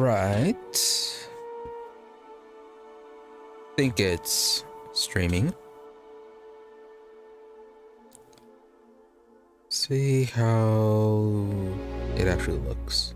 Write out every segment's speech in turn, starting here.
Right. Think it's streaming. See how it actually looks.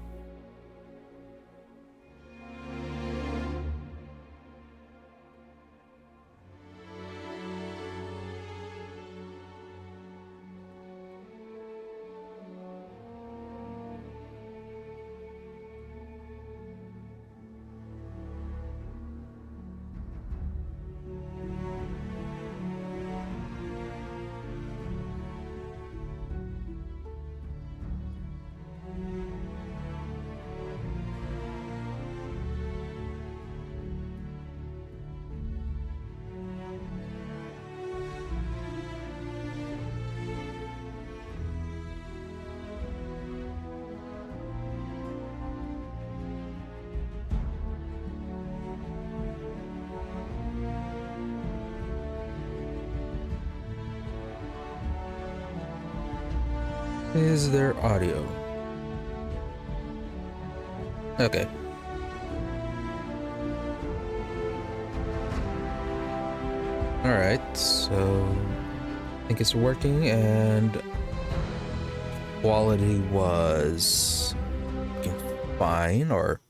Is there audio? Okay. Alright, so I think it's working, and quality was fine, or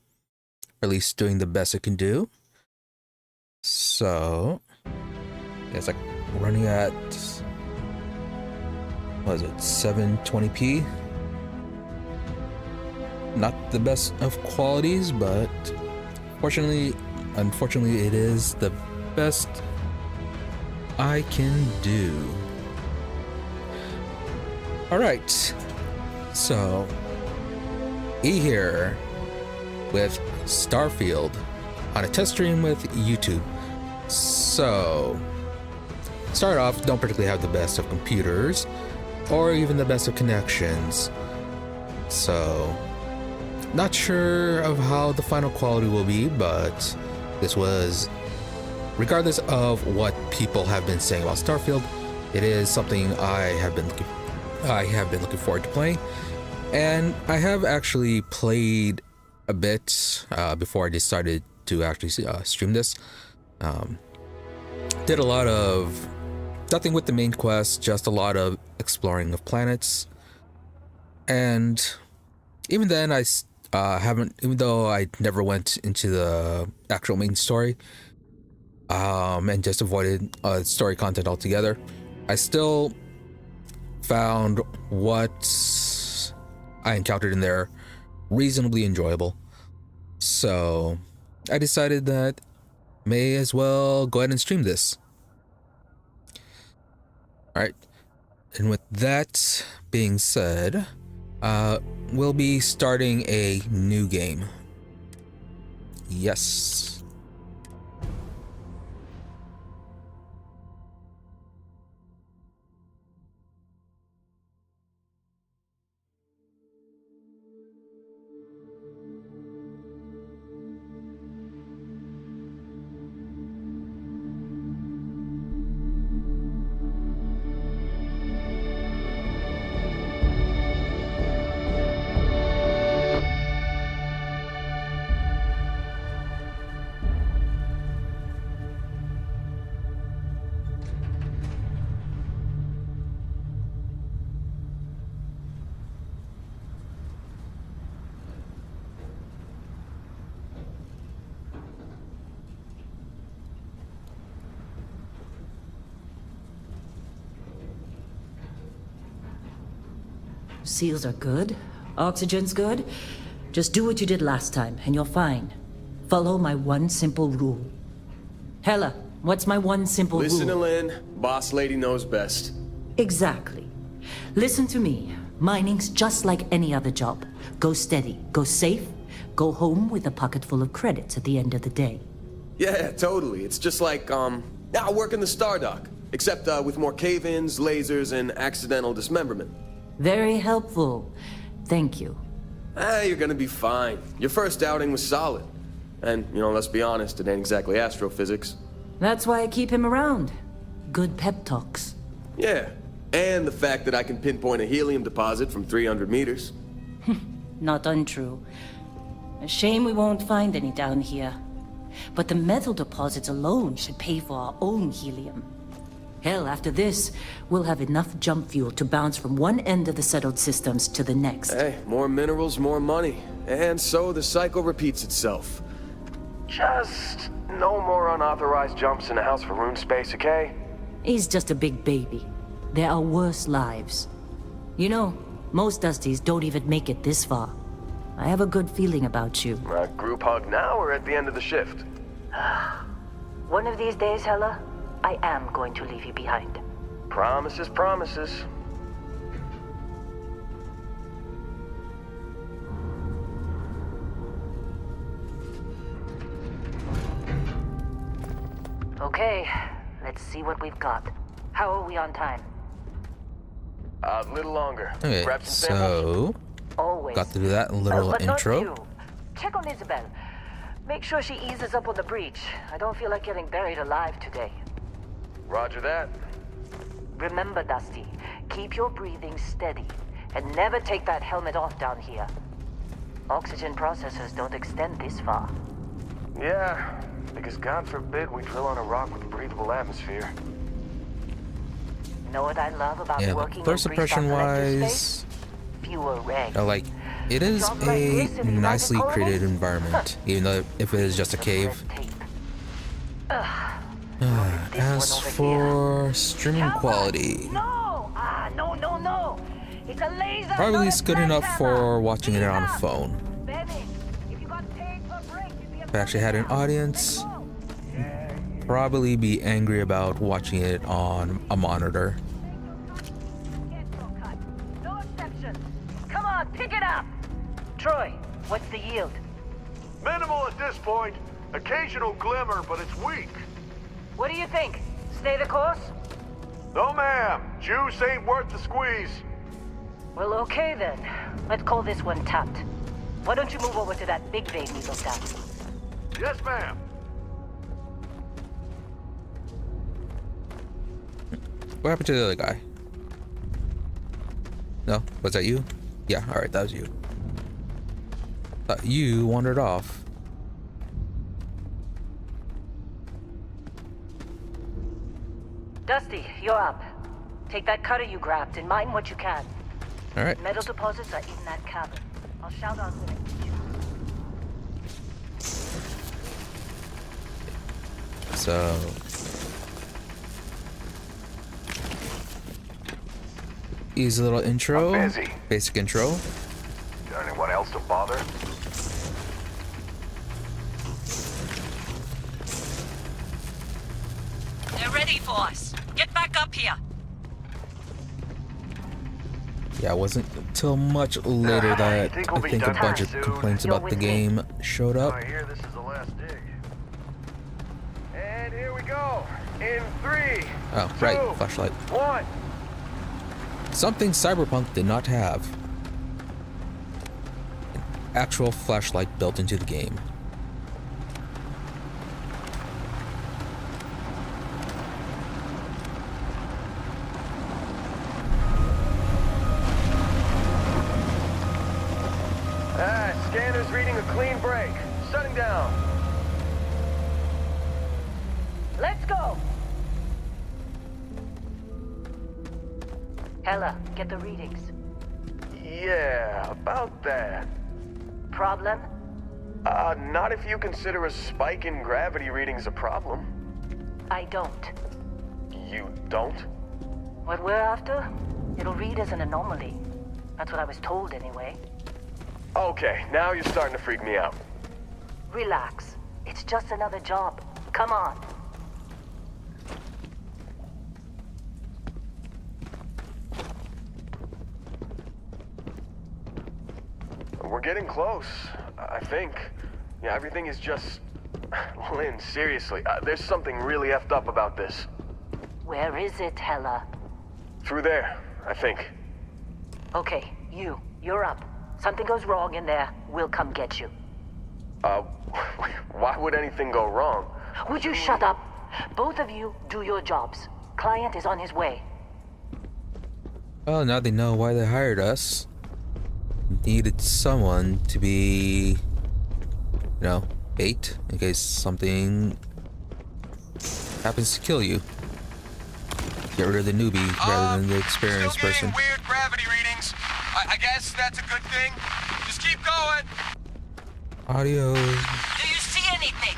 at least doing the best it can do. So it's like running at, what is it, 720p? Not the best of qualities, but unfortunately it is the best I can do. Alright, so E here with Starfield on a test stream with YouTube. So start off, don't particularly have the best of computers or even the best of connections, so not sure of how the final quality will be, but this was, regardless of what people have been saying about Starfield, it is something I have been looking forward to playing, and I have actually played a bit before I decided to actually stream this. Did a lot of nothing with the main quest, just a lot of exploring of planets, and even then I haven't, even though I never went into the actual main story, and just avoided story content altogether, I still found what I encountered in there reasonably enjoyable. So I decided that may as well go ahead and stream this. Alright, and with that being said, we'll be starting a new game. Yes. Seals are good. Oxygen's good. Just do what you did last time, and you're fine. Follow my one simple rule. Hella, what's my one simple rule? Listen to Lynn. Boss lady knows best. Exactly. Listen to me. Mining's just like any other job. Go steady, go safe, go home with a pocket full of credits at the end of the day. Yeah, totally. It's just like, now work in the Stardock. Except, with more cave-ins, lasers, and accidental dismemberment. Very helpful. Thank you. You're gonna be fine. Your first outing was solid. And, let's be honest, it ain't exactly astrophysics. That's why I keep him around. Good pep talks. Yeah, and the fact that I can pinpoint a helium deposit from 300 meters. Not untrue. A shame we won't find any down here. But the metal deposits alone should pay for our own helium. Hell, after this, we'll have enough jump fuel to bounce from one end of the settled systems to the next. Hey, more minerals, more money. And so the cycle repeats itself. Just no more unauthorized jumps in the house for rune space, okay? He's just a big baby. There are worse lives. You know, most Dusties don't even make it this far. I have a good feeling about you. Group hug now or at the end of the shift? One of these days, Hella, I am going to leave you behind. Promises, promises. Okay, let's see what we've got. How are we on time? A little longer. Okay, Grab some samples. so Always. got to do that little But not intro. you. Check on Isabel. Make sure she eases up on the breach. I don't feel like getting buried alive today. Roger that. Remember, Dusty, keep your breathing steady and never take that helmet off down here. Oxygen processors don't extend this far. Yeah, because God forbid we drill on a rock with a breathable atmosphere. Know what I love about Yeah, working but first in greased impression up collector wise, space? Fewer rags. like, it is Job like a this in the nicely United created Colonies? environment, even though if it is just a cave. Red tape. This As one over for streaming Come on. quality, No! No. It's a laser. probably not at a least good enough sledgehammer. for watching it on a Speed up. phone. Benny, if you got paid per break, you'd be a If I actually had an millionaire. audience, Let's go. probably be angry about watching it on a monitor. No exceptions. Come on, pick it up. Troy, what's the yield? Minimal at this point. Occasional glimmer, but it's weak. What do you think? Stay the course? No, ma'am. Juice ain't worth the squeeze. Well, okay then. Let's call this one tapped. Why don't you move over to that big vein we looked at? Yes, ma'am. What happened to the other guy? No? Was that you? Yeah, alright, that was you. Thought you wandered off. Dusty, you're up. Take that cutter you grabbed and mine what you can. Alright. Metal deposits are in that cabin. I'll shout out when I reach you. So... easy little intro. I'm busy. Basic intro. Got anyone else to bother? They're ready for us. Get back up here. Yeah, it wasn't until much later that think we'll I be think a done bunch of soon. complaints You're about the with me. game showed up. I hear this is the last dig. And here we go. In 3, Oh, right, 2, flashlight. 1. Something Cyberpunk did not have. An actual flashlight built into the game. Scanner's reading a clean break. Shutting down. Let's go. Hella, get the readings. Yeah, about that. Problem? Not if you consider a spike in gravity readings a problem. I don't. You don't? What we're after? It'll read as an anomaly. That's what I was told anyway. Okay, now you're starting to freak me out. Relax. It's just another job. Come on. We're getting close, I think. Yeah, everything is just... Lynn, seriously, there's something really effed up about this. Where is it, Hella? Through there, I think. Okay, you're up. Something goes wrong in there, we'll come get you. Why would anything go wrong? Would you shut up? Both of you do your jobs. Client is on his way. Well, now they know why they hired us. Needed someone to be bait in case something happens to kill you. Get rid of the newbie rather than the experienced still person. getting weird gravity readings. I guess that's a good thing. Just keep going. Audio. Do you see anything?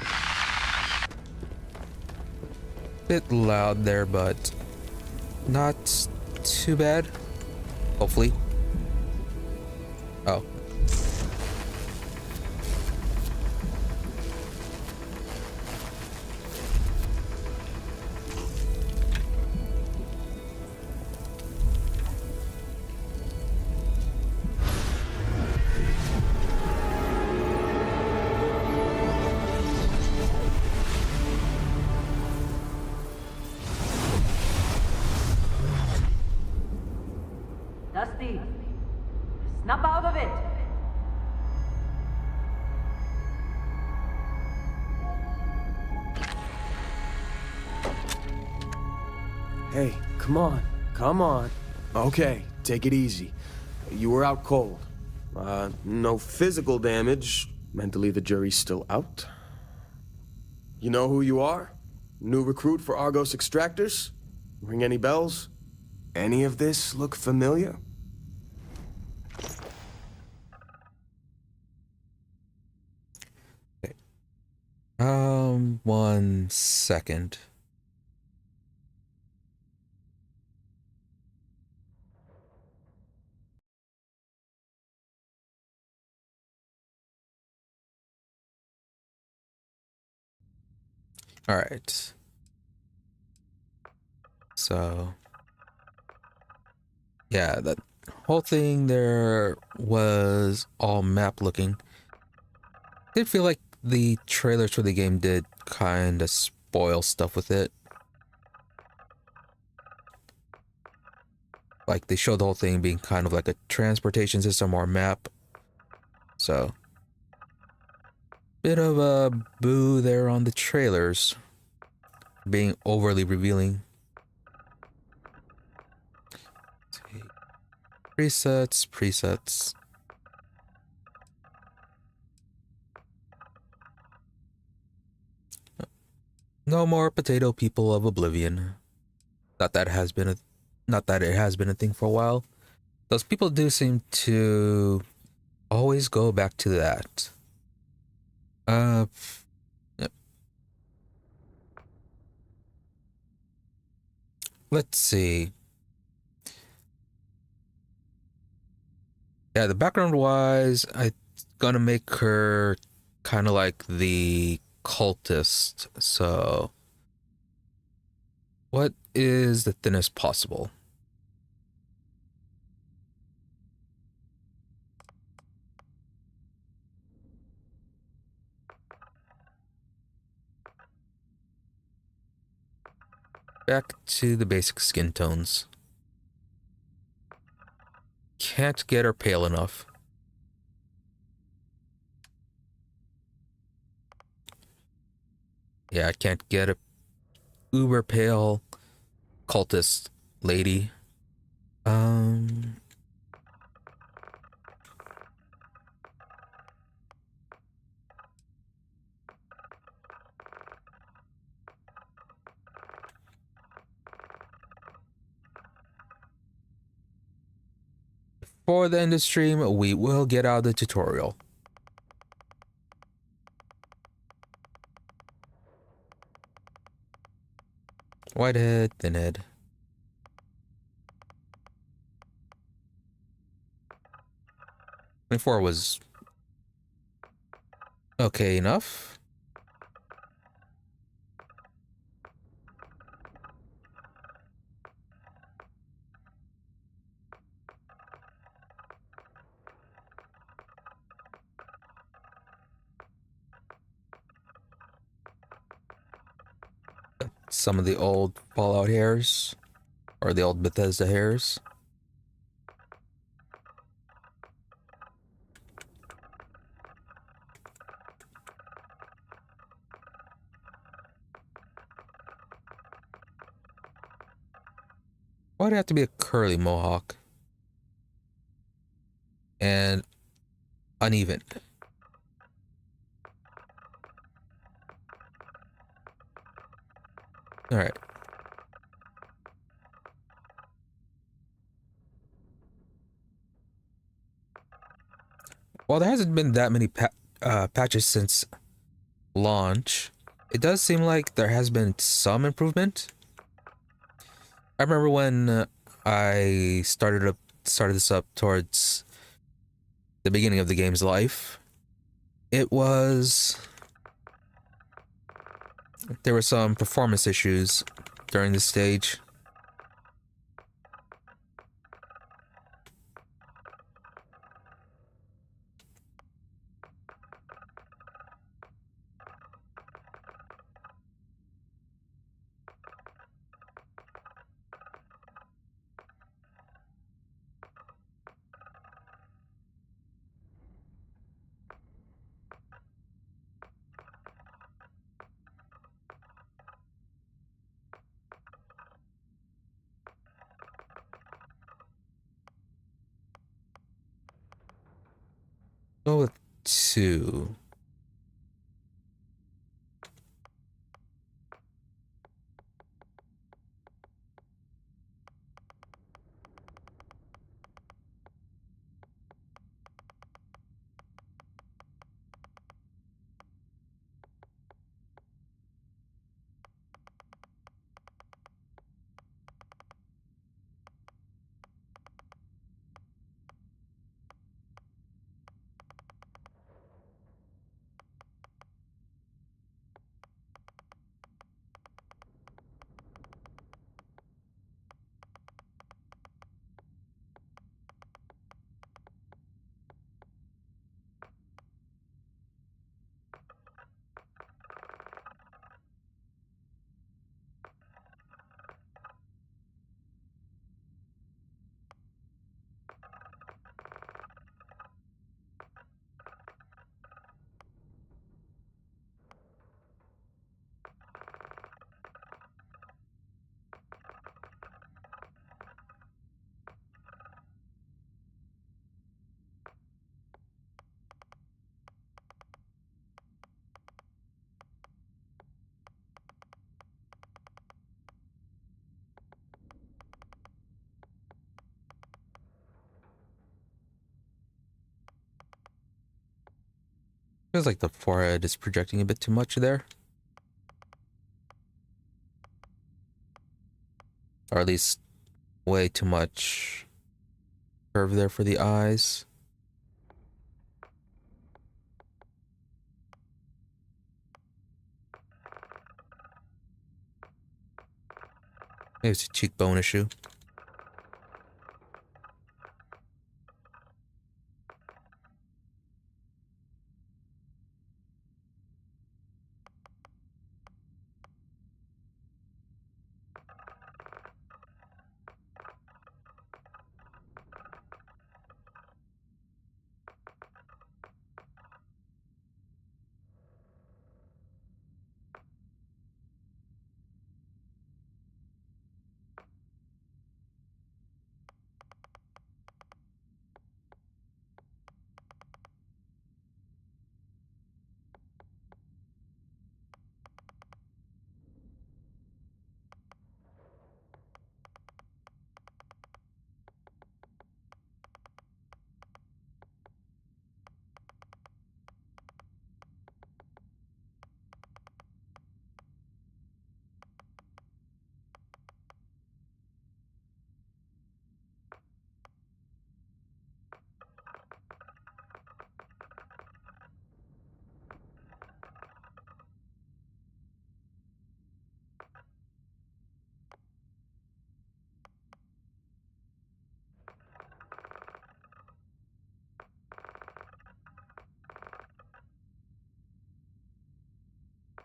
Bit loud there, but not too bad. Hopefully. Oh. Dusty, snap out of it. Hey, come on. Come on. Okay, take it easy. You were out cold. No physical damage. Mentally, the jury's still out. You know who you are? New recruit for Argos Extractors? Ring any bells? Any of this look familiar? One second. All right. So, yeah, that whole thing there was all map looking. Did feel like the trailers for the game did kind of spoil stuff with it. Like they showed the whole thing being kind of like a transportation system or map. So, bit of a boo there on the trailers being overly revealing. Presets. No more potato people of Oblivion. Not that it has been a thing for a while. Those people do seem to always go back to that. Yep. Let's see. Yeah, the background wise, I'm gonna make her kind of like the cultist. So, what is the thinnest possible? Back to the basic skin tones. Can't get her pale enough. Yeah, I can't get a uber pale cultist lady. For the end of the stream, we will get out the tutorial. Whitehead, thinhead. 24 was okay enough. Some of the old Fallout hairs, or the old Bethesda hairs. Why'd it have to be a curly mohawk? And uneven. All right. Well, there hasn't been that many patches since launch. It does seem like there has been some improvement. I remember when I started this up towards the beginning of the game's life. It was there were some performance issues during this stage. Go with 2. Feels like the forehead is projecting a bit too much there. Or at least way too much curve there for the eyes. Maybe it's a cheekbone issue.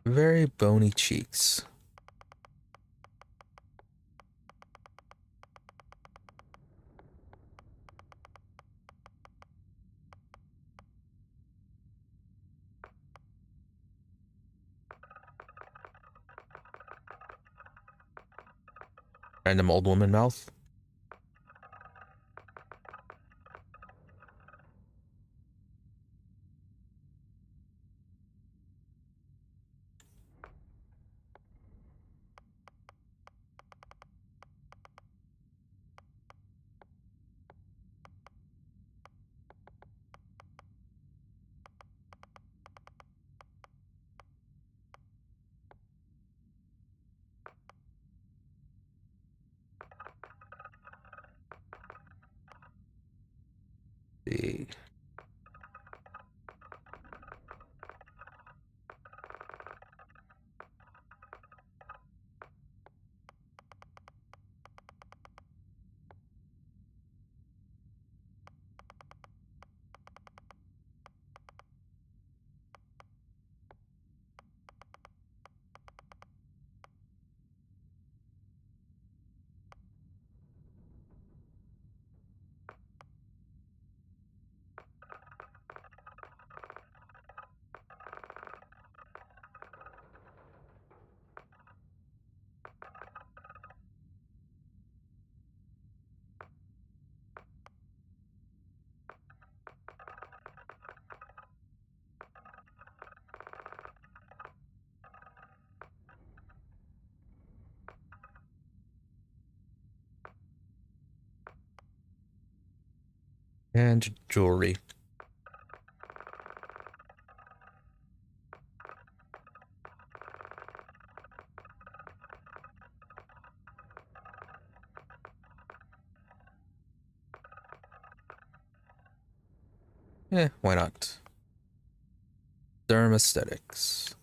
Very bony cheeks. Random old woman mouth. see. And jewelry. Why not? Thermosthetics.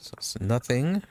So it's nothing.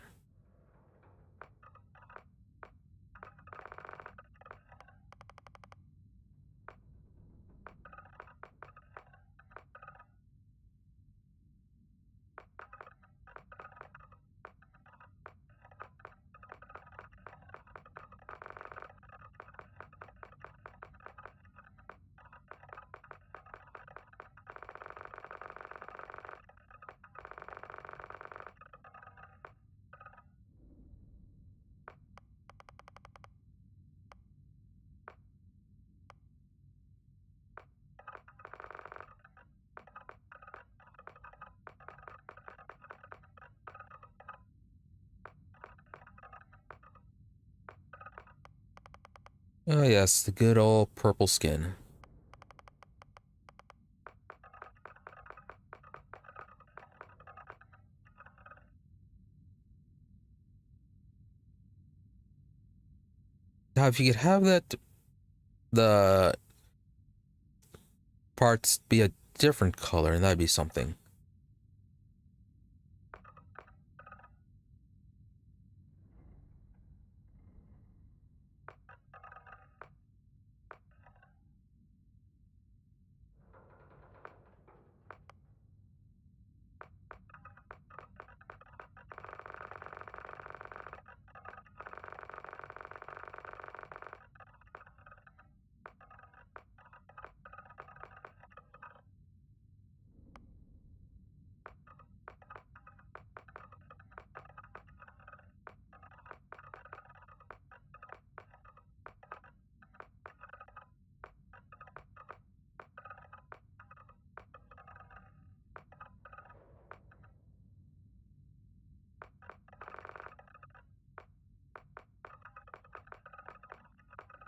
Oh yes, the good old purple skin. Now if you could have that, the parts be a different color, and that'd be something.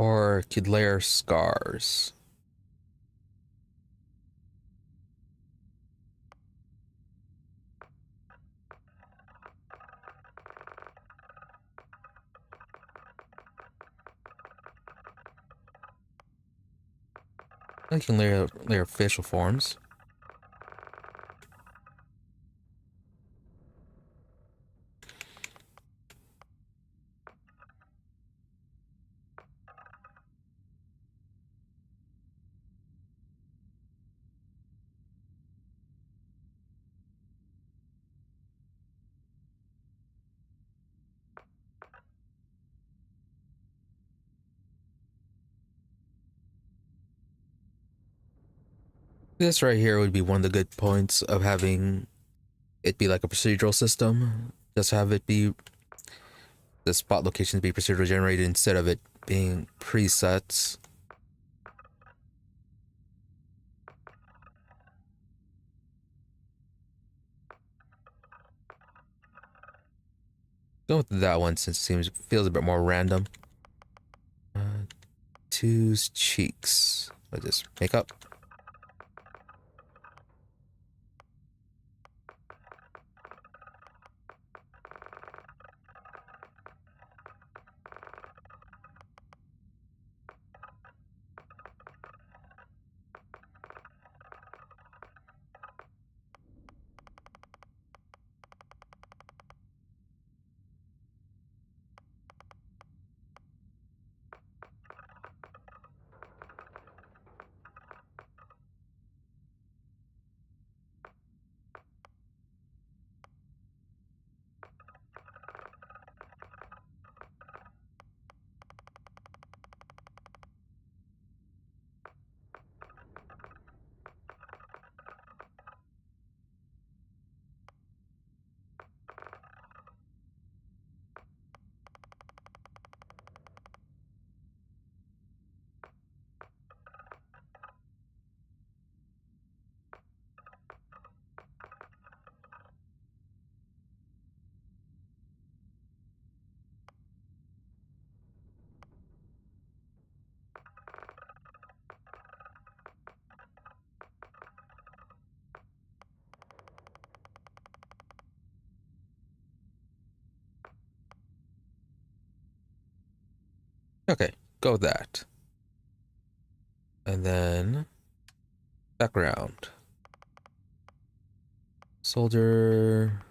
Or could layer scars. I can layer facial forms. This right here would be one of the good points of having it be like a procedural system. Just have it be the spot locations be procedurally generated instead of it being presets. Go with that one since it feels a bit more random. Two's cheeks. What is this? Makeup. Okay, go with that. And then background. Soldier.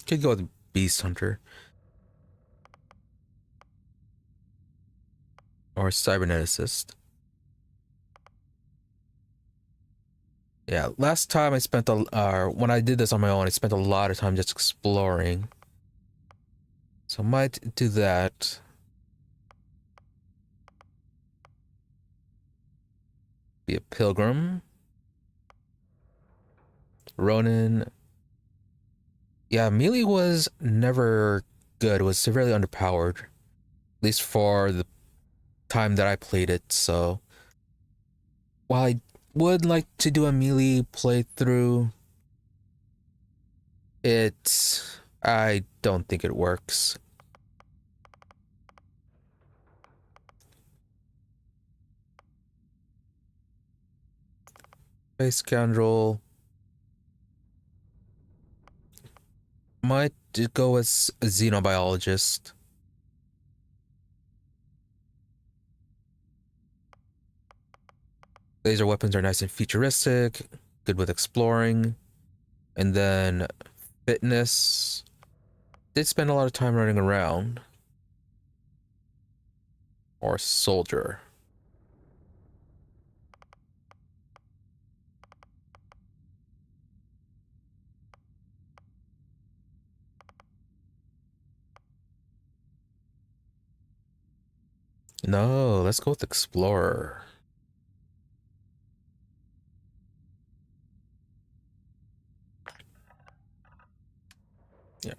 Could go with Beast Hunter. Or Cyberneticist. Yeah, last time I spent when I did this on my own, I spent a lot of time just exploring. So I might do that. Be a pilgrim. Ronin. Yeah, melee was never good. It was severely underpowered. At least for the time that I played it, so while I would like to do a melee playthrough, I don't think it works. Space Scoundrel. Might go as a xenobiologist. Laser weapons are nice and futuristic, good with exploring. And then fitness. Did spend a lot of time running around. Or soldier. No, let's go with explorer. Yeah,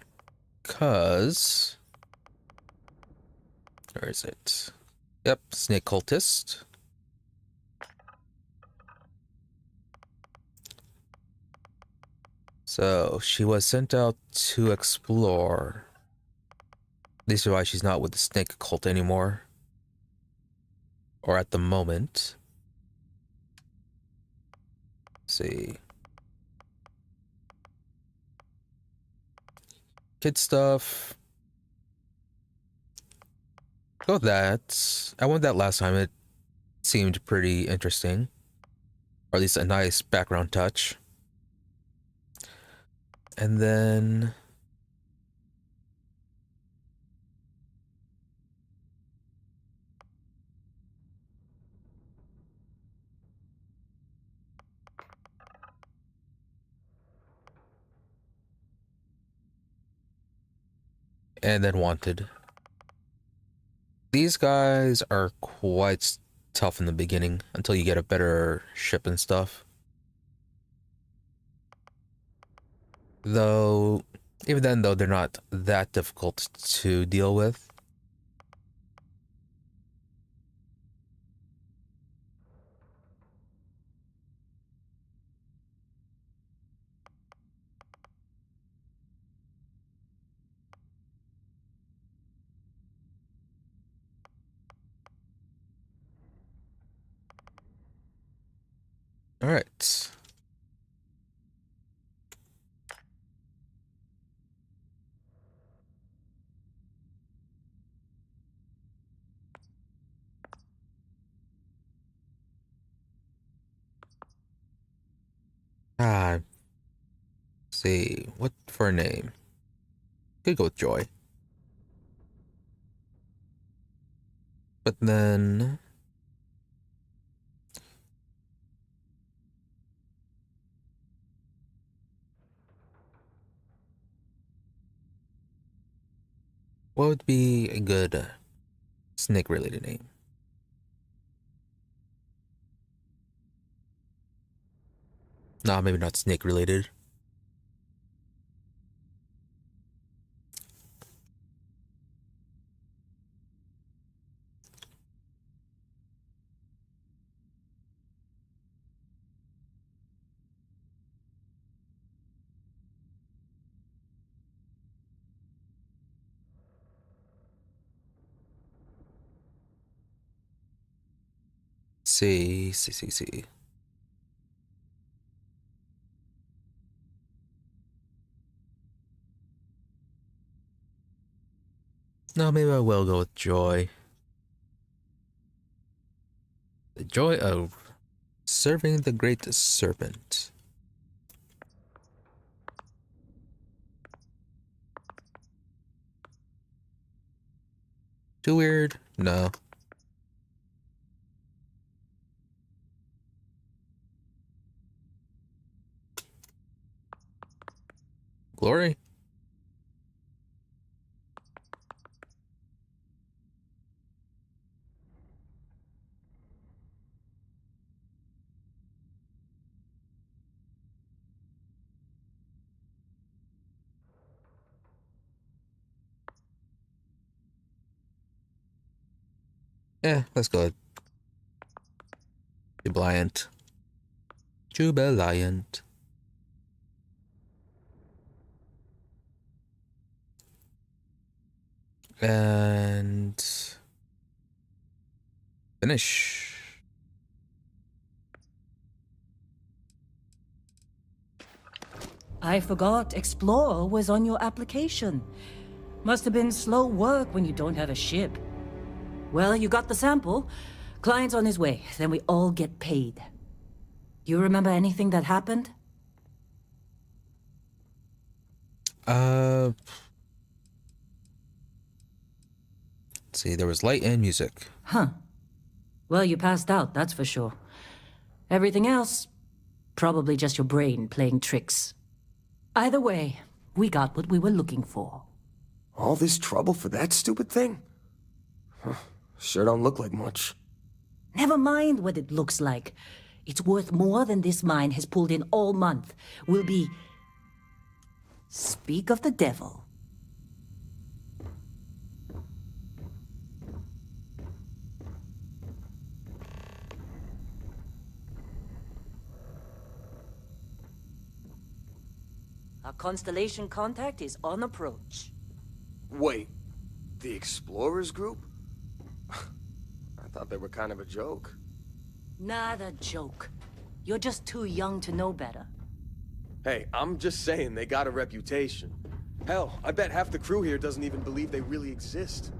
cause where is it? Yep, snake cultist. So she was sent out to explore. This is why she's not with the snake cult anymore. Or at the moment. Let's see. Kid stuff. Go with that. I went that last time. It seemed pretty interesting. Or at least a nice background touch. And then wanted. These guys are quite tough in the beginning until you get a better ship and stuff. Though, even then, though, they're not that difficult to deal with. All right. Let's see, what for a name? Could go with Joy. But then what would be a good snake related name? Nah, maybe not snake related. See. No, maybe I will go with joy. The joy of serving the great serpent. Too weird? No. Glory? Yeah, let's go. Jubiliant. Jubiliant. And finish. I forgot Explorer was on your application. Must have been slow work when you don't have a ship. Well, you got the sample. Client's on his way, then we all get paid. You remember anything that happened? Let's see, there was light and music. Huh. Well, you passed out, that's for sure. Everything else, probably just your brain playing tricks. Either way, we got what we were looking for. All this trouble for that stupid thing? Huh. Sure don't look like much. Never mind what it looks like. It's worth more than this mine has pulled in all month. Will be... Speak of the devil. Our constellation contact is on approach. Wait, the Explorers group? I thought they were kind of a joke. Not a joke. You're just too young to know better. Hey, I'm just saying they got a reputation. Hell, I bet half the crew here doesn't even believe they really exist.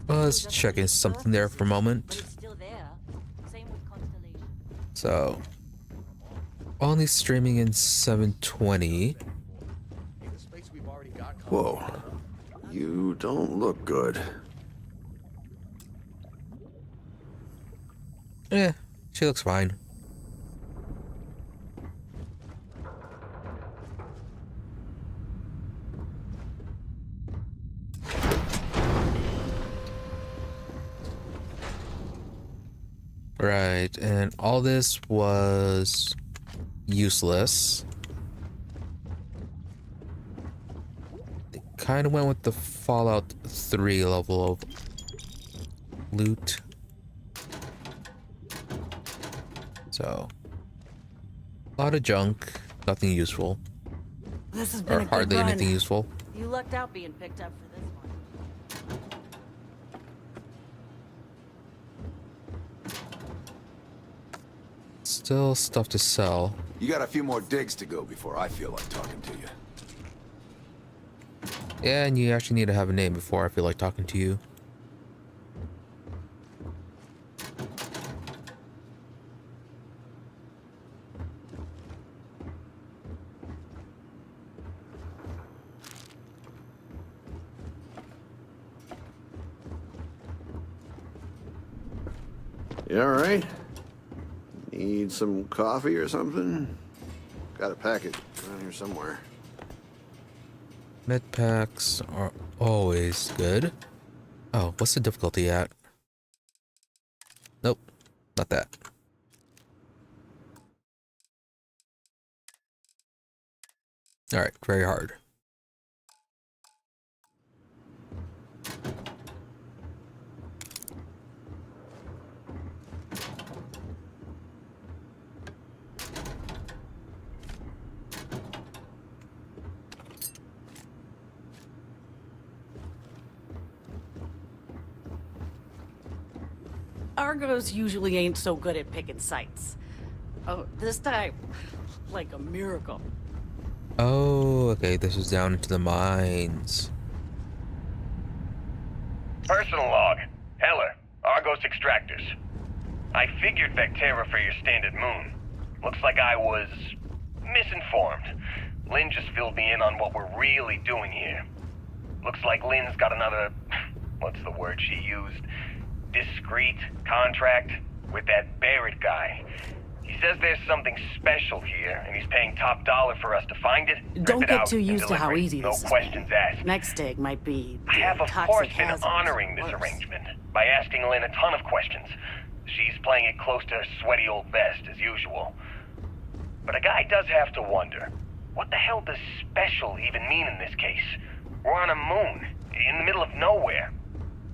Let's check in something there for a moment. But it's still there. Same with constellation. So, only streaming in 720. Whoa. You don't look good. Eh, she looks fine. Right, and all this was useless. They kind of went with the Fallout 3 level of loot. So, a lot of junk, nothing useful, This has been or a good hardly run. anything useful. You lucked out being picked up for this one. Still stuff to sell. You got a few more digs to go before I feel like talking to you. Yeah, and you actually need to have a name before I feel like talking to you. You all right? Need some coffee or something? Got a packet around here somewhere. Med packs are always good. Oh, what's the difficulty at? Nope, not that. Alright, very hard. Argos usually ain't so good at picking sites. Oh, this time, like a miracle. Oh, okay, this is down into the mines. Personal log. Heller, Argos Extractors. I figured Vectera for your standard moon. Looks like I was misinformed. Lynn just filled me in on what we're really doing here. Looks like Lynn's got another, what's the word she used? Discreet contract with that Barrett guy. He says there's something special here, and he's paying top dollar for us to find it. Don't rip it get out, too and used to how deliver it. easy No this is. questions asked. Next dig might be I have, of toxic course, been hazards. honoring this Worse. arrangement by asking Lynn a ton of questions. She's playing it close to her sweaty old best, as usual. But a guy does have to wonder, what the hell does special even mean in this case? We're on a moon, in the middle of nowhere.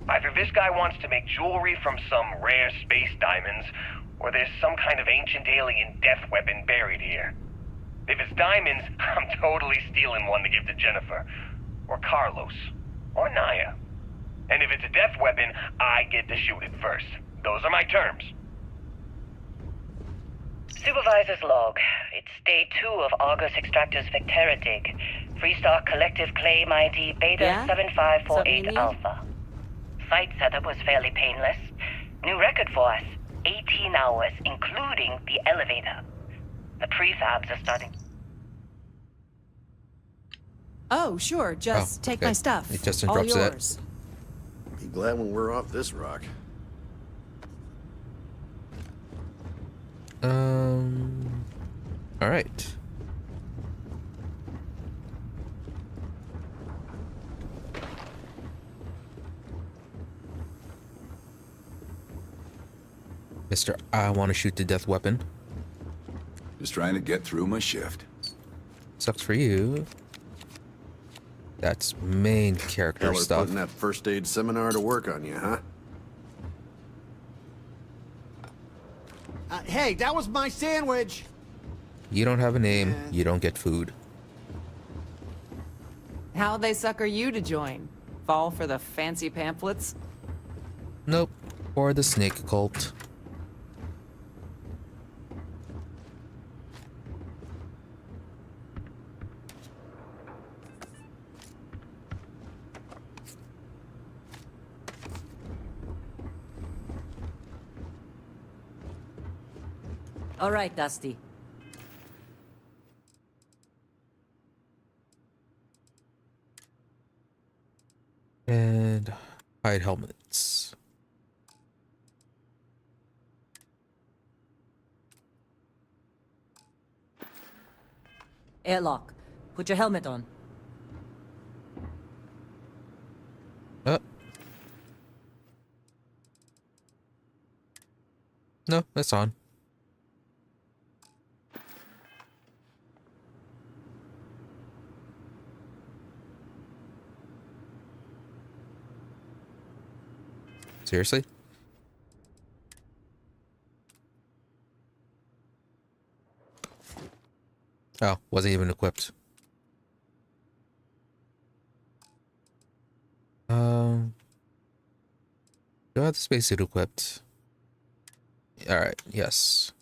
Either this guy wants to make jewelry from some rare space diamonds, or there's some kind of ancient alien death weapon buried here. If it's diamonds, I'm totally stealing one to give to Jennifer, or Carlos, or Naya. And if it's a death weapon, I get to shoot it first. Those are my terms. Supervisor's log. It's day 2 of Argos Extractors Vectera dig. Freestock Collective Claim ID Beta Yeah? 7548 Something you need? Alpha. Site setup was fairly painless. New record for us. 18 hours, including the elevator. The prefabs are starting. Oh, sure. Just take okay. my stuff. It just All interrupts that. yours. Be glad when we're off this rock. All right. Mr. I want to shoot the death weapon. Just trying to get through my shift. Sucks for you. That's main character Heller stuff. putting that first aid seminar to work on you, huh? Hey, that was my sandwich. You don't have a name, you don't get food. How'd they sucker you to join? Fall for the fancy pamphlets? Nope. Or the snake cult. All right, Dusty. And hide helmets. Airlock. Put your helmet on. No, that's on. Seriously? Oh, wasn't even equipped. Do I have the spacesuit equipped? Alright, yes.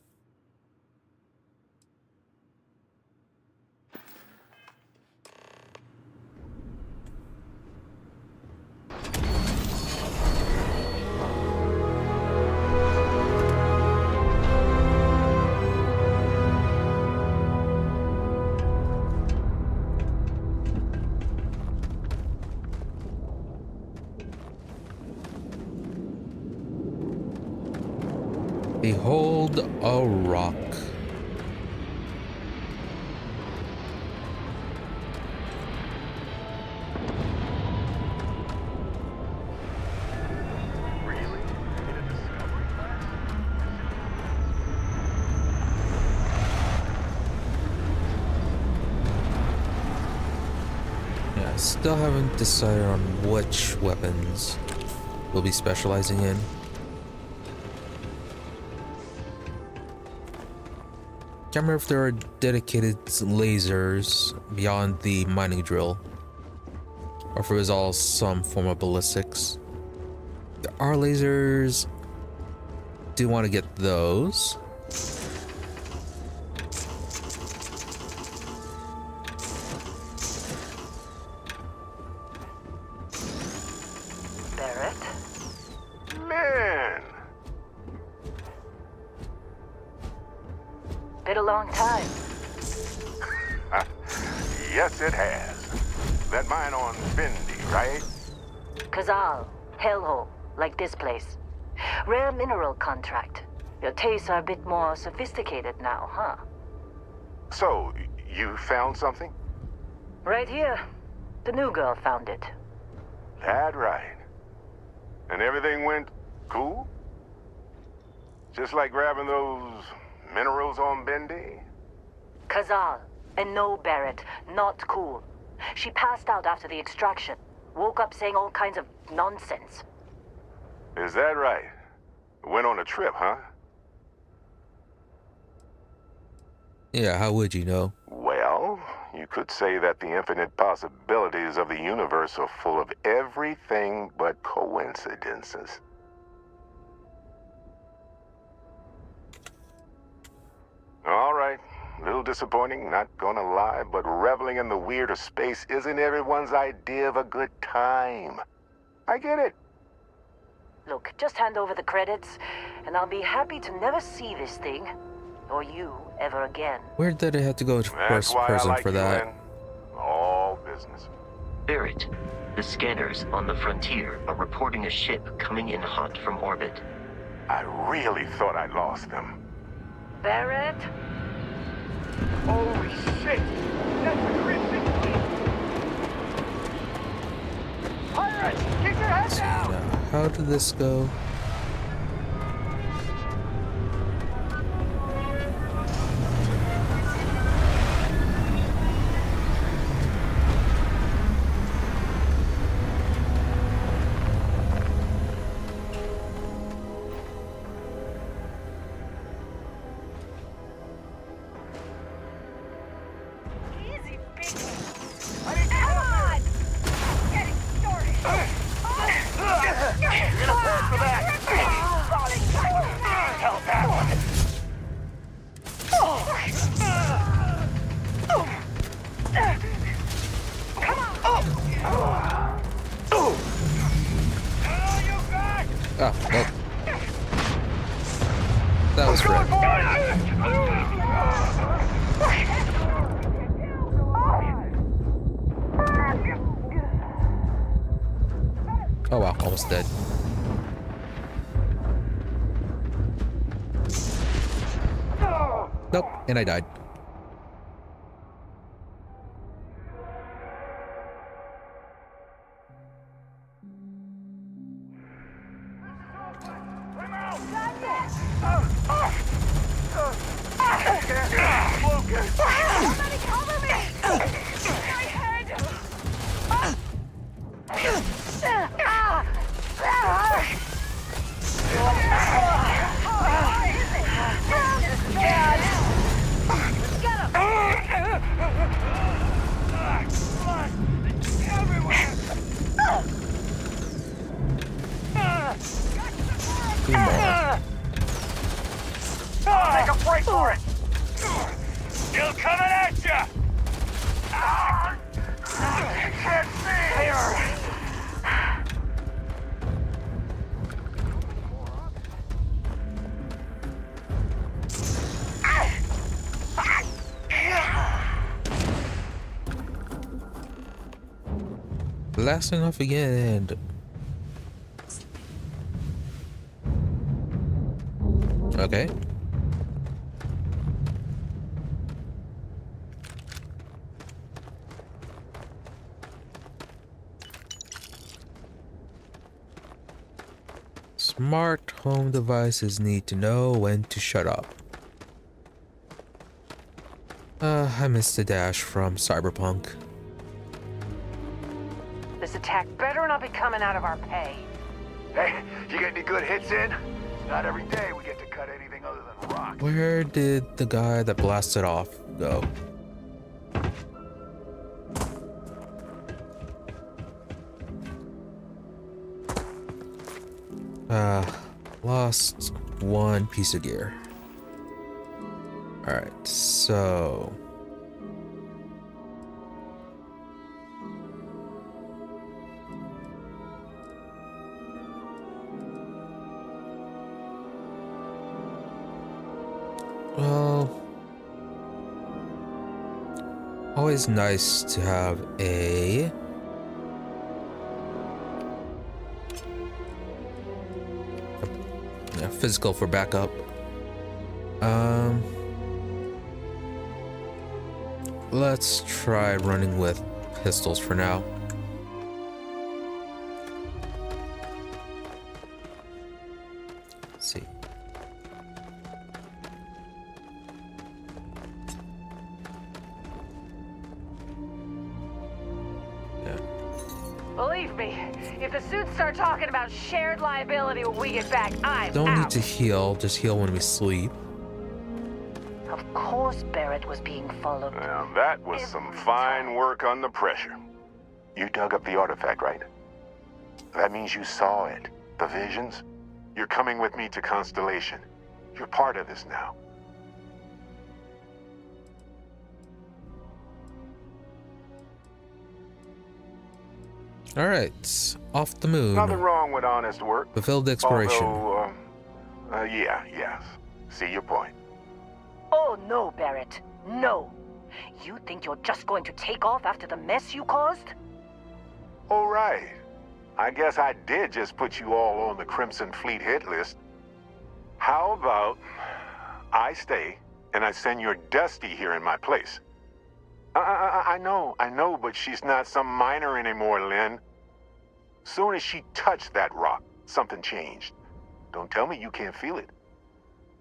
Behold a rock. Really? In a discovery class? Yeah, still haven't decided on which weapons we'll be specializing in. Can't remember if there are dedicated lasers beyond the mining drill, or if it was all some form of ballistics. There are lasers. Do want to get those. Barrett? a long time. Yes, it has. That mine on Bindi, right? Kazal, hellhole, like this place. Rare mineral contract. Your tastes are a bit more sophisticated now, huh? So, you found something? Right here. The new girl found it. That right. And everything went cool? Just like grabbing those minerals on Bindi? Kazal, and no Barrett, not cool. She passed out after the extraction. Woke up saying all kinds of nonsense. Is that right? Went on a trip, huh? Yeah, how would you know? Well, you could say that the infinite possibilities of the universe are full of everything but coincidences. All right. A little disappointing, not gonna lie, but reveling in the weird of space isn't everyone's idea of a good time. I get it. Look, just hand over the credits, and I'll be happy to never see this thing, or you, ever again. Where did I have to go to That's first why I person like for you, that? Lynn. All business. Barrett, the scanners on the frontier are reporting a ship coming in hot from orbit. I really thought I lost them. Barrett? Holy shit! That's a Christian fleet! Pirates! Keep your head down! Now, how did this go? Ah, nope. That was Fred. Oh wow, almost dead. Nope, and I died. Make a break for it! Still coming at ya! Can't see here! Blasting off again and... Okay. Smart home devices need to know when to shut up. I missed the dash from Cyberpunk. This attack better not be coming out of our pay. Hey, you get any good hits in? Not every day we get to cut anything other than rock. Where did the guy that blasted off go? Lost one piece of gear. Alright, so... well, always nice to have a physical for backup. Let's try running with pistols for now. Let's see. Believe me, if the suits start talking about shared liability when we get back, I'm Don't out. need to heal, just heal when we sleep. Of course Barrett was being followed. Well, that was some fine work under pressure. You dug up the artifact, right? That means you saw it. The visions? You're coming with me to Constellation. You're part of this now. Alright, off the moon. Nothing wrong with honest work. Fulfill the exploration. Although, yes. See your point. Oh no, Barrett. No. You think you're just going to take off after the mess you caused? All right. I guess I did just put you all on the Crimson Fleet hit list. How about I stay and I send your Dusty here in my place? I know, but she's not some minor anymore, Lynn. Soon as she touched that rock, something changed. Don't tell me you can't feel it.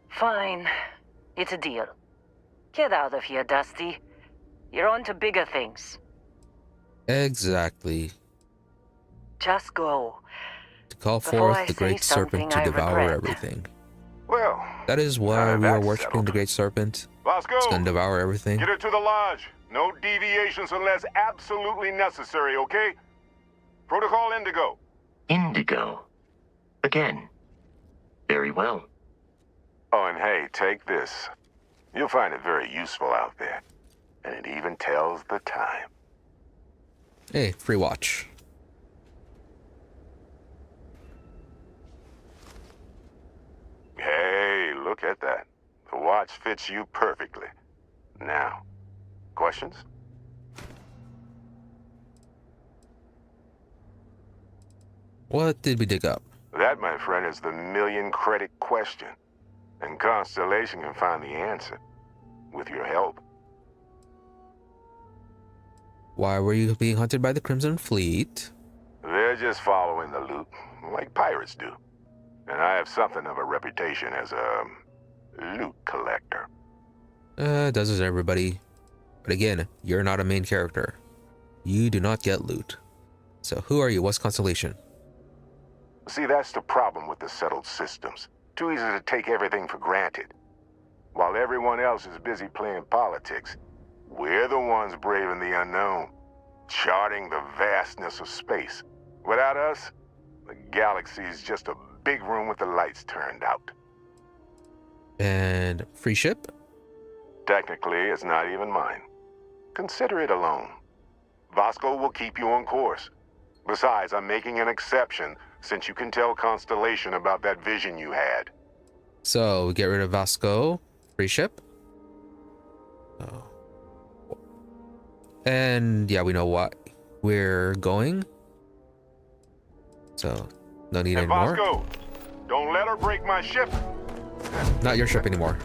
Fine. It's a deal. Get out of here, Dusty. You're on to bigger things. Exactly. Just go. To call Before I forth the say great serpent to something I devour regret. everything. Well, That is why we are that's worshiping settled. the great serpent. Vasco, It's gonna devour everything. get her to the lodge. No deviations unless absolutely necessary, okay? Protocol Indigo. Indigo. Again. Very well. Oh, and hey, take this. You'll find it very useful out there. And it even tells the time. Hey, free watch. Hey, look at that. The watch fits you perfectly. Now, questions? What did we dig up? That, my friend, is the million-credit question. And Constellation can find the answer. With your help. Why were you being hunted by the Crimson Fleet? They're just following the loot, like pirates do. And I have something of a reputation as a loot collector. Does as everybody. But again, you're not a main character. You do not get loot. So who are you? What's Constellation? See, that's the problem with the settled systems. Too easy to take everything for granted. While everyone else is busy playing politics, we're the ones braving the unknown, charting the vastness of space. Without us, the galaxy is just a big room with the lights turned out. And free ship? Technically, it's not even mine. Consider it a loan. Vasco will keep you on course. Besides, I'm making an exception since you can tell Constellation about that vision you had. So we get rid of Vasco. Free ship? Oh. And yeah, we know what we're going. So no need And anymore. Vasco, don't let her break my ship. Not your ship anymore.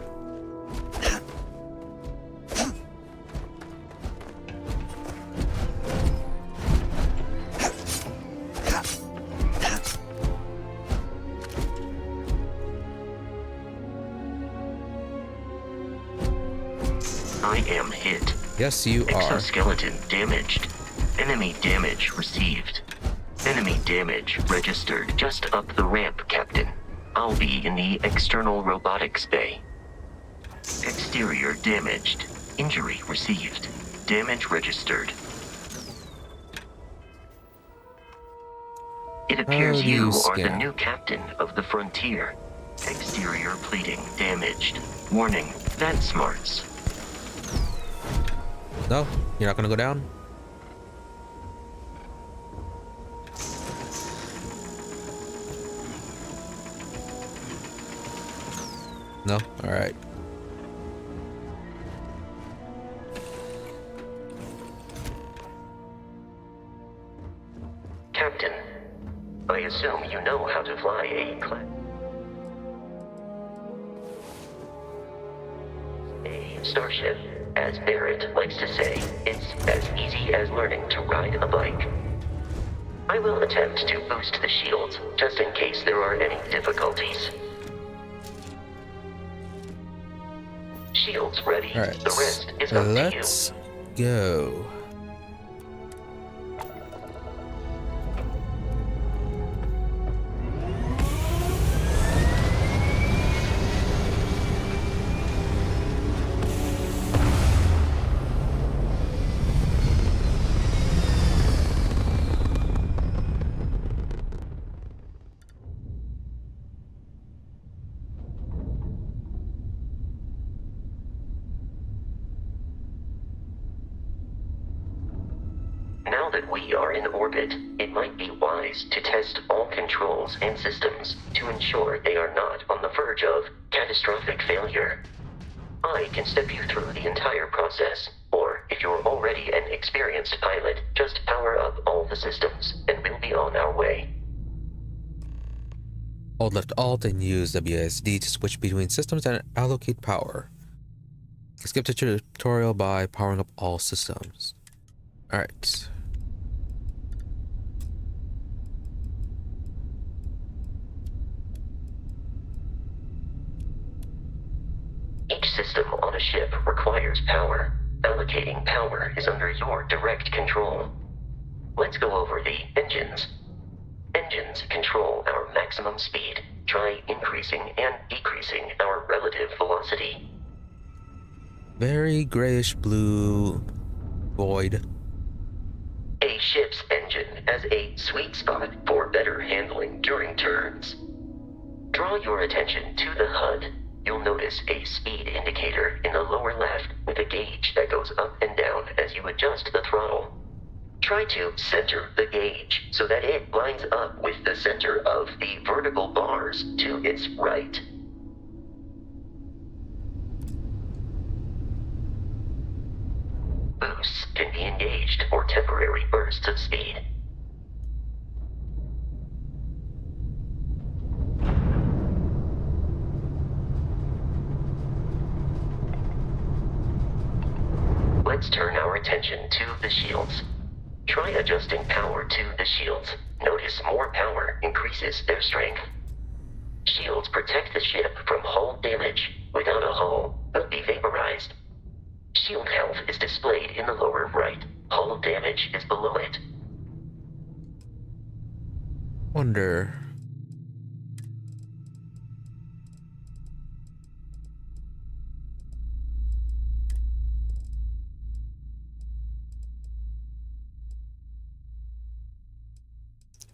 I am hit. Yes, you are. Exoskeleton damaged. Enemy damage received. Enemy damage registered just up the ramp, Captain. I'll be in the external robotics bay. Exterior damaged. Injury received. Damage registered. It appears How do you you are the scan? new captain of the Frontier. Exterior plating damaged. Warning, that smarts. No, you're not gonna go down. No? Alright. Captain. I assume you know how to fly a starship. As Barrett likes to say, it's as easy as learning to ride a bike. I will attempt to boost the shields, just in case there are any difficulties. Shields ready. All right. The rest is up to you. Let's go. Now that we are in orbit, it might be wise to test all controls and systems to ensure they are not on the verge of catastrophic failure. I can step you through the entire process, or if you're already an experienced pilot, just power up all the systems, and we'll be on our way. Hold left Alt and use WASD to switch between systems and allocate power. Skip the tutorial by powering up all systems. Alright. Each system on a ship requires power. Allocating power is under your direct control. Let's go over the engines. Engines control our maximum speed. Try increasing and decreasing our relative velocity. Very grayish blue void. A ship's engine has a sweet spot for better handling during turns. Draw your attention to the HUD. You'll notice a speed indicator in the lower left with a gauge that goes up and down as you adjust the throttle. Try to center the gauge so that it lines up with the center of the vertical bars to its right. Boosts can be engaged for temporary bursts of speed. Let's turn our attention to the shields. Try adjusting power to the shields. Notice more power increases their strength. Shields protect the ship from hull damage. Without a hull, they'll be vaporized. Shield health is displayed in the lower right. Hull damage is below it. Wonder.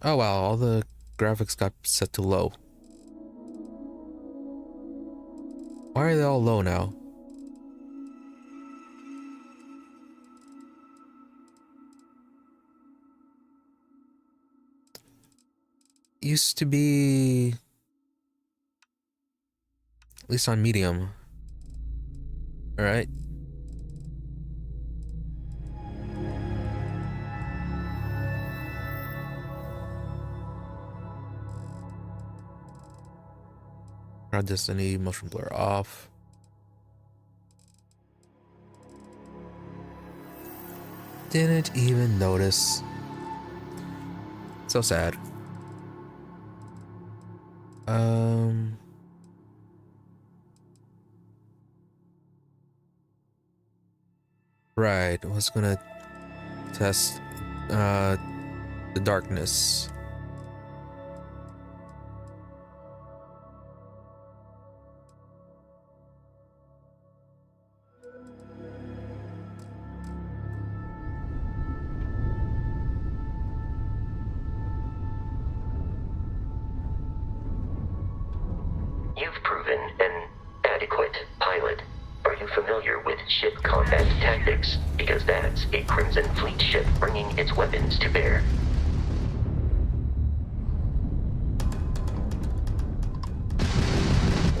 Oh wow, all the graphics got set to low. Why are they all low now? Used to be at least on medium. All right. Crowd Destiny, motion blur off. Didn't even notice. So sad. Right, I was gonna test the darkness. You've proven an adequate pilot. Are you familiar with ship combat tactics? Because that's a Crimson Fleet ship bringing its weapons to bear.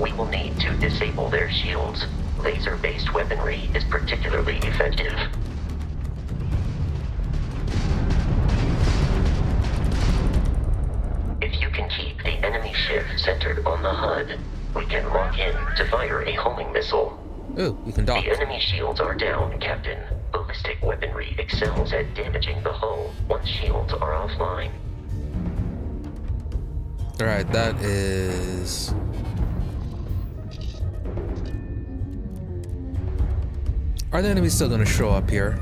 We will need to disable their shields. Laser-based weaponry is particularly effective. chip centered on the HUD. We can lock in to fire a homing missile. Ooh, we can dock. The enemy shields are down, Captain. Ballistic weaponry excels at damaging the hull once shields are offline. Alright, that is... Are the enemies still gonna show up here?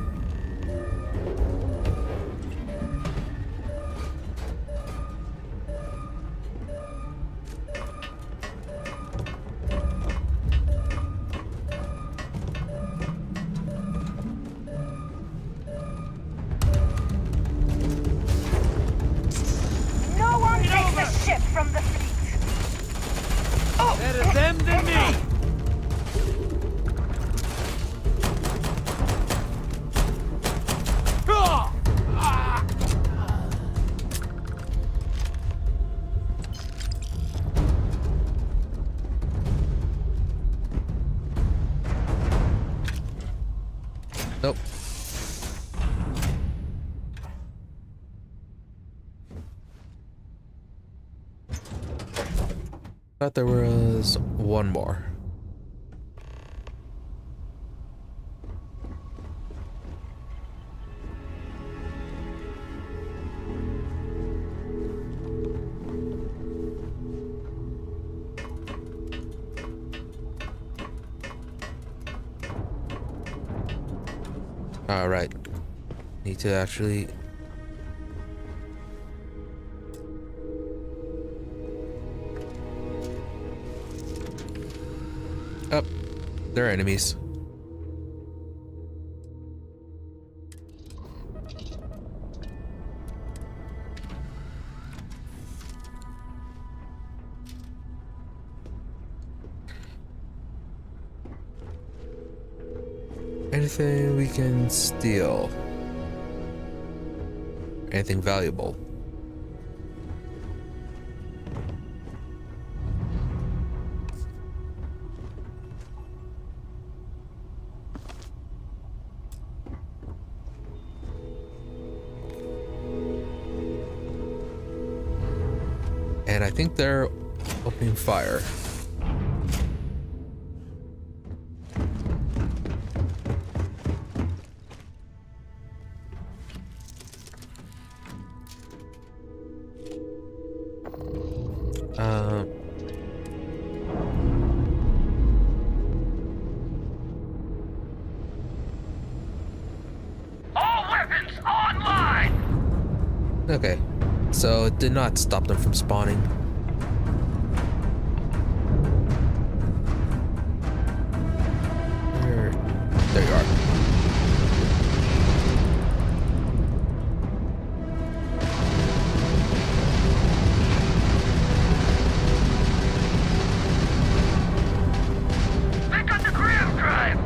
No one takes the ship from the fleet. Oh, better them than me. Nope. Thought there was one more. All right. Need to actually... Up. They're enemies. Anything we can steal? Anything valuable? And I think they're opening fire. All weapons online! Okay, so it did not stop them from spawning. There you are. They got the ground drive!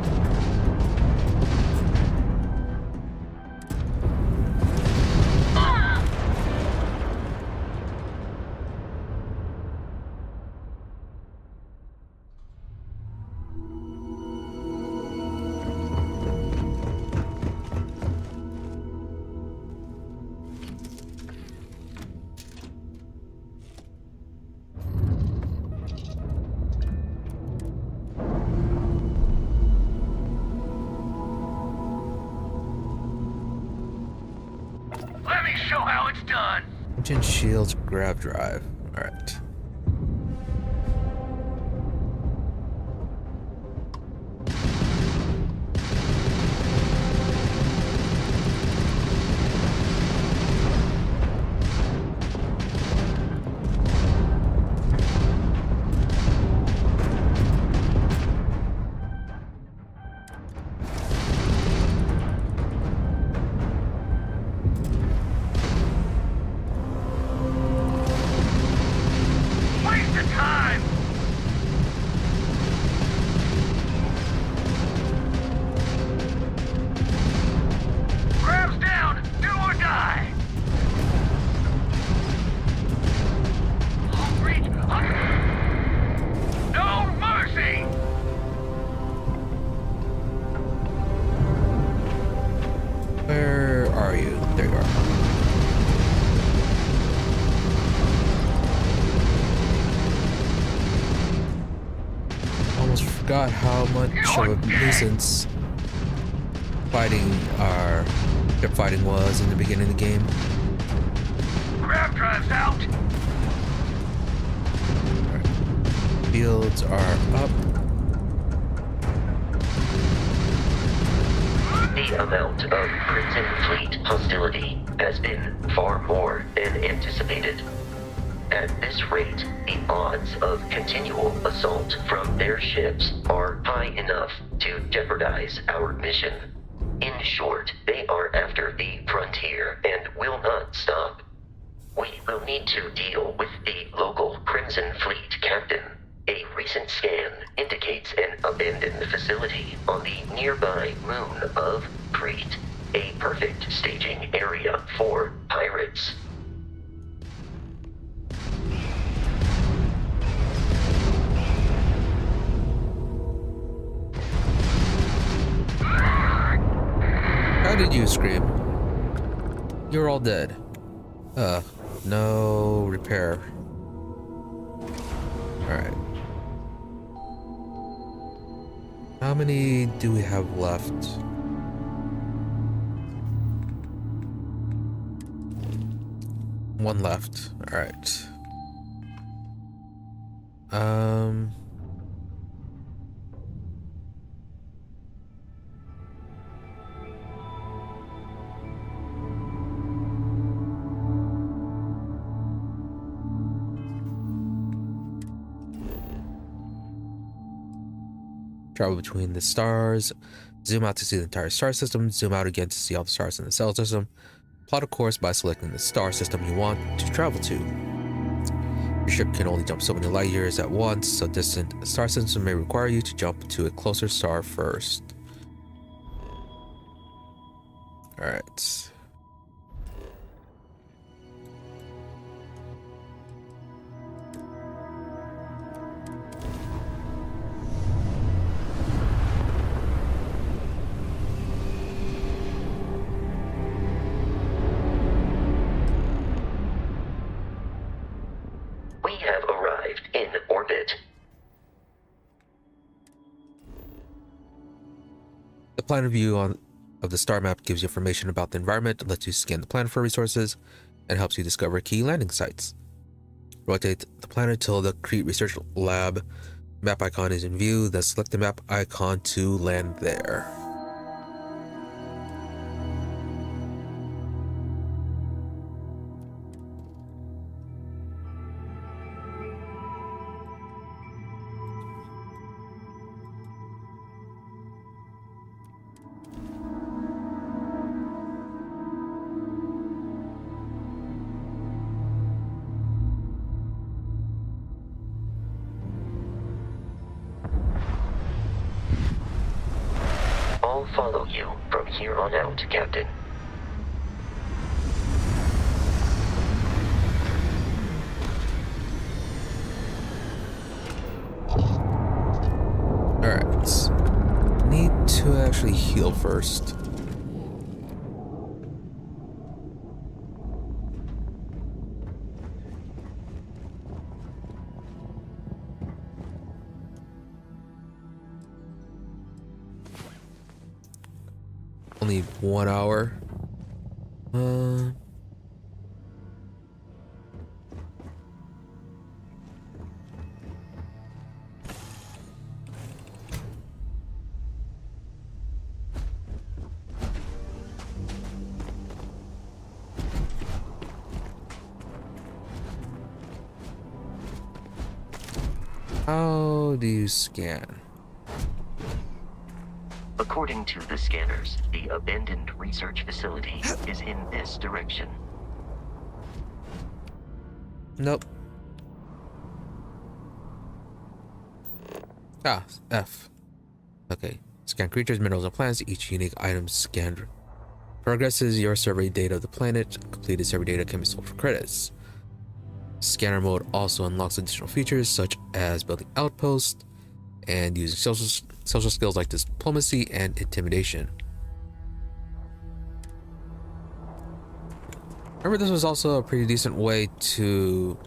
Let me show how it's done. Engine shields, grav drive. All right. forgot how much of a nuisance ship fighting was in the beginning of the game. Grab drive's out. Right. Fields are up. The amount of Crimson Fleet hostility has been far more than anticipated. At this rate, the odds of continual assault from their ships are high enough to jeopardize our mission. In short, they are after the frontier and will not stop. We will need to deal with the local Crimson Fleet captain. A recent scan indicates an abandoned facility on the nearby moon of Crete, a perfect staging area for pirates. How did you scream? You're all dead. No repair. Alright. How many do we have left? One left. Alright. Travel between the stars, zoom out to see the entire star system, zoom out again to see all the stars in the solar system. Plot a course by selecting the star system you want to travel to. Your ship can only jump so many light years at once, so distant star system may require you to jump to a closer star first. Alright. The planet view of the star map gives you information about the environment, lets you scan the planet for resources, and helps you discover key landing sites. Rotate the planet till the Crete Research Lab map icon is in view, then select the map icon to land there. I'll follow you from here on out, Captain. Alright. Need to actually heal first. Only 1 hour. How do you scan? According to the scanners, the abandoned research facility is in this direction. Nope. Ah, F. Okay. Scan creatures, minerals, and plants. Each unique item scanned progresses your survey data of the planet. Completed survey data can be sold for credits. Scanner mode also unlocks additional features such as building outposts and using social skills like diplomacy and intimidation. Remember, this was also a pretty decent way to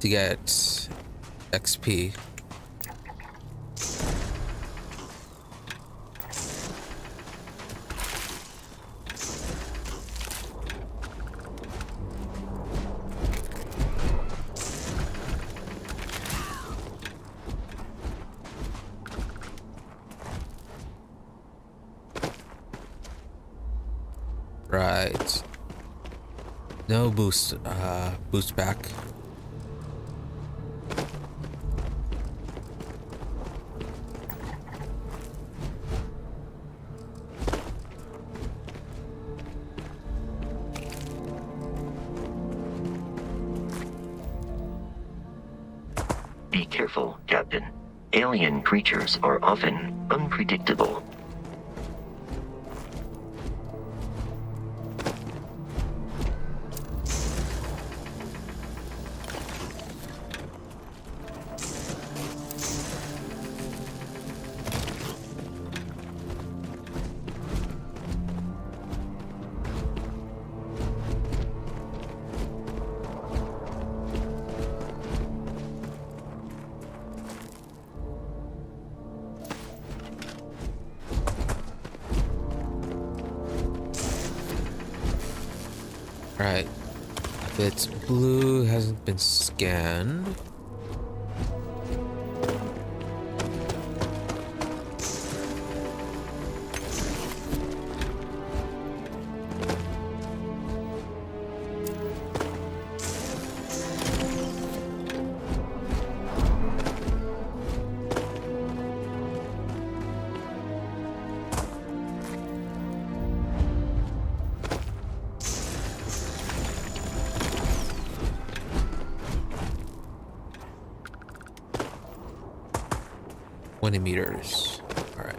to get XP. Right. No boost back. Be careful, Captain. Alien creatures are often unpredictable. Right. If it's blue, hasn't been scanned. Meters. All right.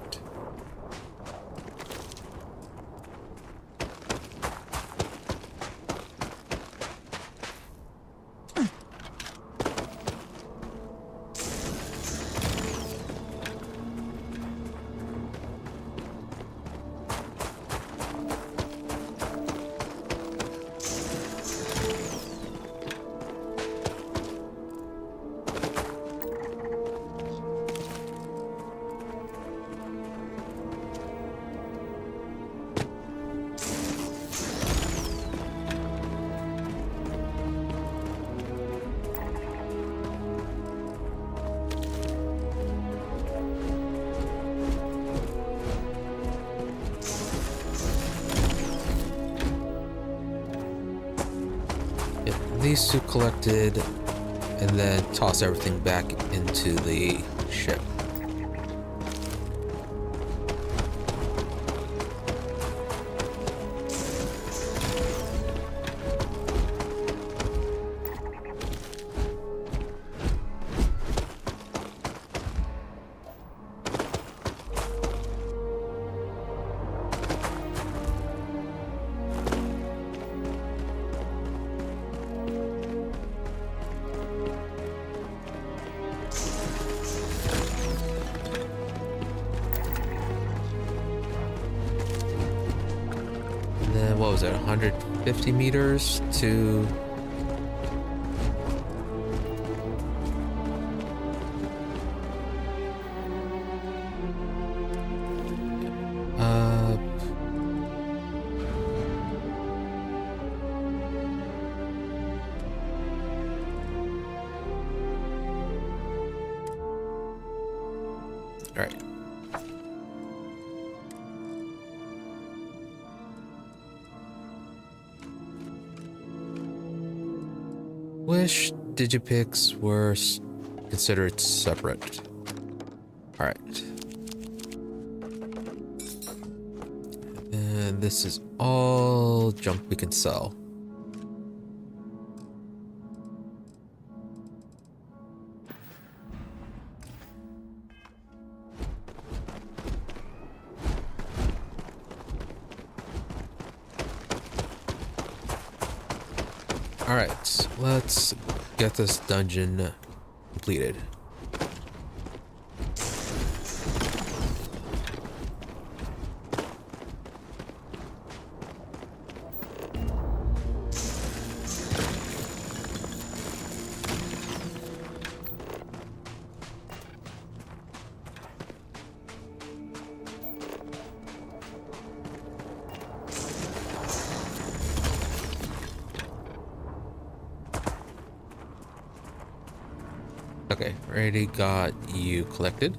These two collected, and then toss everything back into the ship. What was it, 150 meters to all right. Wish Digipix were considered separate. All right. And this is all junk we can sell. All right, let's get this dungeon completed. Okay, already got you collected.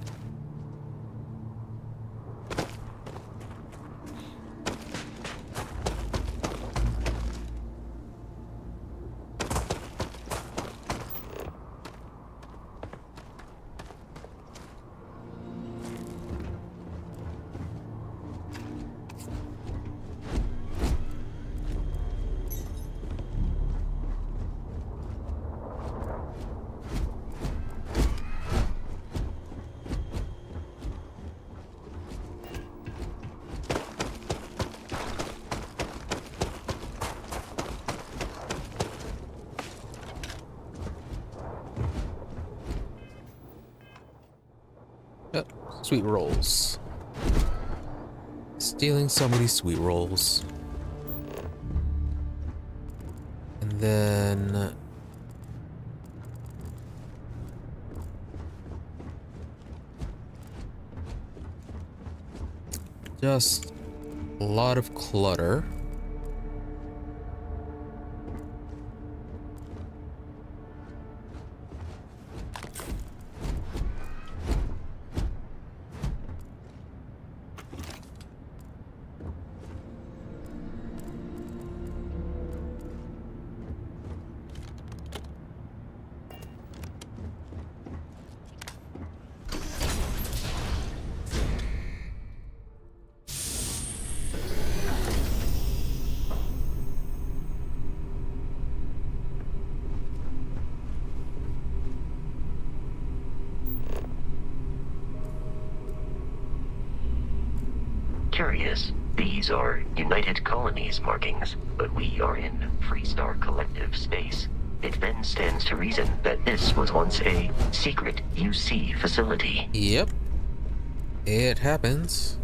Oh, sweet rolls. Stealing so many sweet rolls. And then... just a lot of clutter. Curious. These are United Colonies markings, but we are in Freestar Collective space. It then stands to reason that this was once a secret UC facility. Yep. It happens.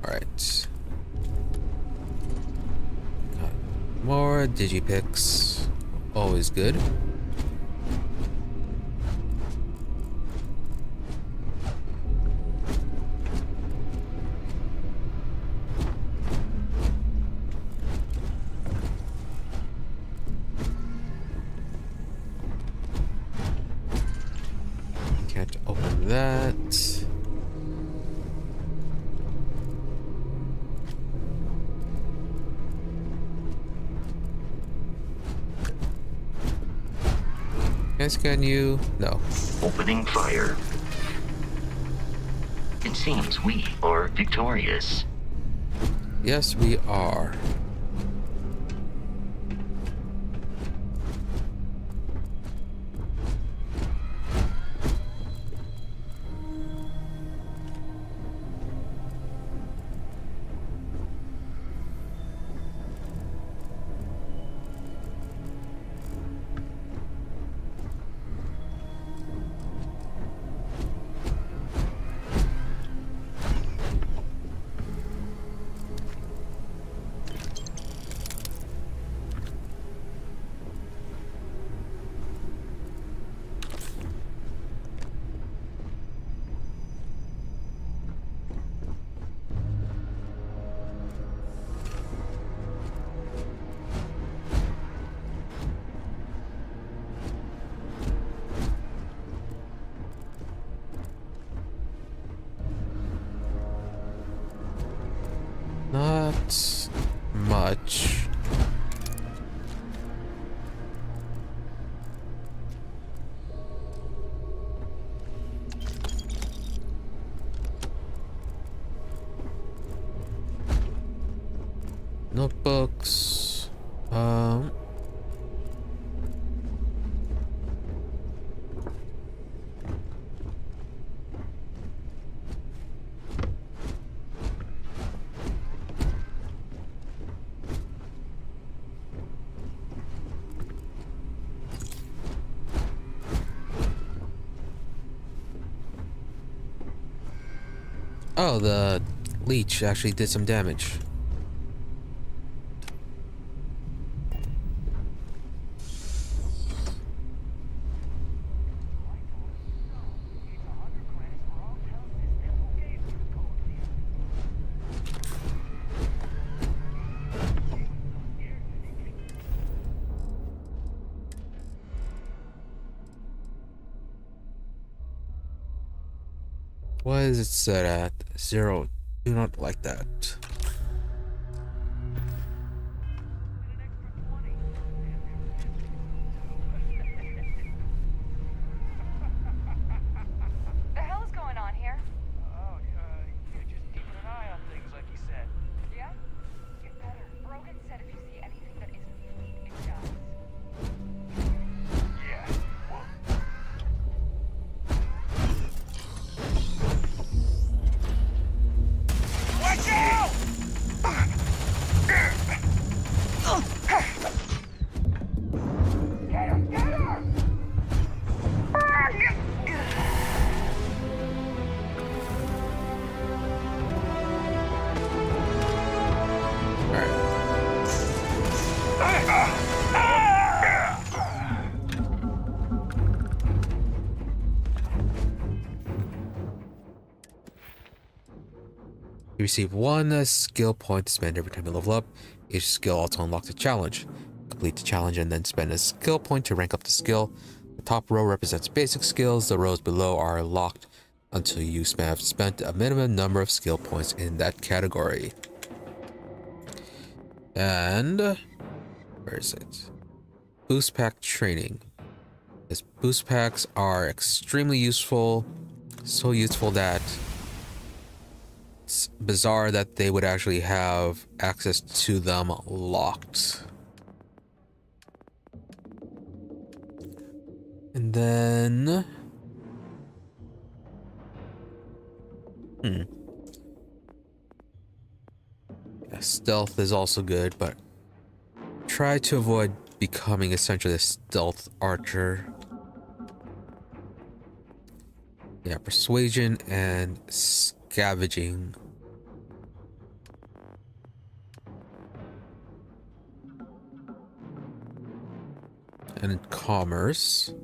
Alright. More digipicks. Always good. Can't open that. Can I scan you? No. Opening fire. It seems we are victorious. Yes, we are. Not much. Notebooks. Oh, the leech actually did some damage. Why is it set at 0? Do not like that. The hell is going on here? Oh, you're just keeping an eye on things like you said. Yeah? Get better. Brogan said if you see anything that isn't fleet, it does. Yeah. Watch out! Get her! Get her! You receive 1 skill point to spend every time you level up. Each skill also unlocks a challenge. Complete the challenge and then spend a skill point to rank up the skill. The top row represents basic skills. The rows below are locked until you have spent a minimum number of skill points in that category. And where is it? Boost pack training. These boost packs are extremely useful. So useful that it's bizarre that they would actually have access to them locked. And then yeah, stealth is also good, but try to avoid becoming essentially a stealth archer. Yeah, persuasion and scavenging. And commerce.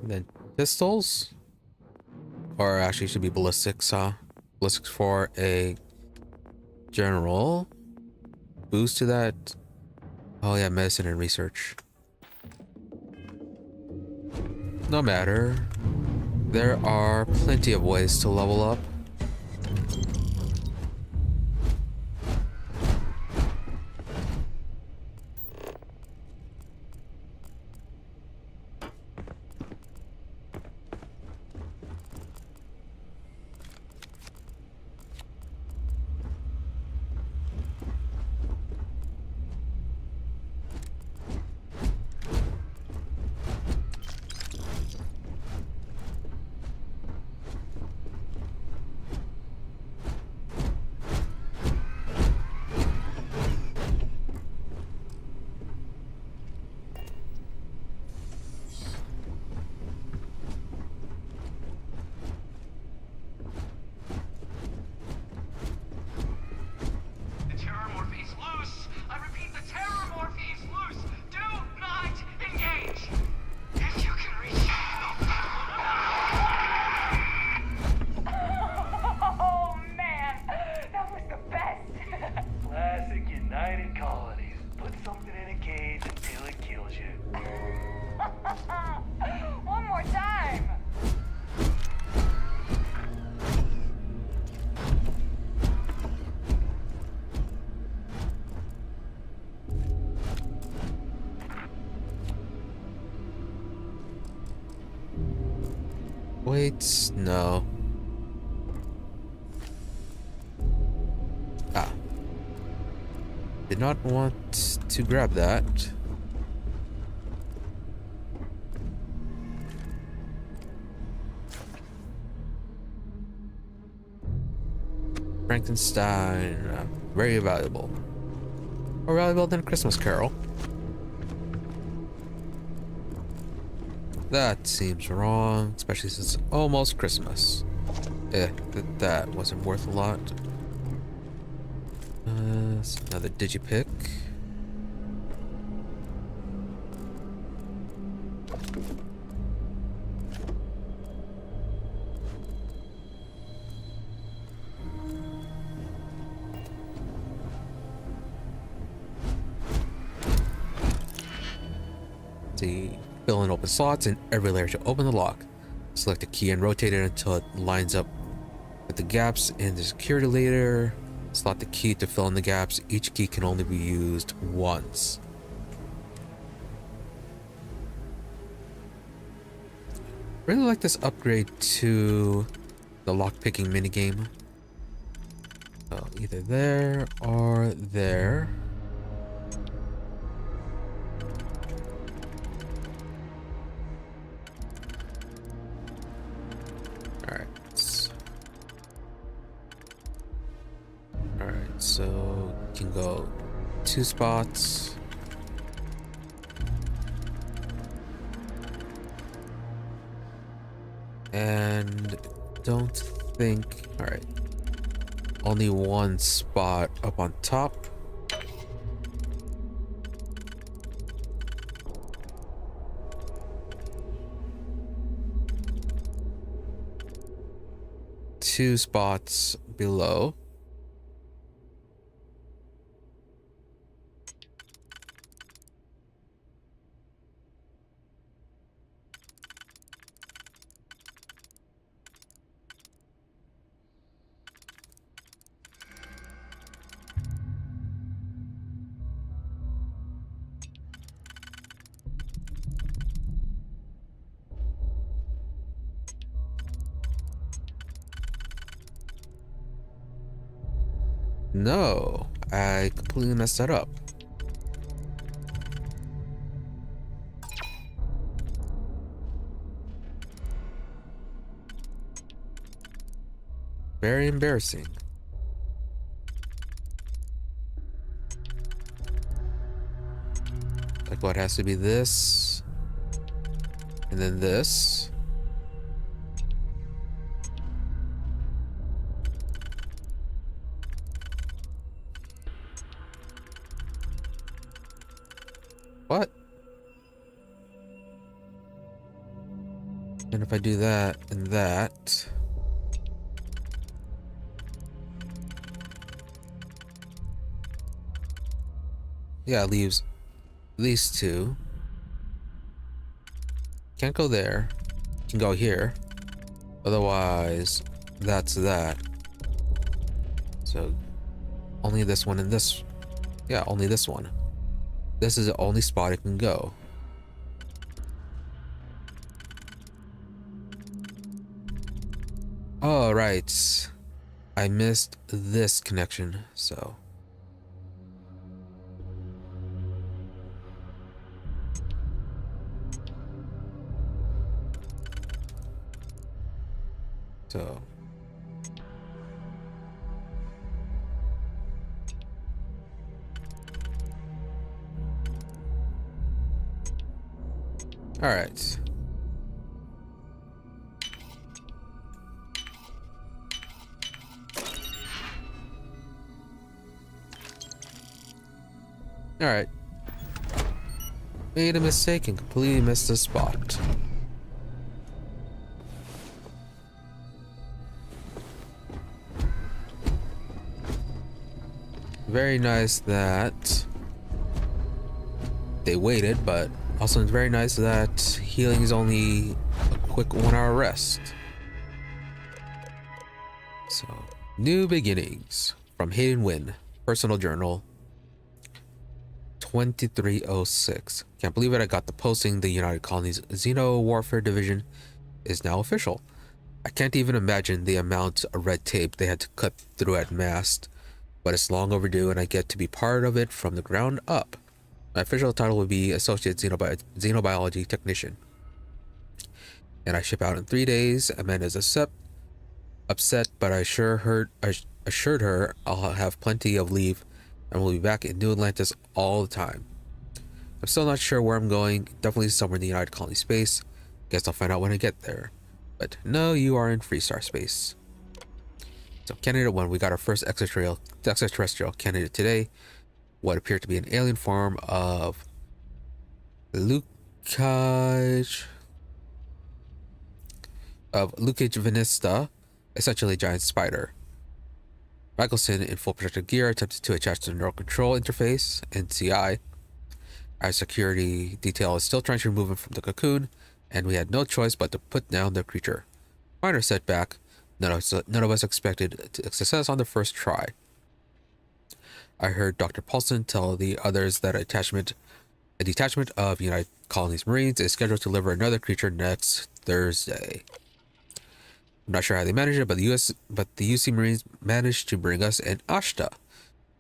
And then pistols. Or actually, it should be ballistics, ballistics for a general. Boost to that. Oh yeah, medicine and research. No matter. There are plenty of ways to level up. One more time! Wait, no. Ah. Did not want to grab that. Frankenstein, very valuable. More valuable than a Christmas Carol. That seems wrong, especially since it's almost Christmas. That wasn't worth a lot. It's another digipick. See, fill in open slots in every layer to open the lock. Select a key and rotate it until it lines up with the gaps in the security layer. Slot the key to fill in the gaps. Each key can only be used once. Really like this upgrade to the lockpicking minigame. So either there or there. Alright, so you can go 2 spots. And don't think, alright, only 1 spot up on top. Two spots below. No, I completely messed that up. Very embarrassing. Like what has to be this, and then this. What? And if I do that and that. Yeah, it leaves these two. Can't go there. Can go here. Otherwise, that's that. So, only this one and this. Yeah, only this one. This is the only spot it can go. Oh, right. I missed this connection, so. So. All right. All right. Made a mistake and completely missed the spot. Very nice that they waited, but also it's very nice that healing is only a quick 1-hour rest. So, new beginnings from Hayden Wynn, personal journal, 2306. Can't believe it, I got the posting. The United Colonies Xeno Warfare Division is now official. I can't even imagine the amount of red tape they had to cut through at MAST, but it's long overdue and I get to be part of it from the ground up. My official title would be Associate Xenobiology Technician. And I ship out in 3 days. Amanda's upset, but I assured her I'll have plenty of leave and we'll be back in New Atlantis all the time. I'm still not sure where I'm going, definitely somewhere in the United Colony space. Guess I'll find out when I get there. But no, you are in Freestar space. So candidate 1, we got our first extraterrestrial candidate today. What appeared to be an alien form of Lucage venista, essentially a giant spider. Michelson, in full protective gear, attempted to attach to the neural control interface, NCI. Our security detail is still trying to remove him from the cocoon, and we had no choice but to put down the creature. Minor setback. None of us expected success on the first try. I heard Dr. Paulson tell the others that a detachment of United Colonies Marines is scheduled to deliver another creature next Thursday. I'm not sure how they managed it, but the UC Marines managed to bring us an Ashta.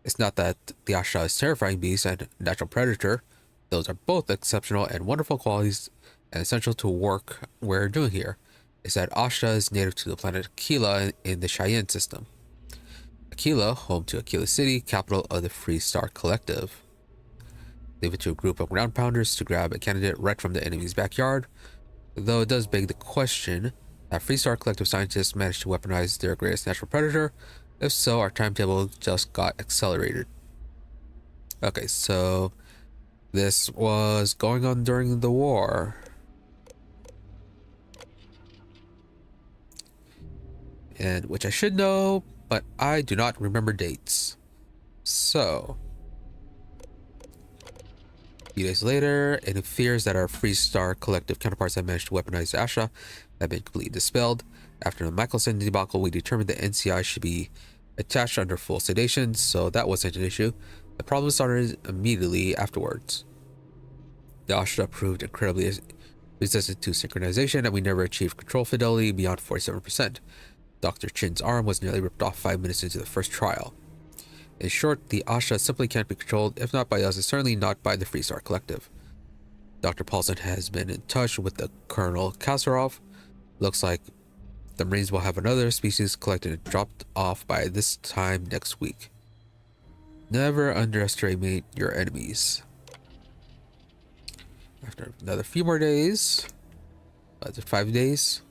It's not that the Ashta is a terrifying beast and natural predator. Those are both exceptional and wonderful qualities and essential to work we're doing here. It's that Ashta is native to the planet Aquila in the Cheyenne system. Aquila, home to Aquila City, capital of the Free Star Collective. Leave it to a group of ground pounders to grab a candidate right from the enemy's backyard. Though it does beg the question, have Free Star Collective scientists managed to weaponize their greatest natural predator? If so, our timetable just got accelerated. Okay, so this was going on during the war. And which I should know, but I do not remember dates. So, a few days later, any fears that our Free Star Collective counterparts had managed to weaponize Asha have been completely dispelled. After the Michelson debacle, we determined the NCI should be attached under full sedation, so that wasn't an issue. The problem started immediately afterwards. The Asha proved incredibly resistant to synchronization, and we never achieved control fidelity beyond 47%. Dr. Chin's arm was nearly ripped off 5 minutes into the first trial. In short, the Asha simply can't be controlled, if not by us, and certainly not by the Free Star Collective. Dr. Paulson has been in touch with the Colonel Kasarov. Looks like the Marines will have another species collected and dropped off by this time next week. Never underestimate your enemies. After another few more days, 5 days,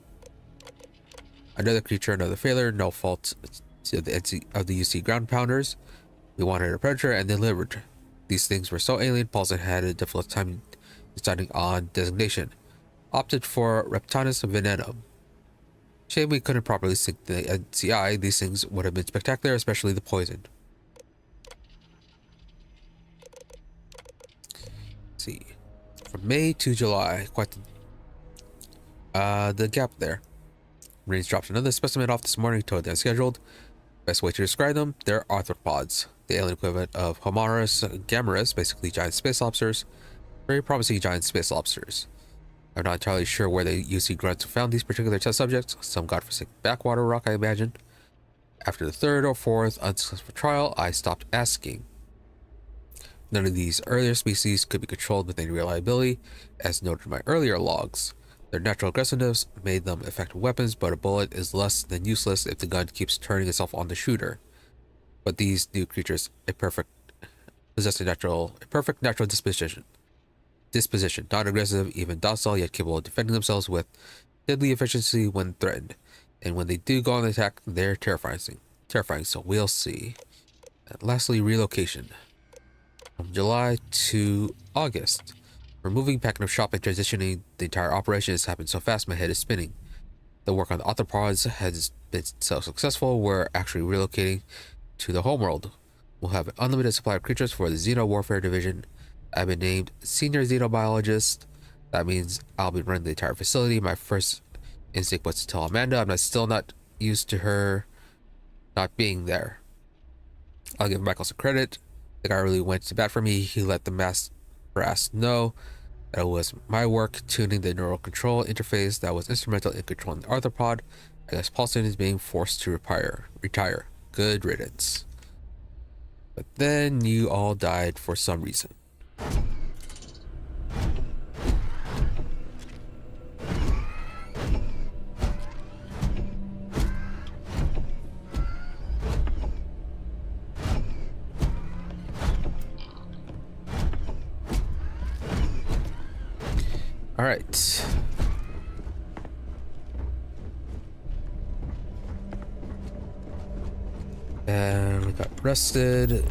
another creature, another failure, no fault to the UC ground pounders. We wanted a predator and delivered. These things were so alien, Paulson had a difficult time deciding on designation. Opted for Reptanus venenum. Shame we couldn't properly sync the NCI. These things would have been spectacular, especially the poison. Let's see. From May to July, quite the gap there. Marines dropped another specimen off this morning, totally unscheduled. Best way to describe them, they're arthropods, the alien equivalent of Homarus gammarus, basically giant space lobsters. Very promising giant space lobsters. I'm not entirely sure where the UC grunts found these particular test subjects, some godforsaken backwater rock I imagine. After the third or fourth unsuccessful trial, I stopped asking. None of these earlier species could be controlled with any reliability, as noted in my earlier logs. Their natural aggressiveness made them effective weapons, but a bullet is less than useless if the gun keeps turning itself on the shooter. But these new creatures possess a perfect natural disposition. Not aggressive, even docile, yet capable of defending themselves with deadly efficiency when threatened. And when they do go on the attack, they're terrifying. So we'll see. And lastly, relocation. From July to August. Removing, packing up shop, and transitioning the entire operation has happened so fast my head is spinning. The work on the arthropods has been so successful, we're actually relocating to the homeworld. We'll have an unlimited supply of creatures for the Xeno Warfare Division. I've been named Senior Xenobiologist. That means I'll be running the entire facility. My first instinct was to tell Amanda I'm still not used to her not being there. I'll give Michael some credit. The guy really went to bat for me. He let the mass brass know that it was my work tuning the neural control interface that was instrumental in controlling the arthropod. I guess Paulson is being forced to retire. Good riddance. But then you all died for some reason. All right. And we got rested.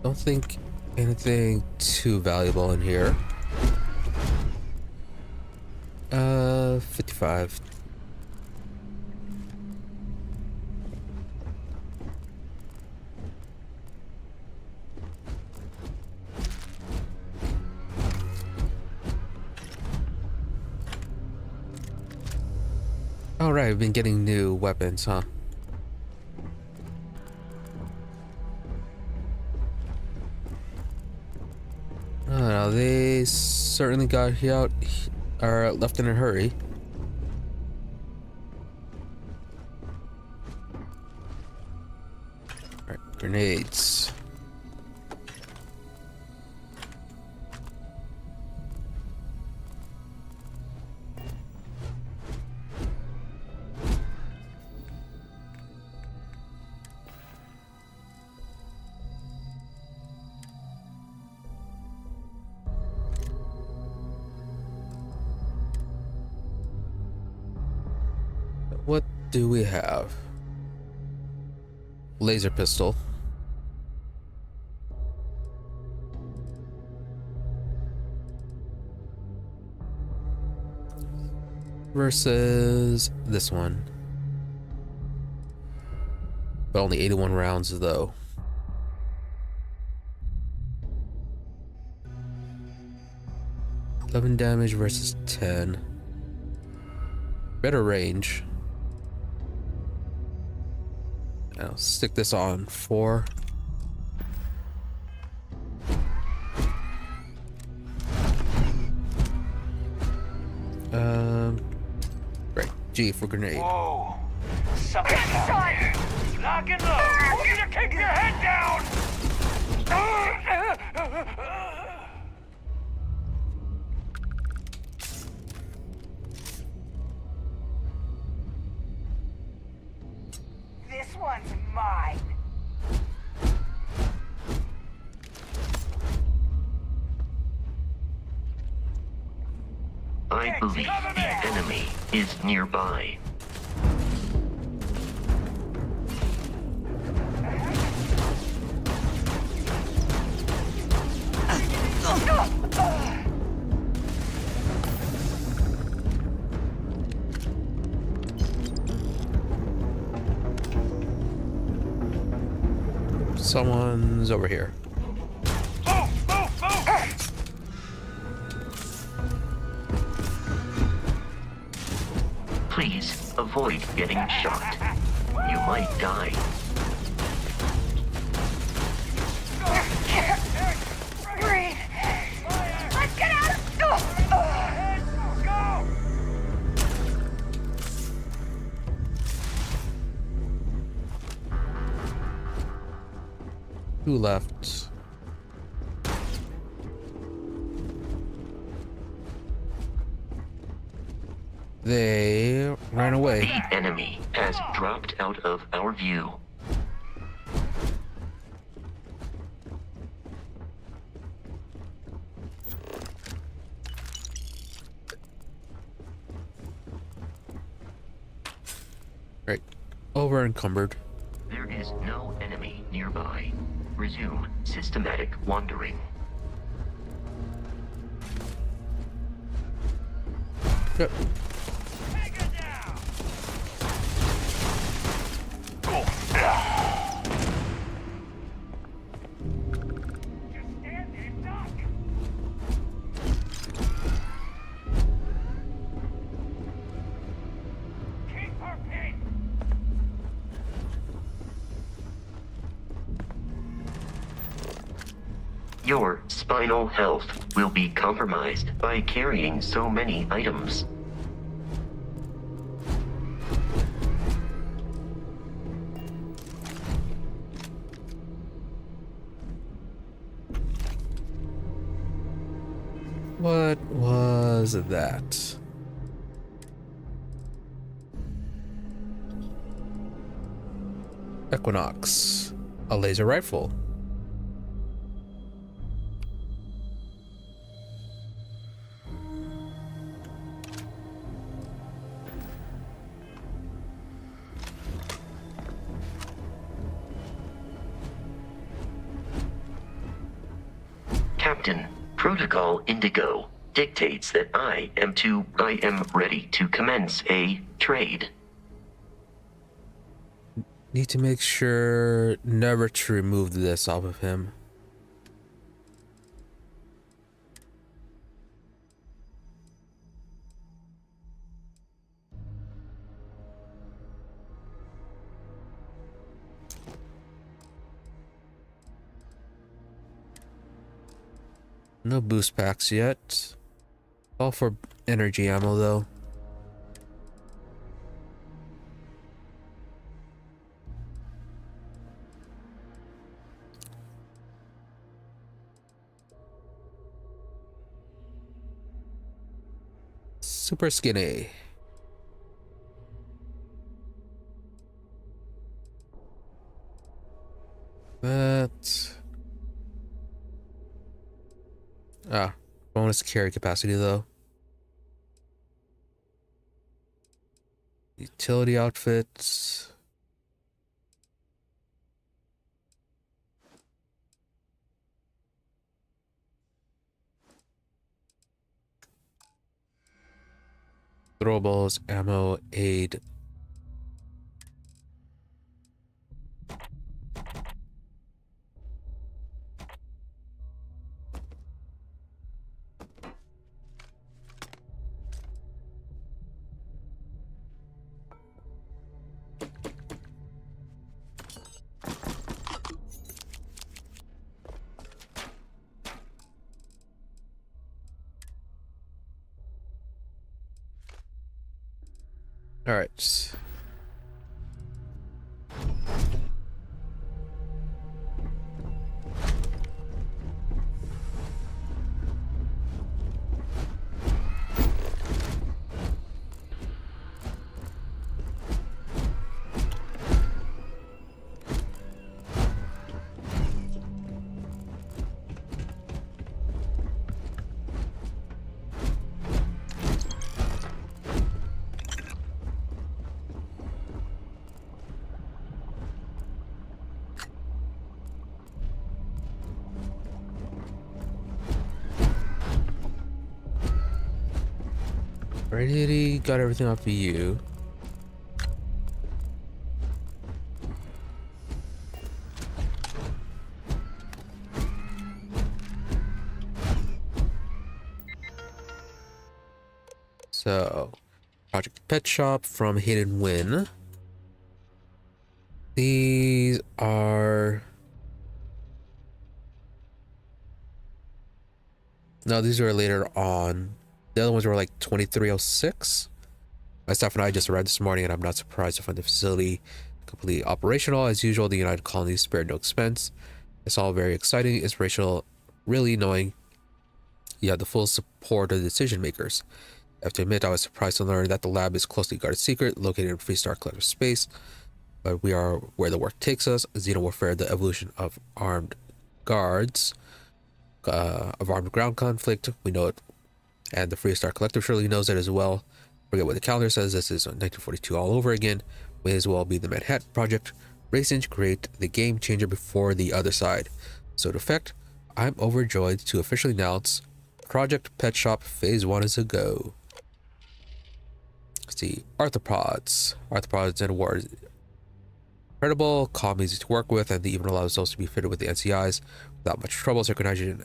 Don't think anything too valuable in here. 55. All right, we've been getting new weapons, huh? Oh, they certainly got here out or left in a hurry. All right, grenades. What do we have? Laser pistol. Versus this one. But only 81 rounds though. $11 damage versus 10. Better range. I'll stick this on 4. Right. G for grenade. Whoa. Something's out there. Lock and load. I want you to keep your head down. This one's mine. I believe the enemy is nearby. Someone's over here. Please avoid getting shot. You might die. Breathe. Let's get out of... Go! Who left? They ran away. The enemy has dropped out of our view. Right. Over encumbered. There is no enemy nearby. Resume systematic wandering. Yep. Your spinal health will be compromised by carrying so many items. What was that? Equinox. A laser rifle. Captain, Protocol Indigo dictates that I am ready to commence a trade. Need to make sure never to remove this off of him. No boost packs yet. All for energy ammo though. Super skinny. Bonus carry capacity though. Utility outfits. Throwables, ammo, aid. All right. Already got everything off of you. So, Project Pet Shop from Hidden Win. These are... No, these are later on. The other ones were like 2306. My staff and I just arrived this morning, and I'm not surprised to find the facility completely operational. As usual, the United Colonies spared no expense. It's all very exciting, inspirational, really knowing you have the full support of the decision makers. I have to admit, I was surprised to learn that the lab is a closely guarded secret located in Freestar Collective space, but we are where the work takes us. Xenowarfare, the evolution of armed guards, of armed ground conflict. We know it, and the Freestar Collective surely knows it as well. Forget what the calendar says. This is 1942 all over again. May as well be the Manhattan Project, racing to create the game changer before the other side. So to effect, I'm overjoyed to officially announce Project Pet Shop Phase 1 is a go. Let's see, arthropods and awards. Incredible, calm, easy to work with, and they even allows those to be fitted with the NCIs without much trouble. Synchronization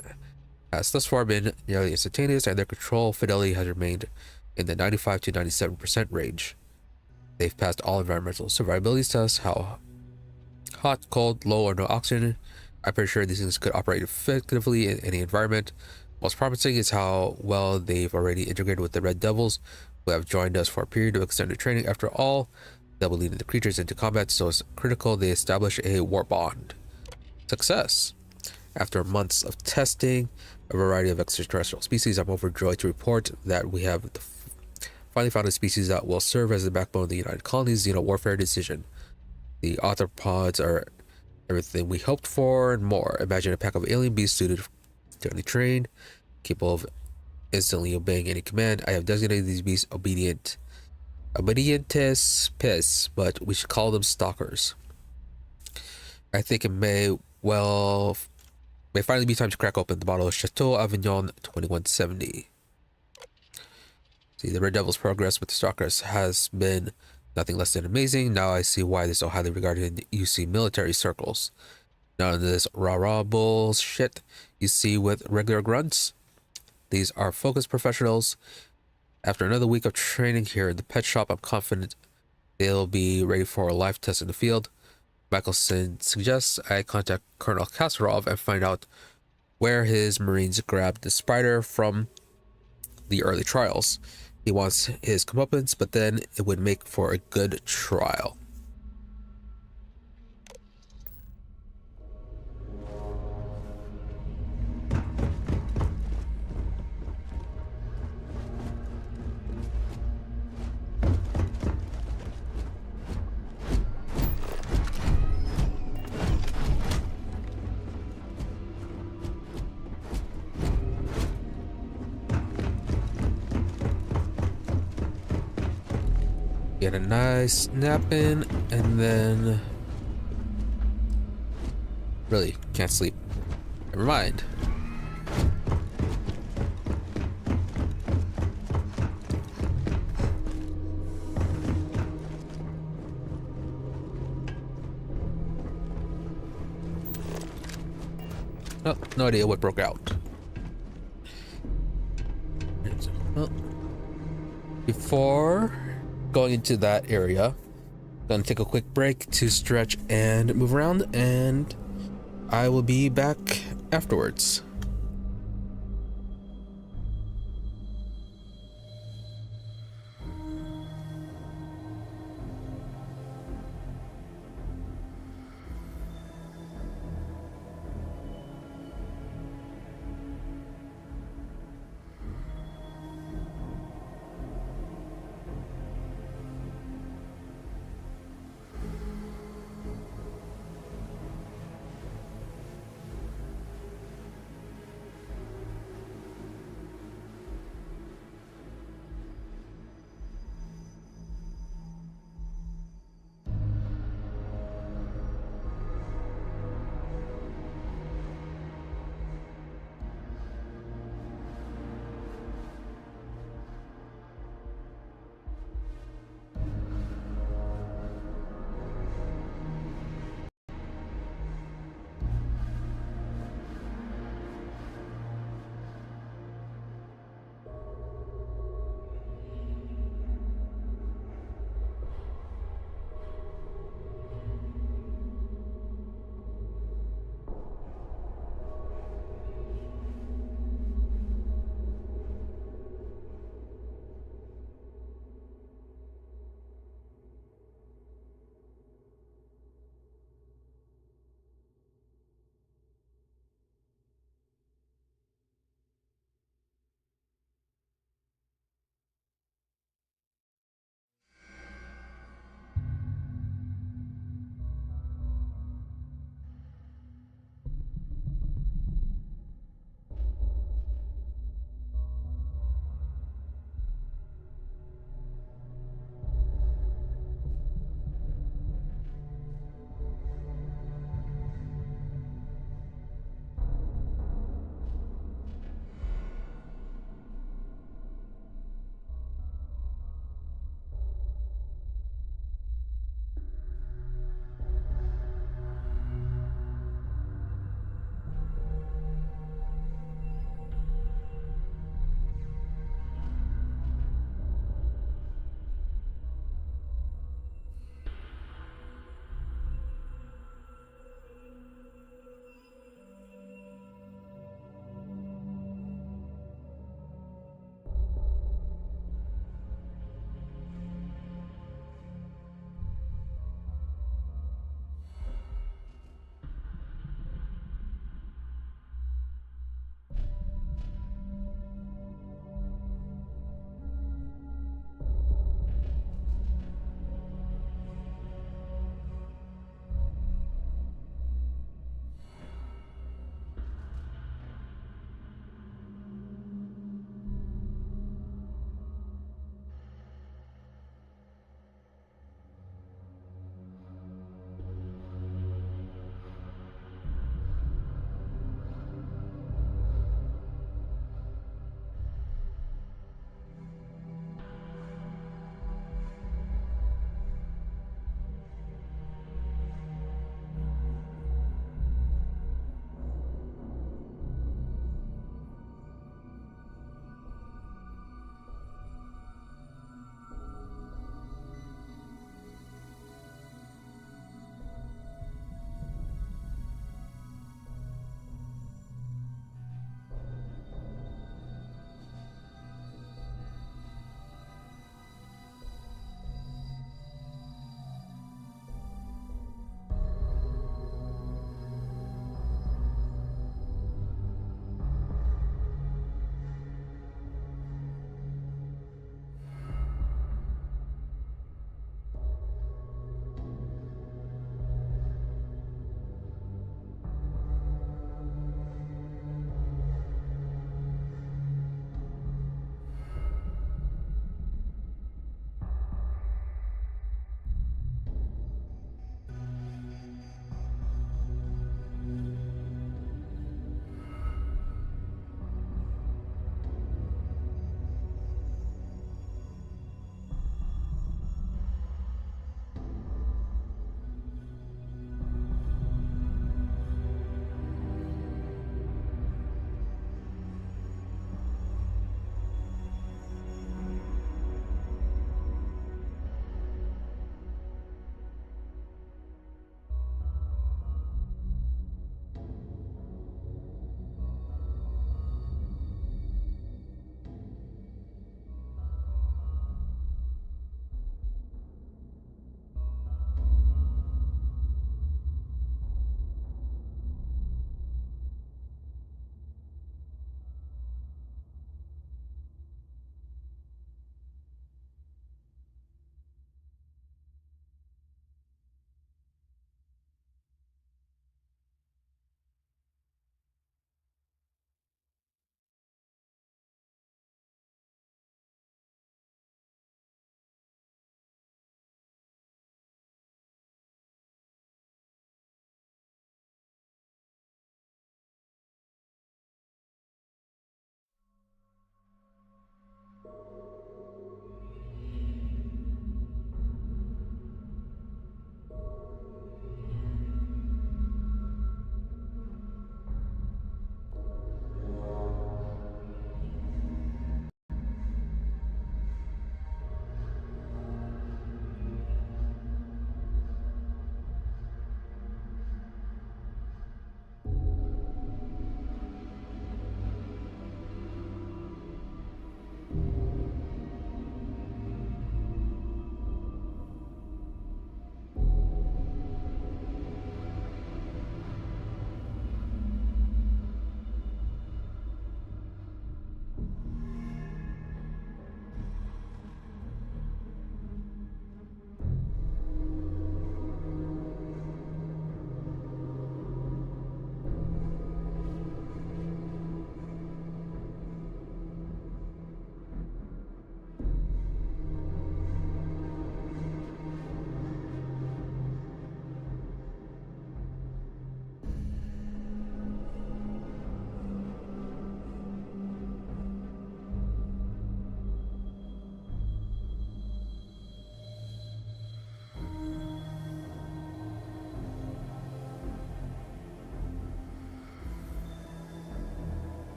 has thus far been nearly instantaneous, and their control fidelity has remained in the 95 to 97% range. They've passed all environmental survivability tests, how hot, cold, low, or no oxygen. I'm pretty sure these things could operate effectively in any environment. Most promising is how well they've already integrated with the Red Devils, who have joined us for a period of extended training. After all, they'll be leading the creatures into combat, so it's critical they establish a war bond. Success. After months of testing a variety of extraterrestrial species, I'm overjoyed to report that we have finally found a species that will serve as the backbone of the United Colonies' Xenowarfare decision. The arthropods are everything we hoped for and more. Imagine a pack of alien beasts suited to any train, capable of instantly obeying any command. I have designated these beasts obedientes pes, but we should call them stalkers. I think it may finally be time to crack open the bottle of Chateau Avignon 2170. See, the Red Devil's progress with the stalkers has been nothing less than amazing. Now I see why they're so highly regarded in UC military circles. None of this rah-rah bullshit you see with regular grunts. These are focused professionals. After another week of training here in the pet shop, I'm confident they'll be ready for a live test in the field. Michelson suggests I contact Colonel Kasparov and find out where his Marines grabbed the spider from the early trials. He wants his comeuppance, but then it would make for a good trial. Get a nice nap in, and then really can't sleep. Never mind. Oh, no idea what broke out. Well, before going into that area, gonna take a quick break to stretch and move around, and I will be back afterwards.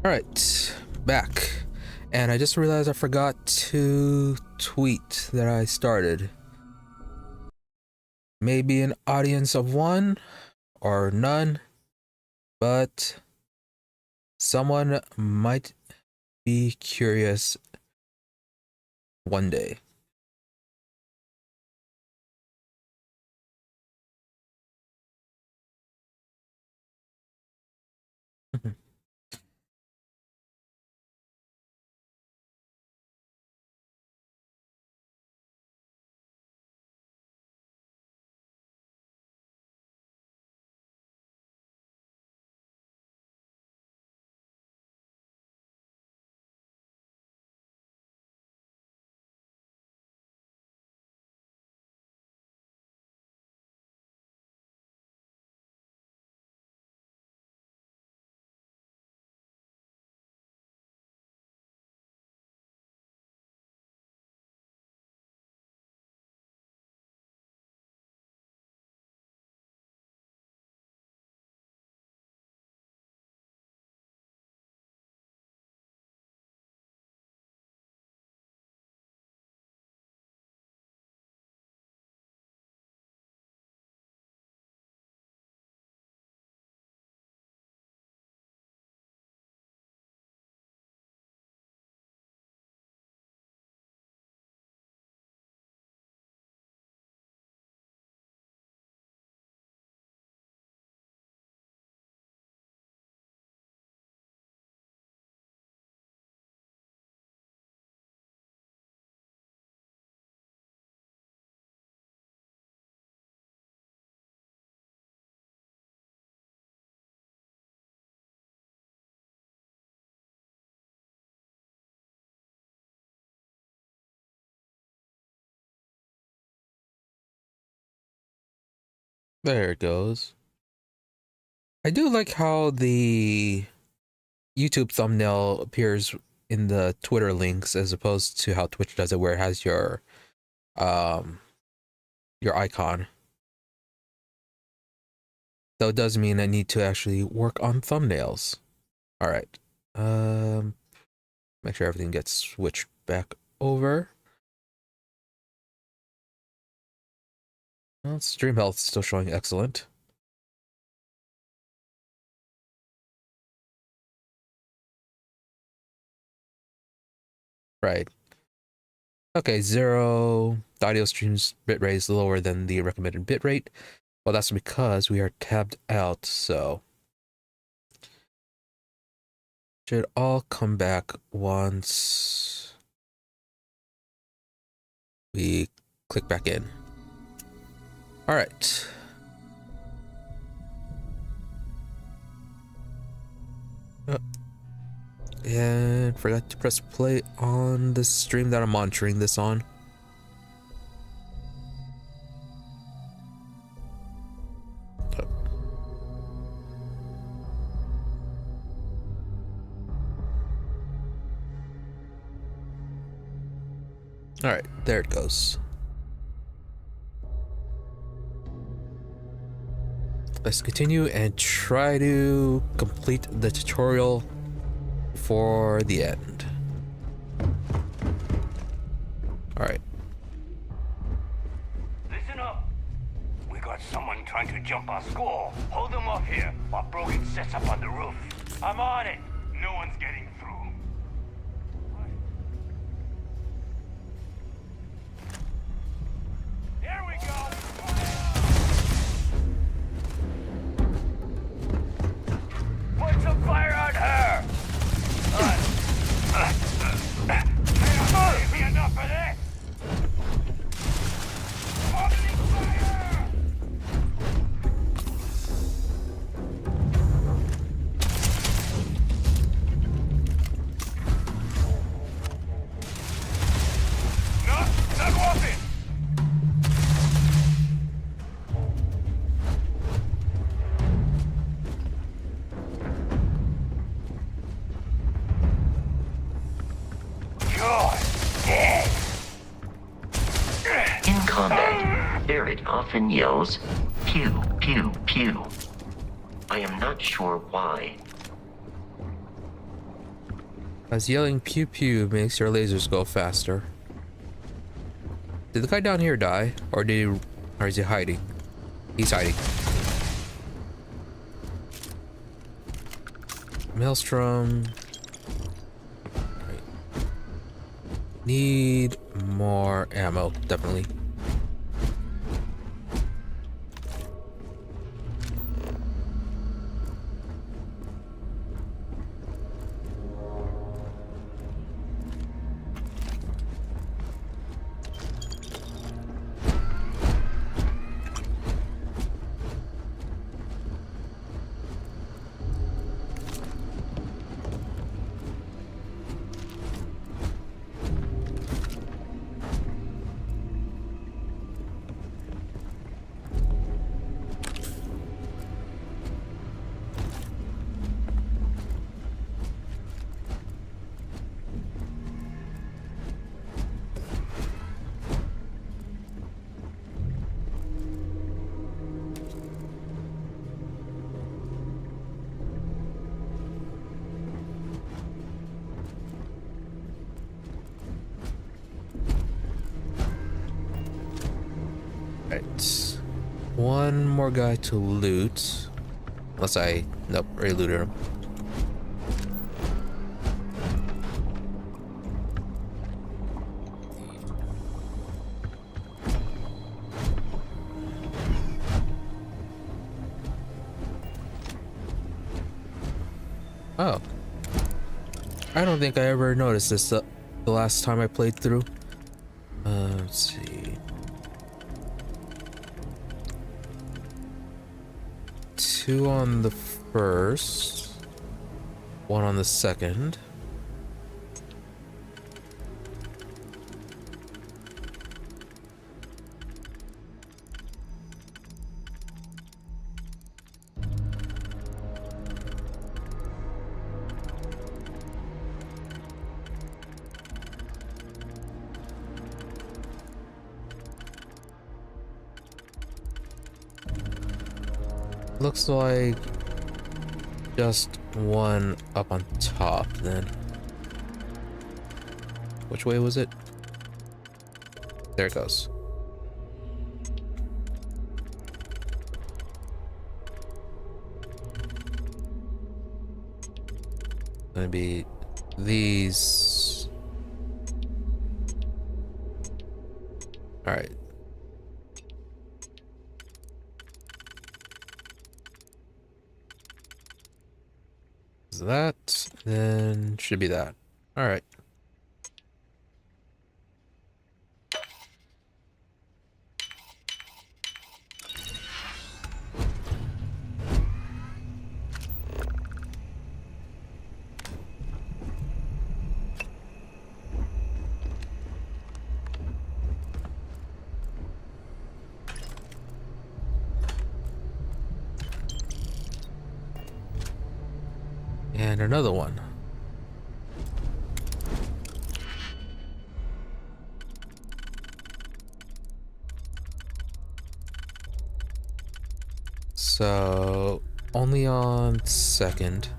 Alright, back. And I just realized I forgot to tweet that I started. Maybe an audience of 1 or none, but someone might be curious one day. There it goes. I do like how the YouTube thumbnail appears in the Twitter links as opposed to how Twitch does it, where it has your icon. Though it does mean I need to actually work on thumbnails. All right. Make sure everything gets switched back over. Well, stream health still showing excellent. Right. Okay, 0. The audio stream's bitrate is lower than the recommended bitrate. Well, that's because we are tabbed out, so should all come back once we click back in. All right. And forgot to press play on the stream that I'm monitoring this on. All right, there it goes. Let's continue and try to complete the tutorial for the end. All right. Listen up. We got someone trying to jump our school. Hold them off here while Brogan sets up on the roof. I'm on it. No one's getting through. Here we go. Put some fire on her. Give me enough of this. Opening fire. Not walking. In combat, Barrett often yells, pew, pew, pew. I am not sure why. As yelling pew pew makes your lasers go faster. Did the guy down here die? Or is he hiding? He's hiding. Maelstrom. Right. Need more ammo, definitely. Right. One more guy to loot. Unless nope, already looted him. Oh. I don't think I ever noticed this the last time I played through. Let's see. 2 on the first, 1 on the second. Looks like just 1 up on top then. Which way was it? There it goes. Gonna be these. All right. That, then should be that. All right. And another one. So only on second.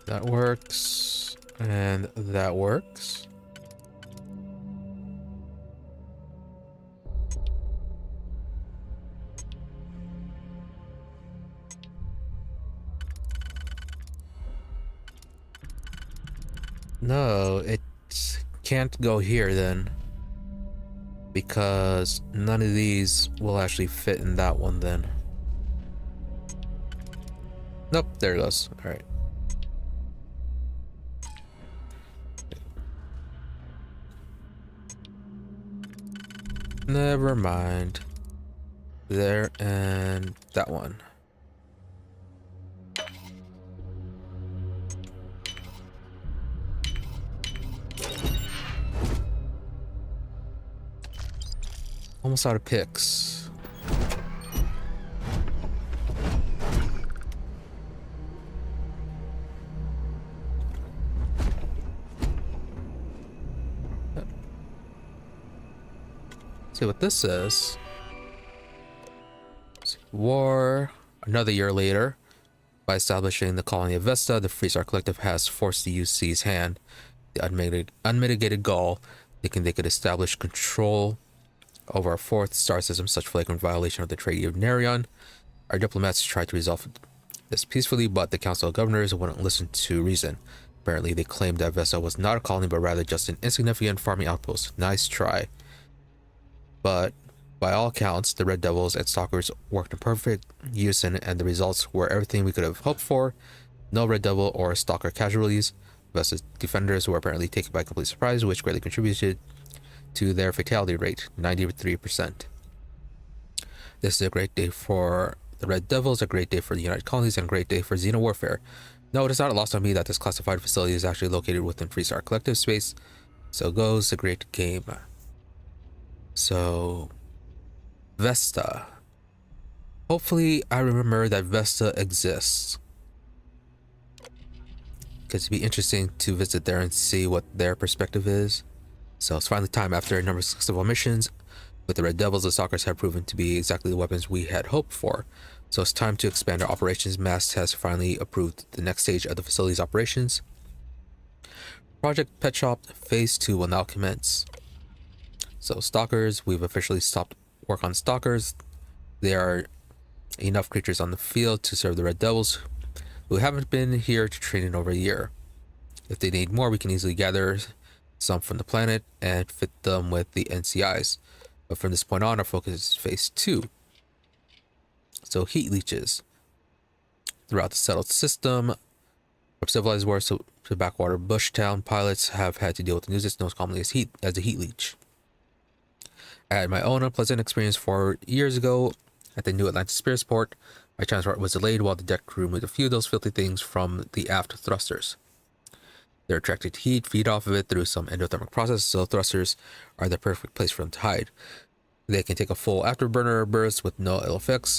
That works, and that works. No, it can't go here then, because none of these will actually fit in that one then. Nope, there it goes. All right. Never mind. There and that one. Almost out of picks. see what this is. War. Another year later, by establishing the colony of Vesta, the Free Star Collective has forced the UC's hand. The unmitigated gall, thinking they could establish control over our fourth star system, such flagrant violation of the Treaty of Nerion. Our diplomats tried to resolve this peacefully, but the Council of Governors wouldn't listen to reason. Apparently, they claimed that Vesta was not a colony, but rather just an insignificant farming outpost. Nice try. But by all accounts, the Red Devils and Stalkers worked in perfect unison, and the results were everything we could have hoped for. No Red Devil or Stalker casualties. Vesta's defenders were apparently taken by complete surprise, which greatly contributed to their fatality rate, 93%. This is a great day for the Red Devils, a great day for the United Colonies, and a great day for Xeno Warfare. No, it is not lost on me that this classified facility is actually located within Free Star Collective space. So goes the great game. So, Vesta. Hopefully, I remember that Vesta exists. Because it'd be interesting to visit there and see what their perspective is. So it's finally time after a number of successful missions. With the Red Devils, the Stalkers have proven to be exactly the weapons we had hoped for. So it's time to expand our operations. MAST has finally approved the next stage of the facility's operations. Project Pet Shop Phase 2 will now commence. So Stalkers, we've officially stopped work on Stalkers. There are enough creatures on the field to serve the Red Devils, who haven't been here to train in over a year. If they need more, we can easily gather some from the planet and fit them with the NCIs. But from this point on, our focus is Phase 2. So heat leeches. Throughout the settled system, from civilized worlds to backwater bush town, pilots have had to deal with the nuisance known commonly as a heat leech. I had my own unpleasant experience 4 years ago at the New Atlantis Spaceport. My transport was delayed while the deck crew removed a few of those filthy things from the aft thrusters. They're attracted to heat, feed off of it through some endothermic process, so thrusters are the perfect place for them to hide. They can take a full afterburner burst with no ill effects.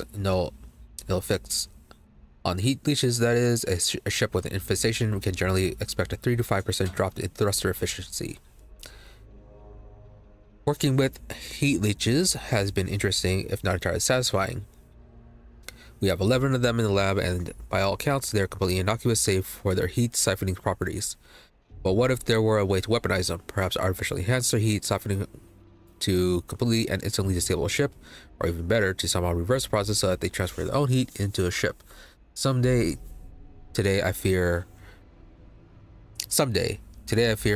On heat leeches, that is, a ship with an infestation can generally expect a 3 to 5% drop in thruster efficiency. Working with heat leeches has been interesting, if not entirely satisfying. We have 11 of them in the lab, and by all accounts, they're completely innocuous save for their heat siphoning properties. But what if there were a way to weaponize them? Perhaps artificially enhance their heat siphoning to completely and instantly disable a ship, or even better, to somehow reverse the process so that they transfer their own heat into a ship. Today I fear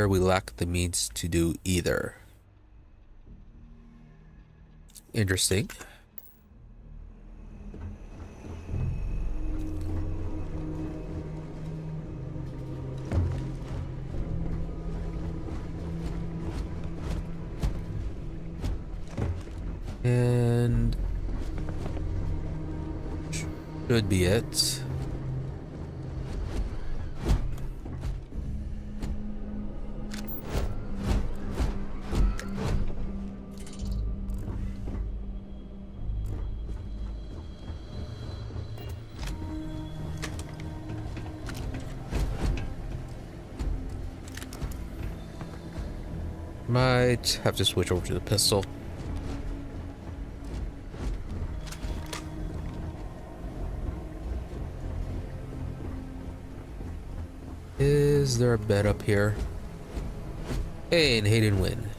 we lack the means to do either. Interesting. And should be it. Might have to switch over to the pistol. Is there a bed up here? Hey, and Hayden win.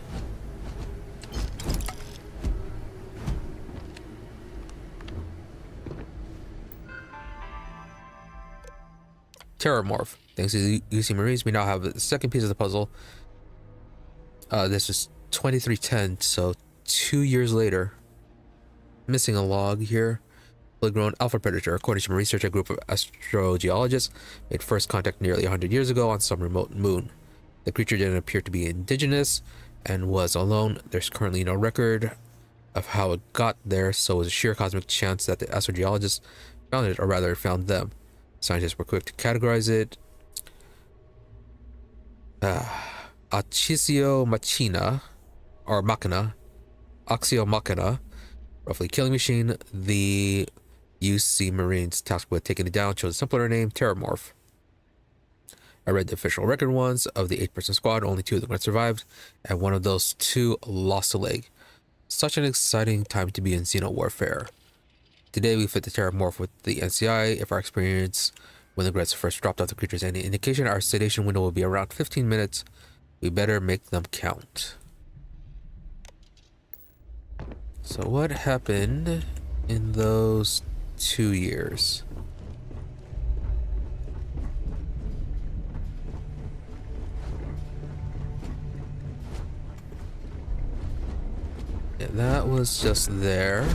Terramorph. Thanks to the UC Marines, we now have the second piece of the puzzle. This is 2310, so 2 years later. Missing a log here. Fully grown alpha predator. According to my research, a group of astrogeologists made first contact nearly 100 years ago on some remote moon. The creature didn't appear to be indigenous and was alone. There's currently no record of how it got there, so it was a sheer cosmic chance that the astrogeologists found it, or rather found them. Scientists were quick to categorize it. Axio Machina, roughly killing machine. The UC Marines tasked with taking it down chose a simpler name, Terramorph. I read the official record ones of the 8-person squad. Only 2 of them survived, and one of those 2 lost a leg. Such an exciting time to be in Xeno Warfare. Today we fit the terramorph with the NCI. If our experience when the Grets first dropped off the creatures any indication, our sedation window will be around 15 minutes. We better make them count. So what happened in those 2 years? Yeah, that was just there.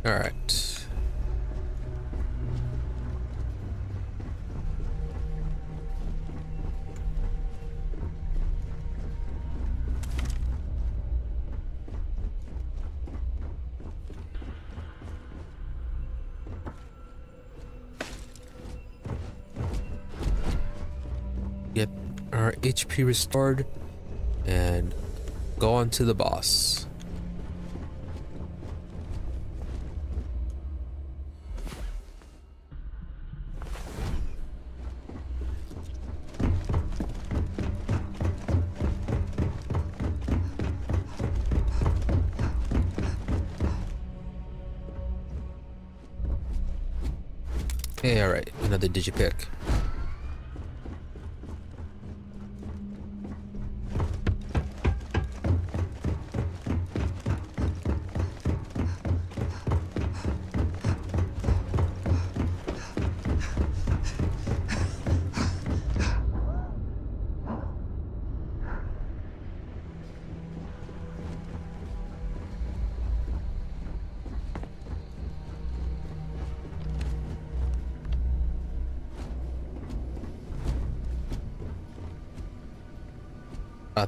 All right. Get our HP restored and go on to the boss. Okay, alright, another digipick.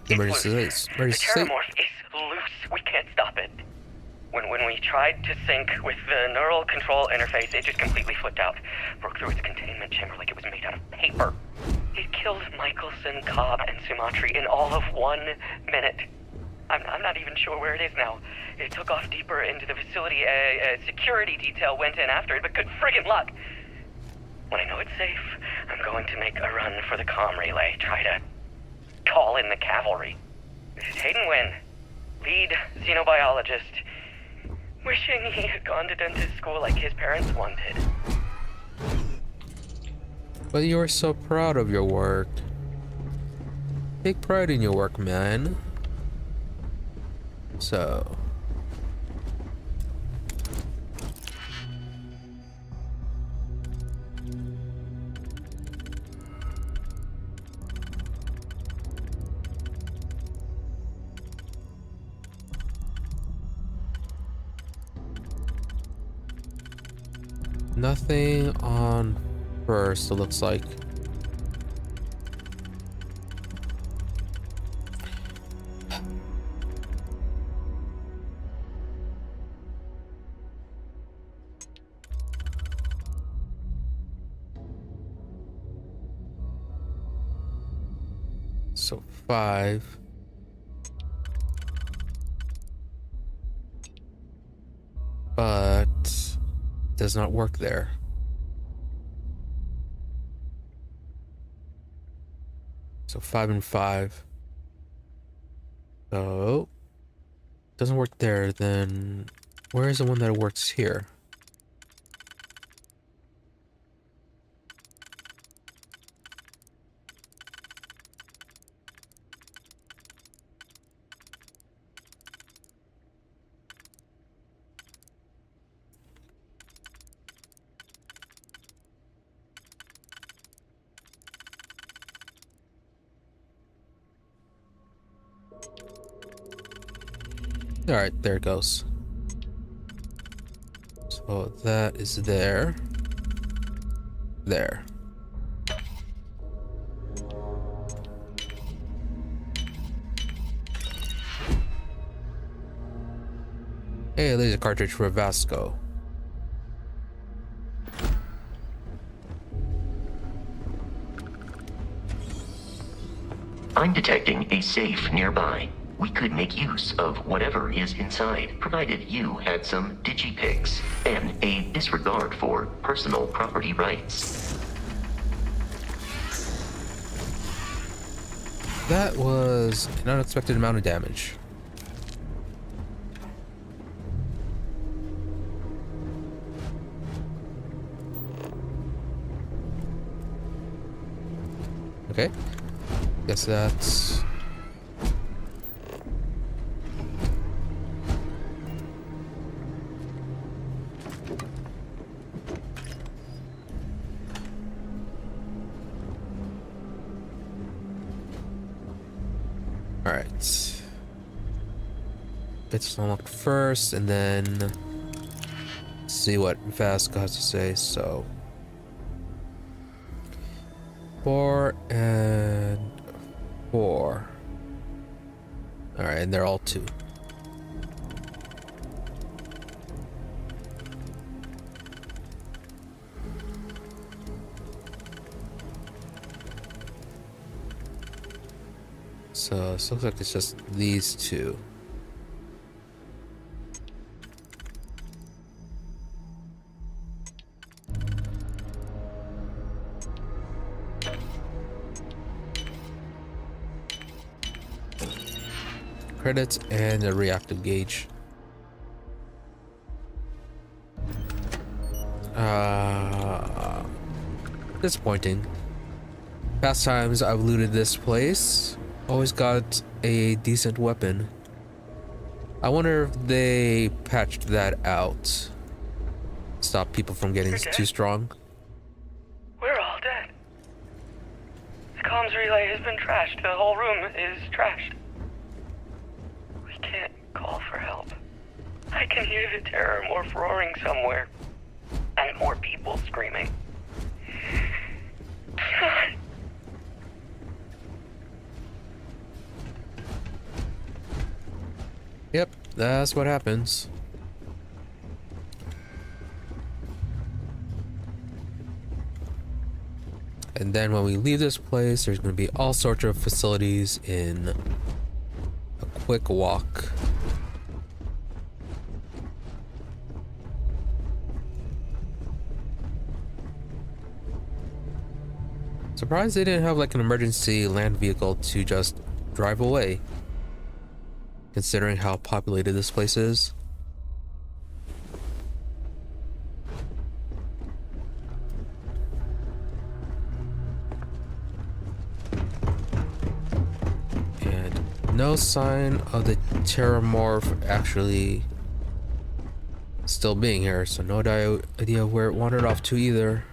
The emergency The terramorph is loose. We can't stop it. When we tried to sync with the neural control interface, it just completely flipped out. Broke through its containment chamber like it was made out of paper. It killed Michelson, Cobb, and Sumatri in all of 1 minute. I'm not even sure where it is now. It took off deeper into the facility. A security detail went in after it, but good friggin' luck. When I know it's safe, I'm going to make a run for the comm relay. Try to call in the cavalry. This is Hayden Wynn, lead xenobiologist. Wishing he had gone to dentist school like his parents wanted. But you are so proud of your work. Take pride in your work, man. So... nothing on first, it looks like. So 5. But does not work there. So 5 and 5. So doesn't work there. Then where is the one that works here? All right, there it goes. So that is there. There. Hey, laser cartridge for Vasco. I'm detecting a safe nearby. We could make use of whatever is inside, provided you had some digipics and a disregard for personal property rights. That was an unexpected amount of damage. Okay. Guess that's... Alright. Bits unlocked first, and then see what Vasco has to say. So 4 and 4. Alright, and they're all 2. So it looks like it's just these 2. Credits and a reactive gauge. Disappointing. Past times I've looted this place, always got a decent weapon. I wonder if they patched that out. Stop people from getting too strong. We're all dead. The comms relay has been trashed. The whole room is trashed. We can't call for help. I can hear the terror morph roaring somewhere. And more people screaming. God. Yep, that's what happens. And then when we leave this place, there's going to be all sorts of facilities in a quick walk. Surprised they didn't have like an emergency land vehicle to just drive away, considering how populated this place is. And no sign of the Terramorph actually still being here, so no idea where it wandered off to either.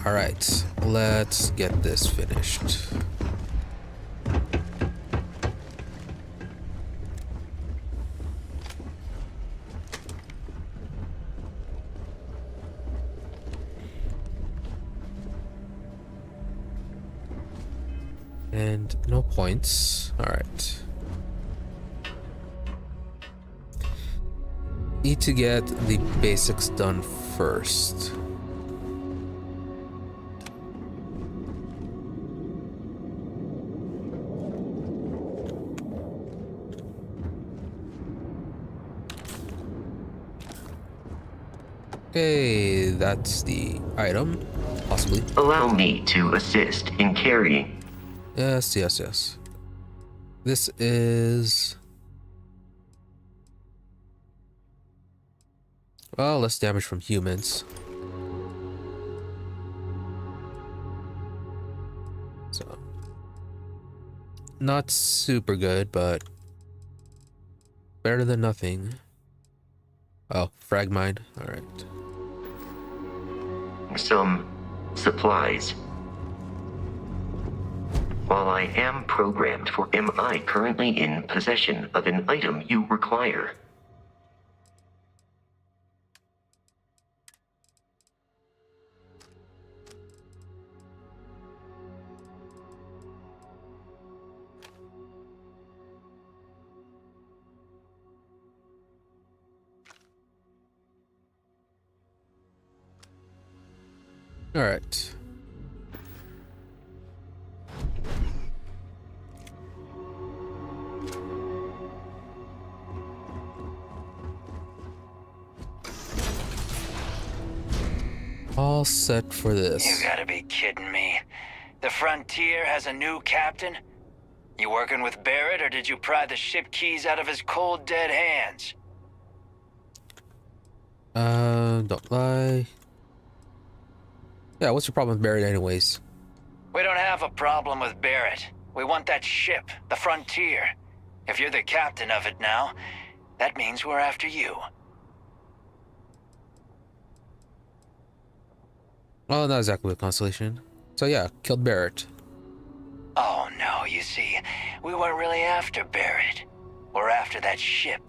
Alright, let's get this finished. And no points. Alright. Need to get the basics done first. Okay, that's the item, possibly. Allow me to assist in carrying. Yes, yes, yes. This is... well, less damage from humans. So... not super good, but... better than nothing. Oh, frag mine. Alright. Some supplies. While I am programmed for, am I currently in possession of an item you require? All right. all set for this. You gotta be kidding me. The Frontier has a new captain? You working with Barrett, or did you pry the ship keys out of his cold, dead hands? Don't lie. Yeah, what's your problem with Barrett anyways? We don't have a problem with Barrett. We want that ship, the Frontier. If you're the captain of it now, that means we're after you. Oh, not exactly a constellation. So yeah, killed Barrett. Oh no, you see, we weren't really after Barrett. We're after that ship.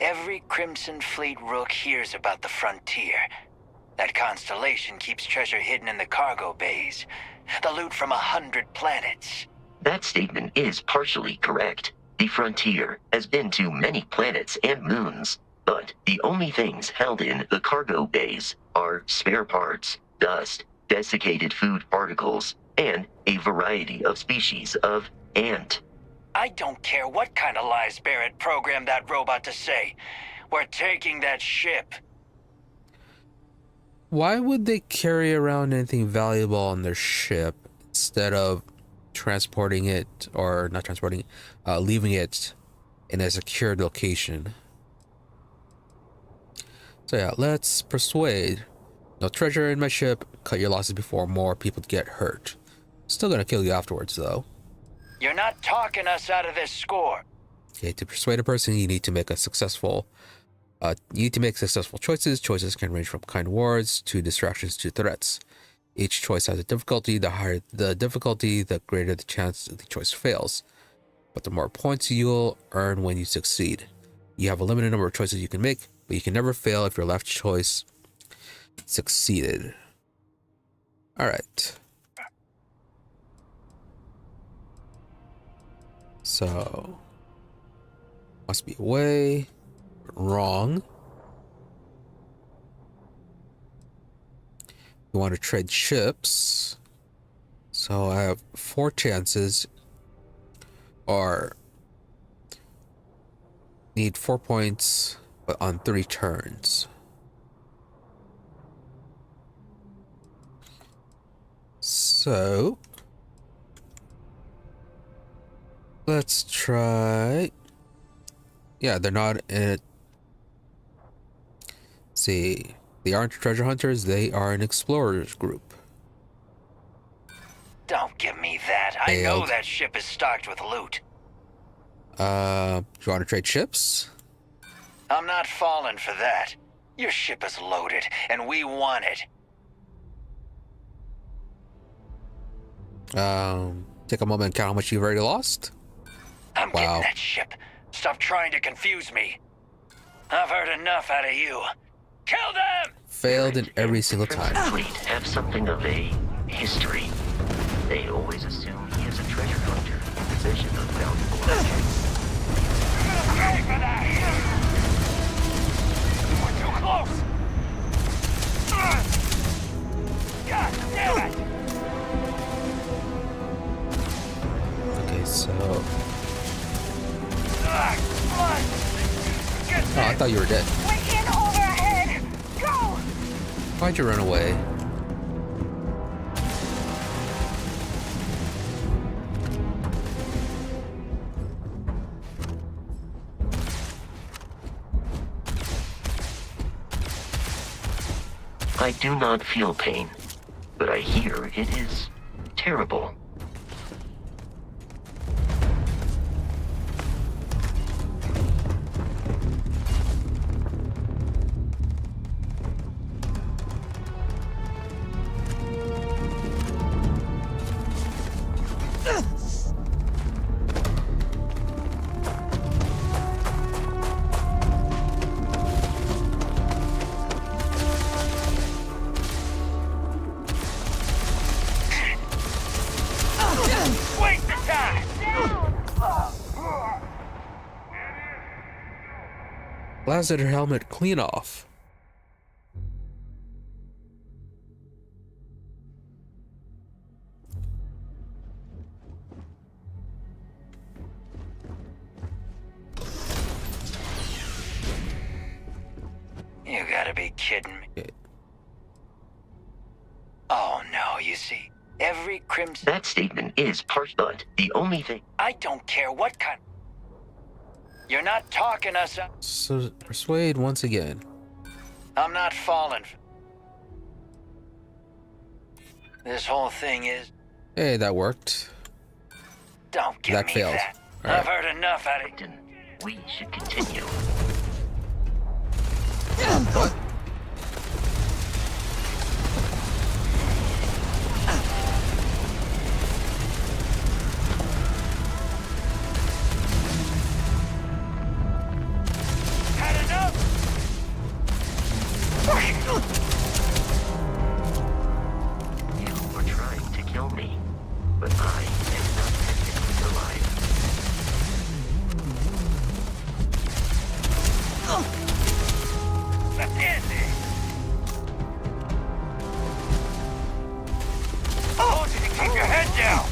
Every Crimson Fleet rook hears about the Frontier. That constellation keeps treasure hidden in the cargo bays. The loot from 100 planets. That statement is partially correct. The Frontier has been to many planets and moons, but the only things held in the cargo bays are spare parts, dust, desiccated food particles, and a variety of species of ant. I don't care what kind of lies Barrett programmed that robot to say. We're taking that ship. Why would they carry around anything valuable on their ship instead of transporting it, or not transporting, leaving it in a secured location? So yeah, let's persuade. No treasure in my ship. Cut your losses before more people get hurt. Still gonna kill you afterwards, though. You're not talking us out of this score. Okay, to persuade a person, you need to make a successful. You need to make successful choices. Choices can range from kind words to distractions to threats. Each choice has a difficulty. The higher the difficulty, the greater the chance the choice fails. But the more points you'll earn when you succeed. You have a limited number of choices you can make, but you can never fail if your left choice succeeded. All right. So, must be a way. Wrong. You want to trade ships. So I have 4 chances. Or need 4 points, but on 3 turns. So let's try. Yeah, they're not in it. See, they aren't treasure hunters, they are an explorers group. Don't give me that. I know that ship is stocked with loot. Do you want to trade ships? I'm not falling for that. Your ship is loaded, and we want it. Take a moment and count how much you've already lost. I'm getting that ship. Stop trying to confuse me. I've heard enough out of you. Kill them! Failed in every single time. Fleet have something of a history. They always assume he is a treasure hunter in possession of valuable objects. Ready for that! We're too close! God damn it! Okay, so... Oh, I thought you were dead. We're in over ahead! Go! Why'd you run away? I do not feel pain, but I hear it is terrible. Blasted her helmet clean off. You gotta be kidding me. Okay. You see, every crimson... That statement is part, but the only thing... I don't care what kind... You're not talking us up. So persuade once again. I'm not falling. This whole thing is... Hey, that worked. Don't give that me failed. that. Right. I've heard enough out of it. We should continue. What? Had enough. You were trying to kill me, but I am not technically alive. Let's end it. I want you to keep your head down.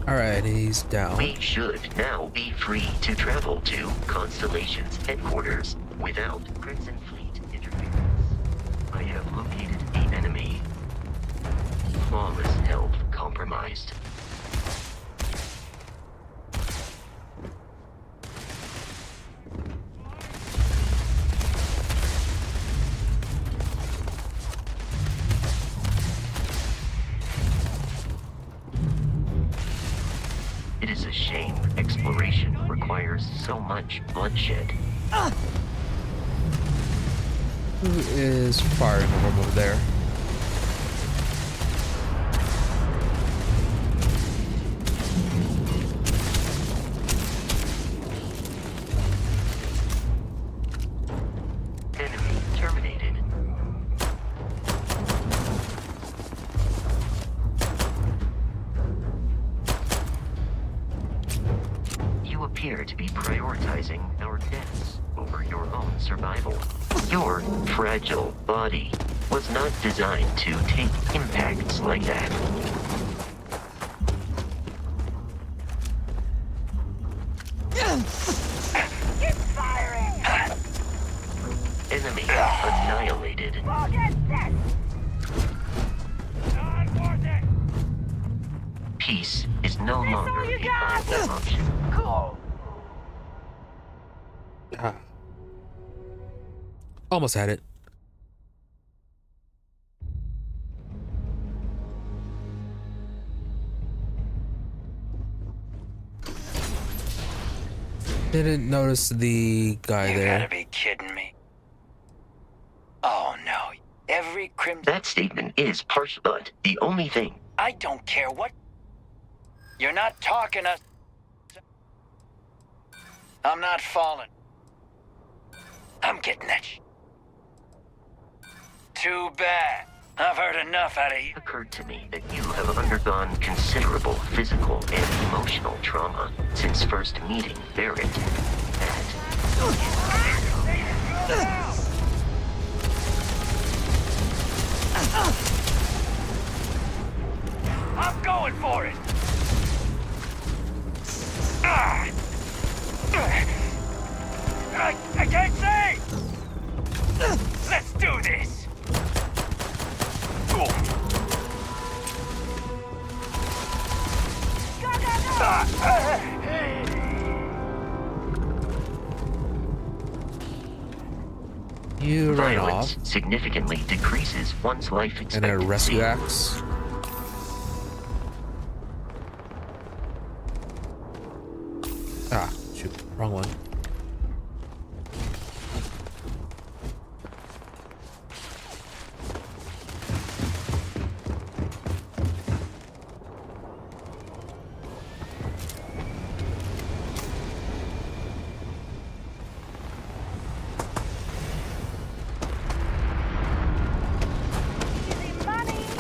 Alright, he's down. We should now be free to travel to Constellation's headquarters without Crimson Fleet interference. I have located the enemy. Flawless health compromised. It is a shame exploration requires so much bloodshed. Who is firing from over there? Enemy terminated. You appear to be prioritizing our deaths over your own survival. Your fragile body was not designed to take impacts like that. Keep firing! Enemy annihilated. Peace is no longer a viable option. Cool. Ah. Almost had it. Didn't notice the guy You there. gotta be kidding me. Oh no. Every crimson... That statement is partial, but the only thing... I don't care what... You're not talking us... I'm not falling. I'm getting that Too bad. I've heard enough out of you. It occurred to me that you have undergone considerable physical and emotional trauma since first meeting Barrett. I'm going for it. I can't say. Let's do this. You ran Violence off. significantly decreases one's life And expectancy. a rescue axe. Ah, shoot. Wrong one.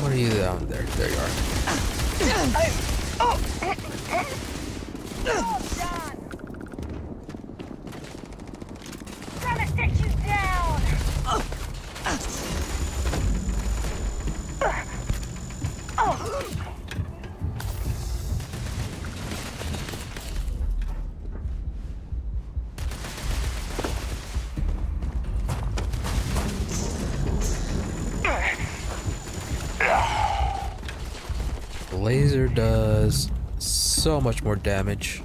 What are you down there? There you are. Trying to take you down! laser does so much more damage.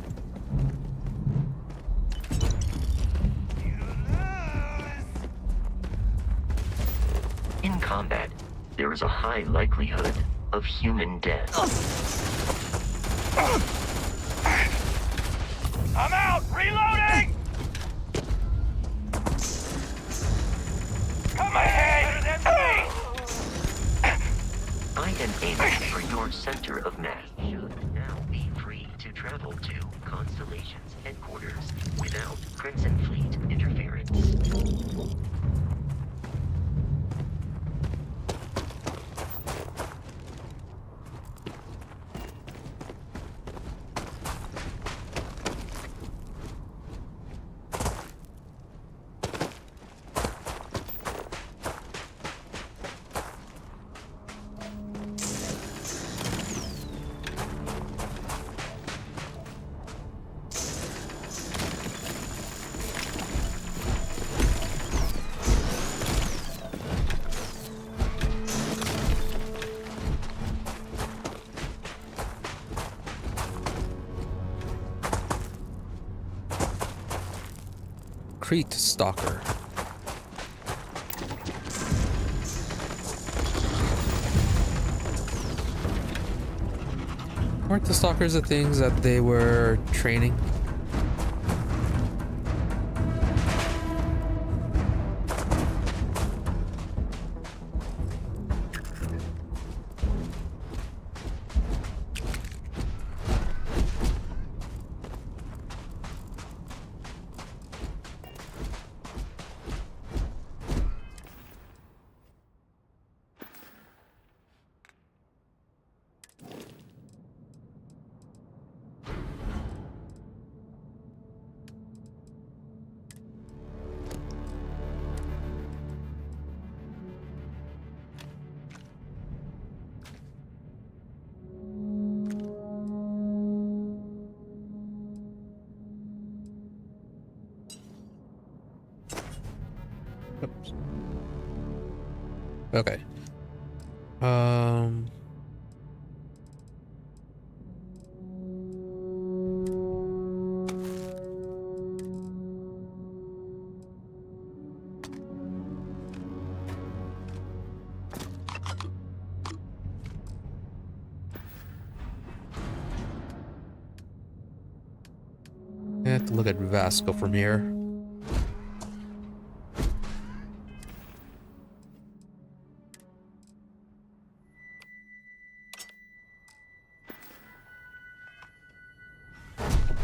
In combat, there is a high likelihood of human death. I'm out! Reloading! Come ahead! I am aiming for your center of mass. Should now be free to travel to Constellation's headquarters without Crimson Fleet interference. Crete Stalker. Weren't the stalkers the things that they were training? Oops. Okay. I have to look at Vasco from here.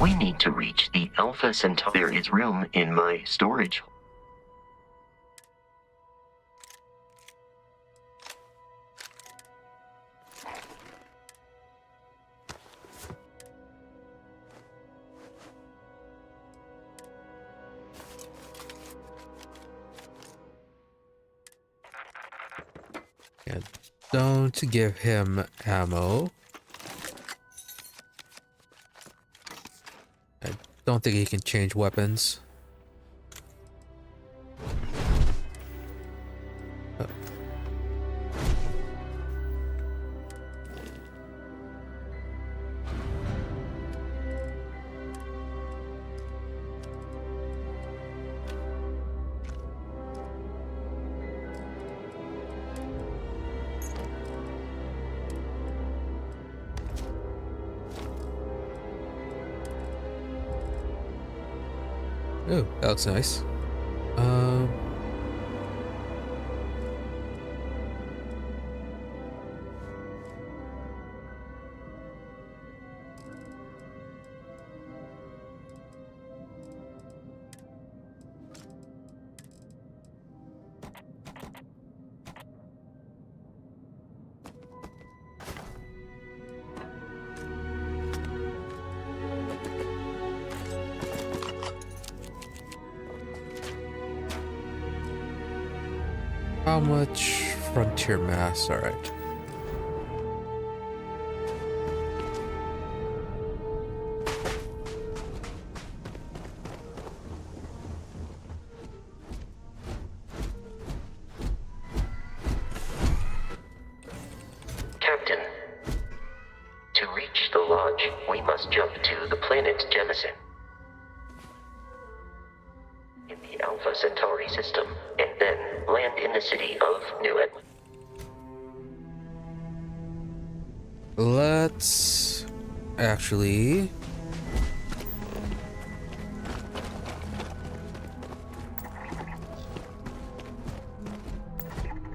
We need to reach the Alpha Centauri. There is room in my storage. Yeah, don't give him ammo. I don't think he can change weapons. Oh. Oh, that looks nice. How much frontier mass? All right. Captain, must jump to the planet Jemison in the Alpha Centauri system, and then land in the city of New Atlantis. Let's actually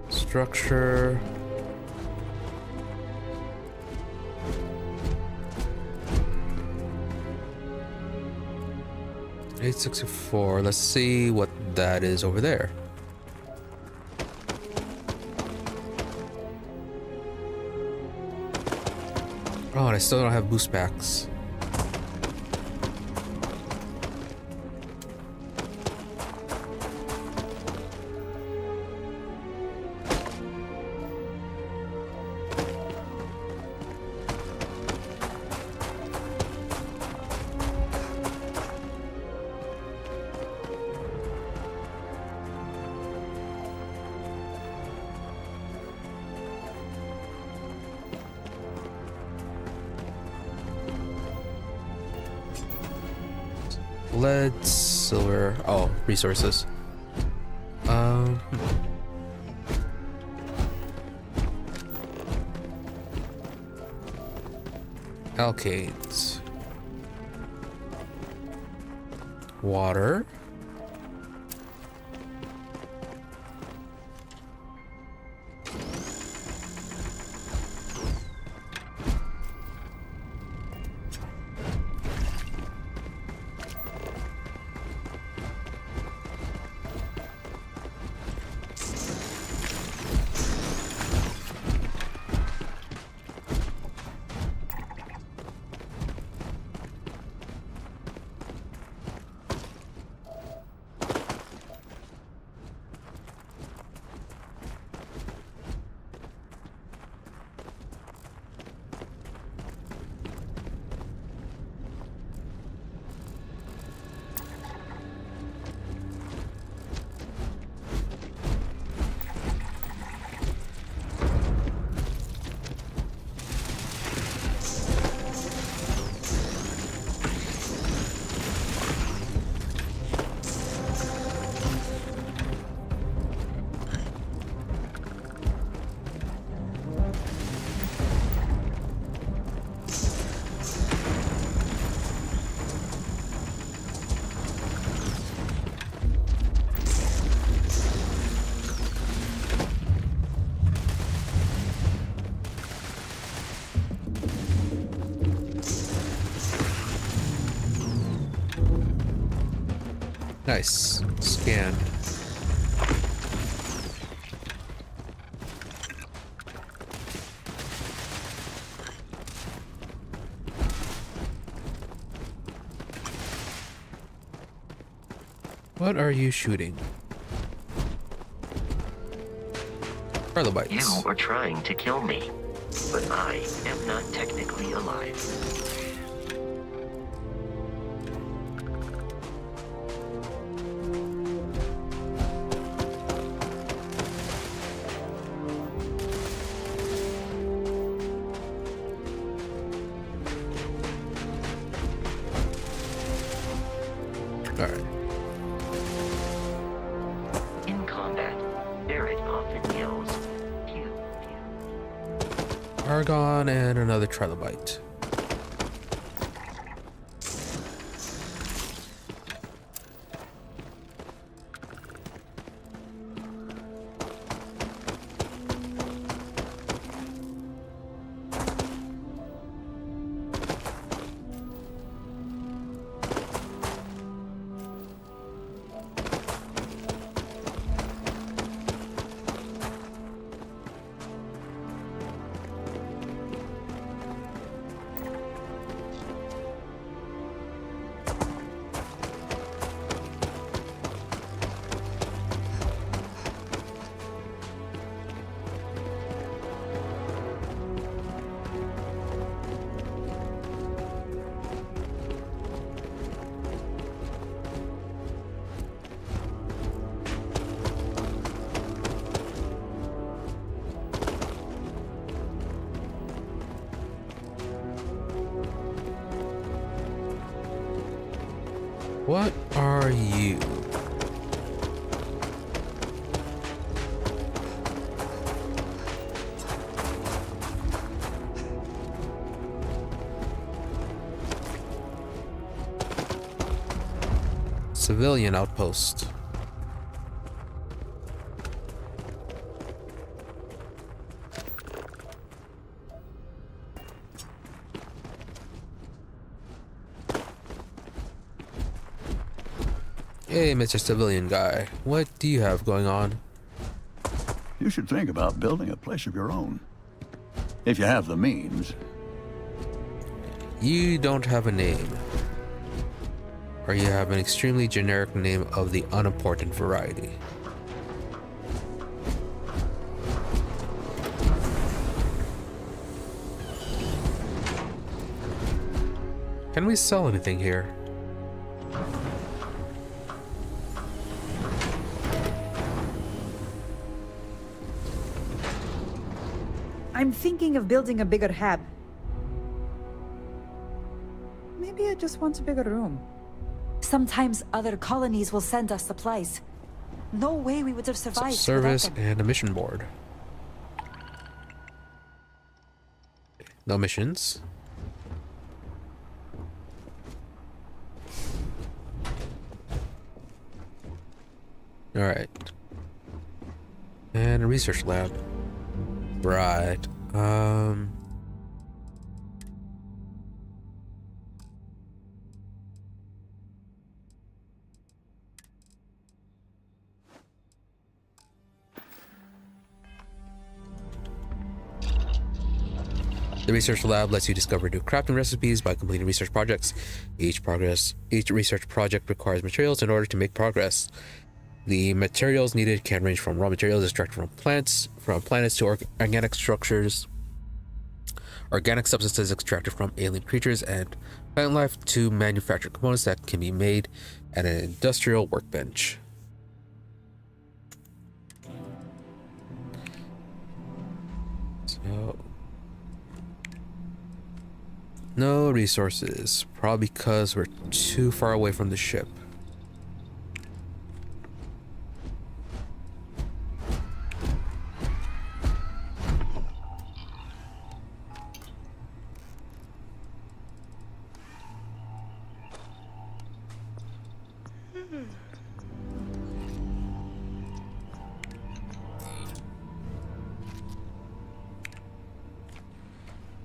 structure. $864. Let's see what that is over there. Oh, and I still don't have boost packs. Lead, silver. Oh, resources. Alkates. Water. Nice. Scan. What are you shooting? Trilobites. You are trying to kill me, but I am not technically alive. Alright. In combat, Barrett often yells, pew, pew. Argon and another trilobite. What are you? Civilian outpost. Hey, Mr. Civilian Guy, what do you have going on? You should think about building a place of your own. If you have the means. You don't have a name. Or you have an extremely generic name of the unimportant variety. Can we sell anything here? I'm thinking of building a bigger hab. Maybe I just want a bigger room. Sometimes other colonies will send us supplies. No way we would have survived. Service and a mission board. No missions. All right. And a research lab. Right. The research lab lets you discover new crafting recipes by completing research projects. Each research project requires materials in order to make progress. The materials needed can range from raw materials extracted from planets to organic structures, organic substances extracted from alien creatures and plant life, to manufactured components that can be made at an industrial workbench. So, no resources, probably because we're too far away from the ship.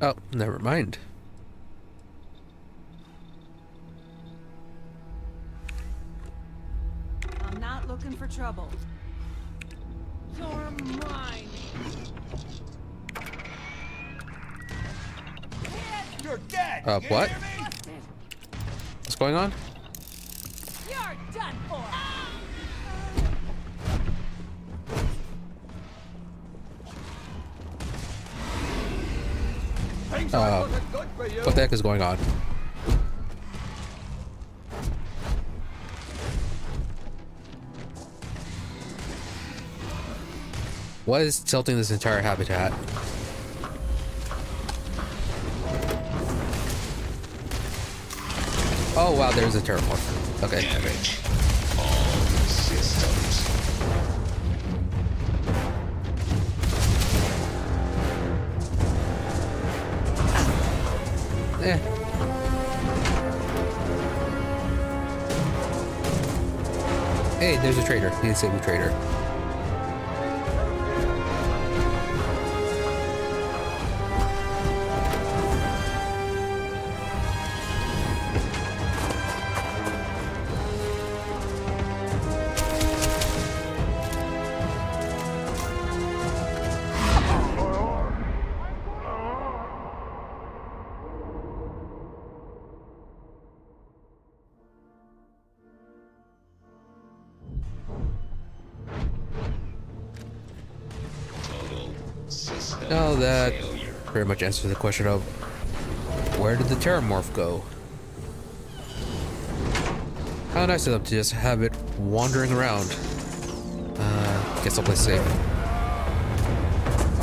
Oh, never mind. I'm not looking for trouble. You're mine. You're dead. What? What's going on? You're done for. What the heck is going on? What is tilting this entire habitat? Oh wow, there's a terraform. Okay. Damage all systems. Hey, there's a trader. He disabled a trader. Now that pretty much answers the question of where did the terramorph go? How nice of them to just have it wandering around. Get someplace safe.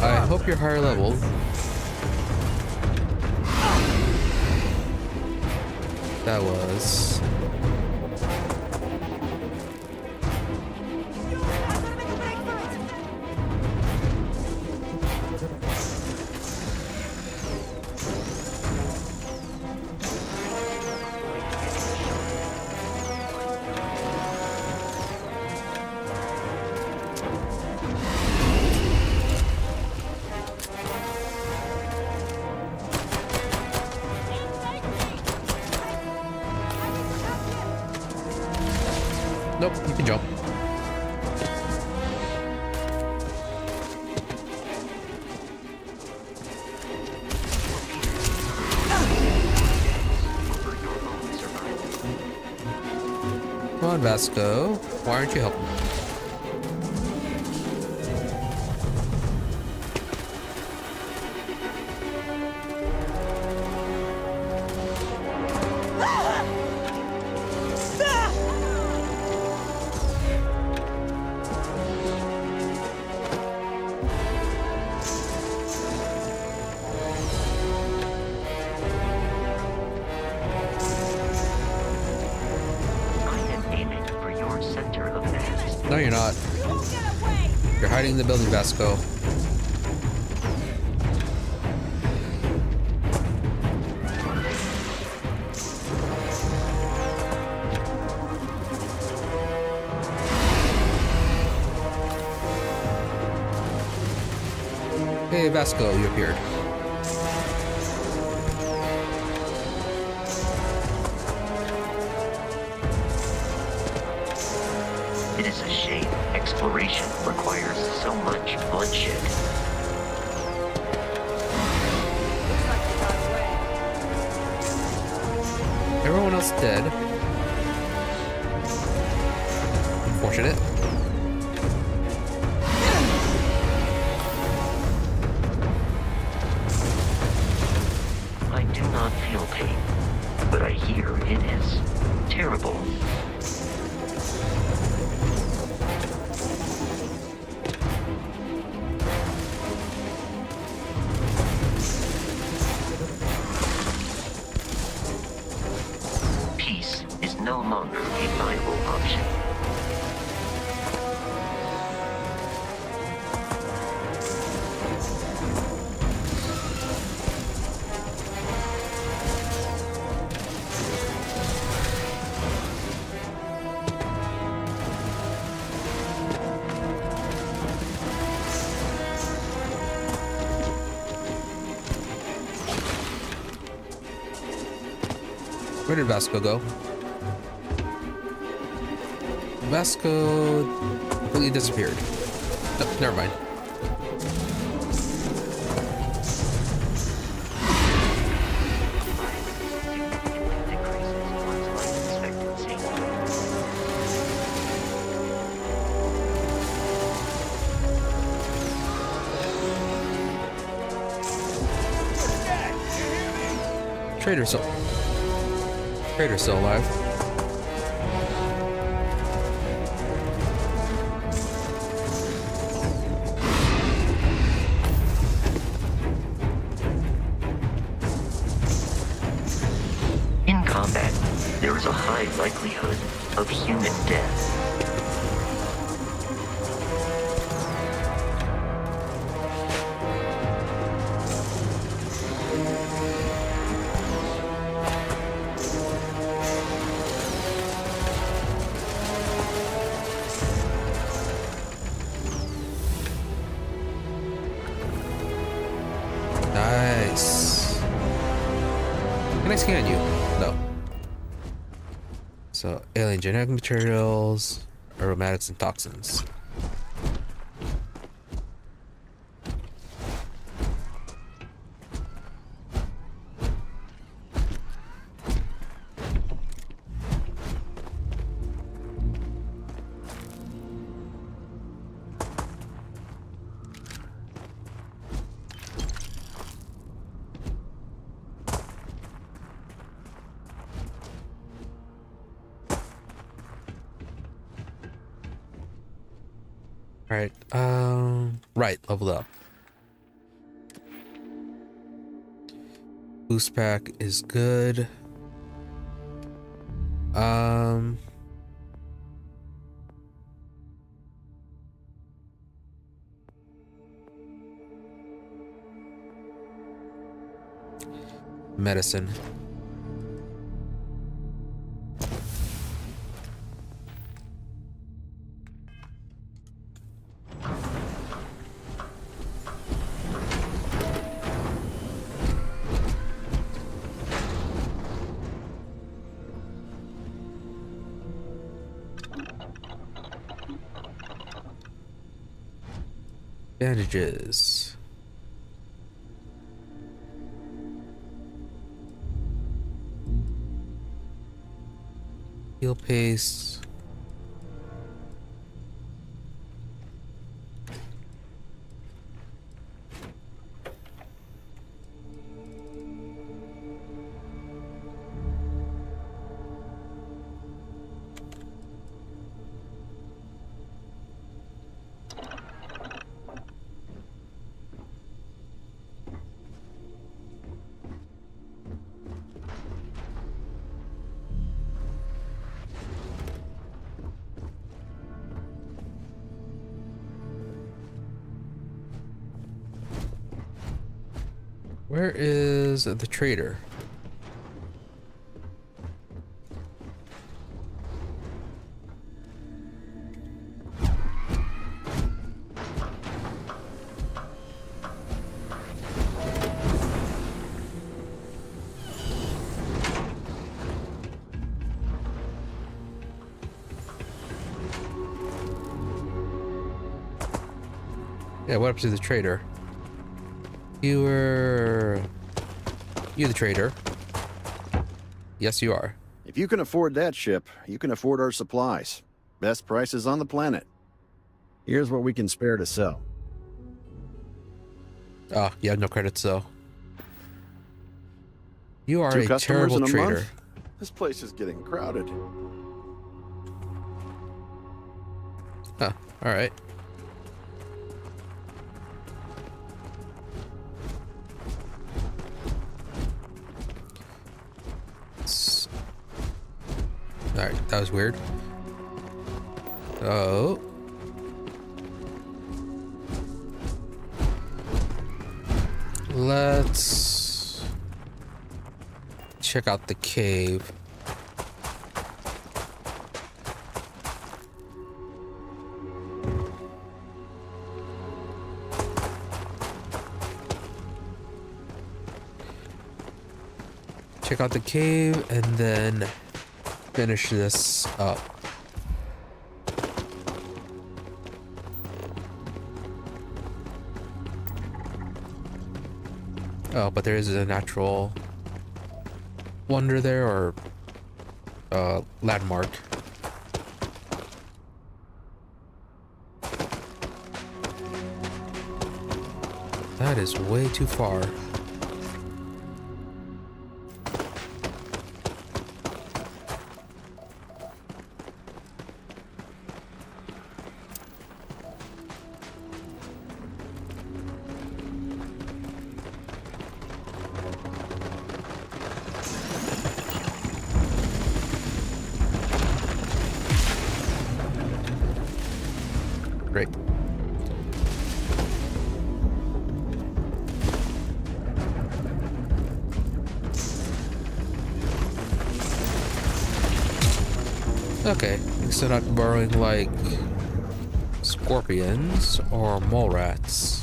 I hope you're higher level. That was can jump. Come on, Vasco. Why aren't you helping? No, you're not. You're hiding in the building, Vasco. Hey, Vasco, you appeared. It is a shame exploration requires so much bloodshed. Everyone else dead. Unfortunate. I do not feel pain, but I hear it is terrible. Peace is no longer a viable option. Where did Vasco go? Vasco completely disappeared. No, never mind. Trader's still alive. In combat, there is a high likelihood of human death. Nice. Can I scan you? No. So, alien genetic materials, aromatics, and toxins. Right, right, leveled up. Boost pack is good. Medicine. Bandages. Heal paste. Where is the trader? Yeah, what up to the trader? You're the trader. Yes, you are. If you can afford that ship, you can afford our supplies. Best prices on the planet. Here's what we can spare to sell. Oh, you have no credits though. You are 2 a customers terrible in a trader. month? This place is getting crowded. Huh, alright. Alright, that was weird. Oh. Let's check out the cave. Check out the cave and then finish this up. Oh, but there is a natural wonder there, or landmark. That is way too far. Great. Okay, instead of burrowing like scorpions or mole rats.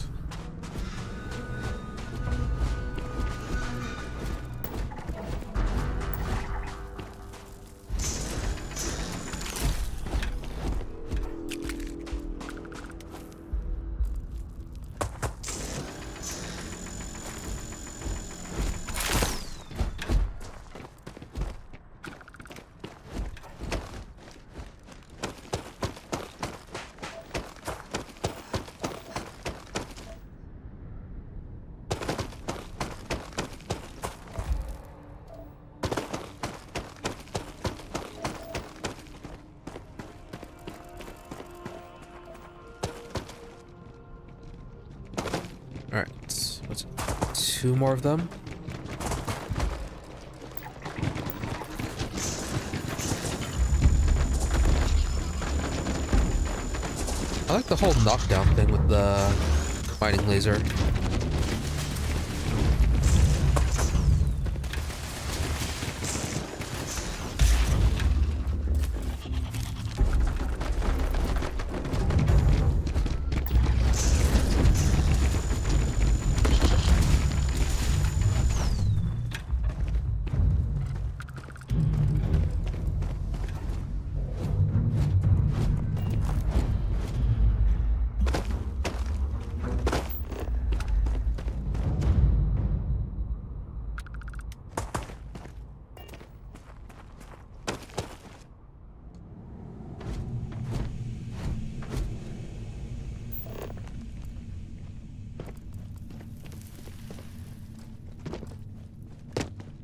Alright, what's it? 2 more of them? I like the whole knockdown thing with the mining laser.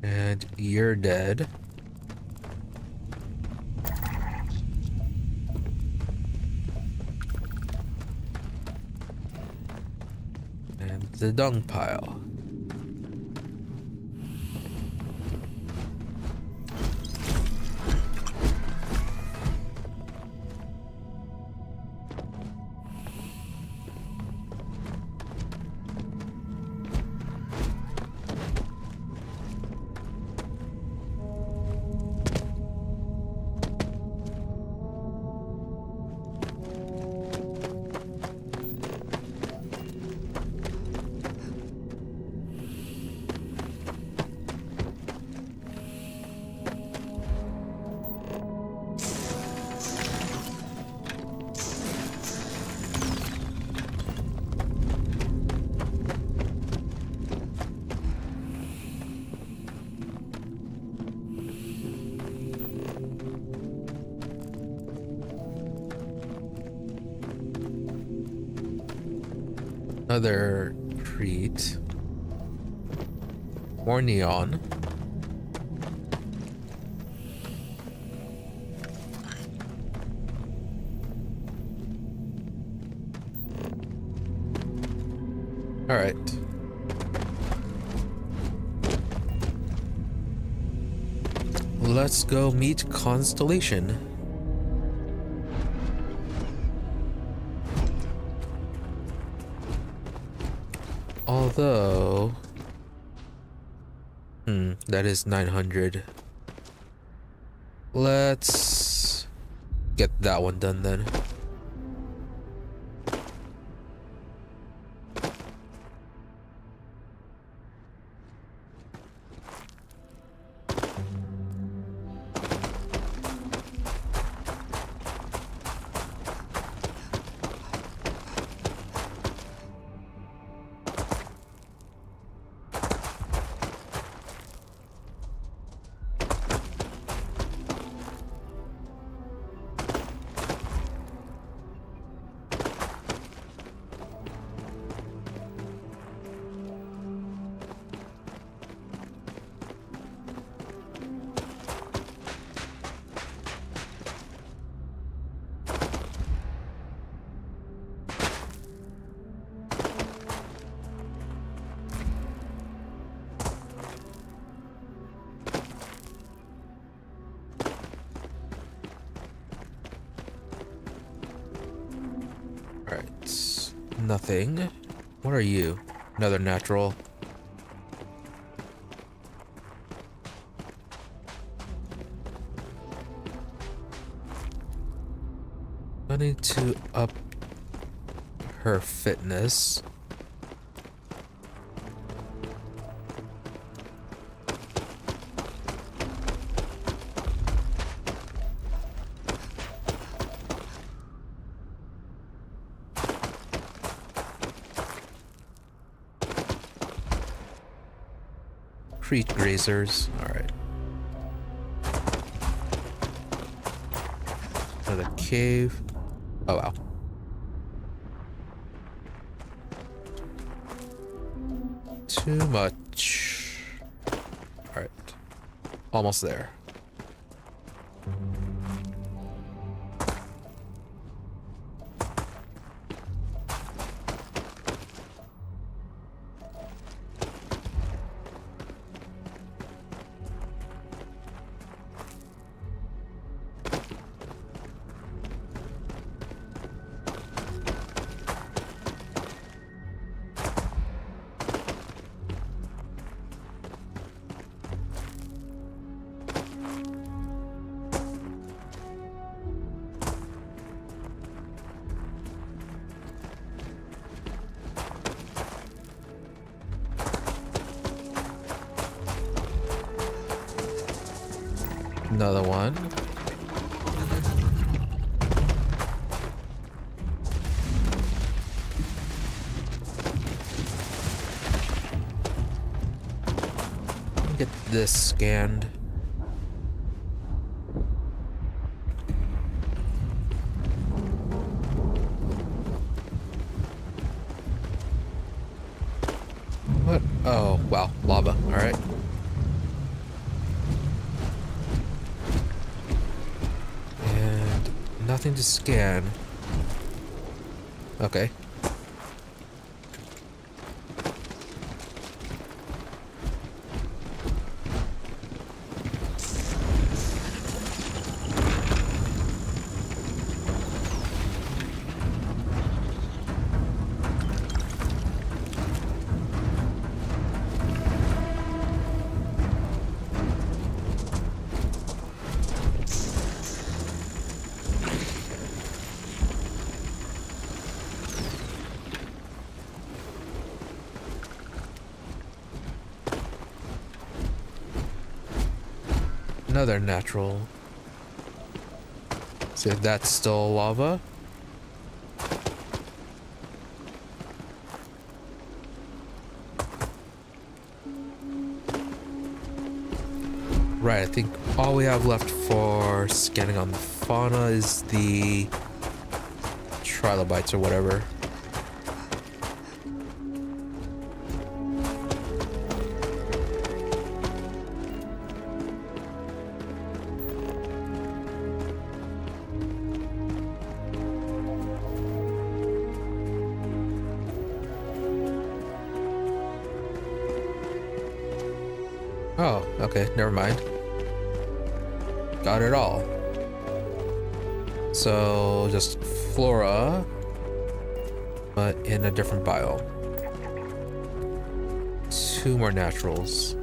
And you're dead. And the dung pile. Another treat. More neon. All right. Let's go meet Constellation. Although, that is 900. Let's get that one done then. Nothing. What are you? Another natural. I need to up her fitness. Creek grazers. Alright. Another cave. Oh wow. Too much. Alright. Almost there. Another one. Get this scanned. What? Oh, wow. Lava. All right. nothing to scan. Okay. Another natural. See if that's still lava. Right, I think all we have left for scanning on the fauna is the trilobites or whatever. Oh, okay, never mind. Got it all. So, just flora, but in a different biome. 2 more naturals.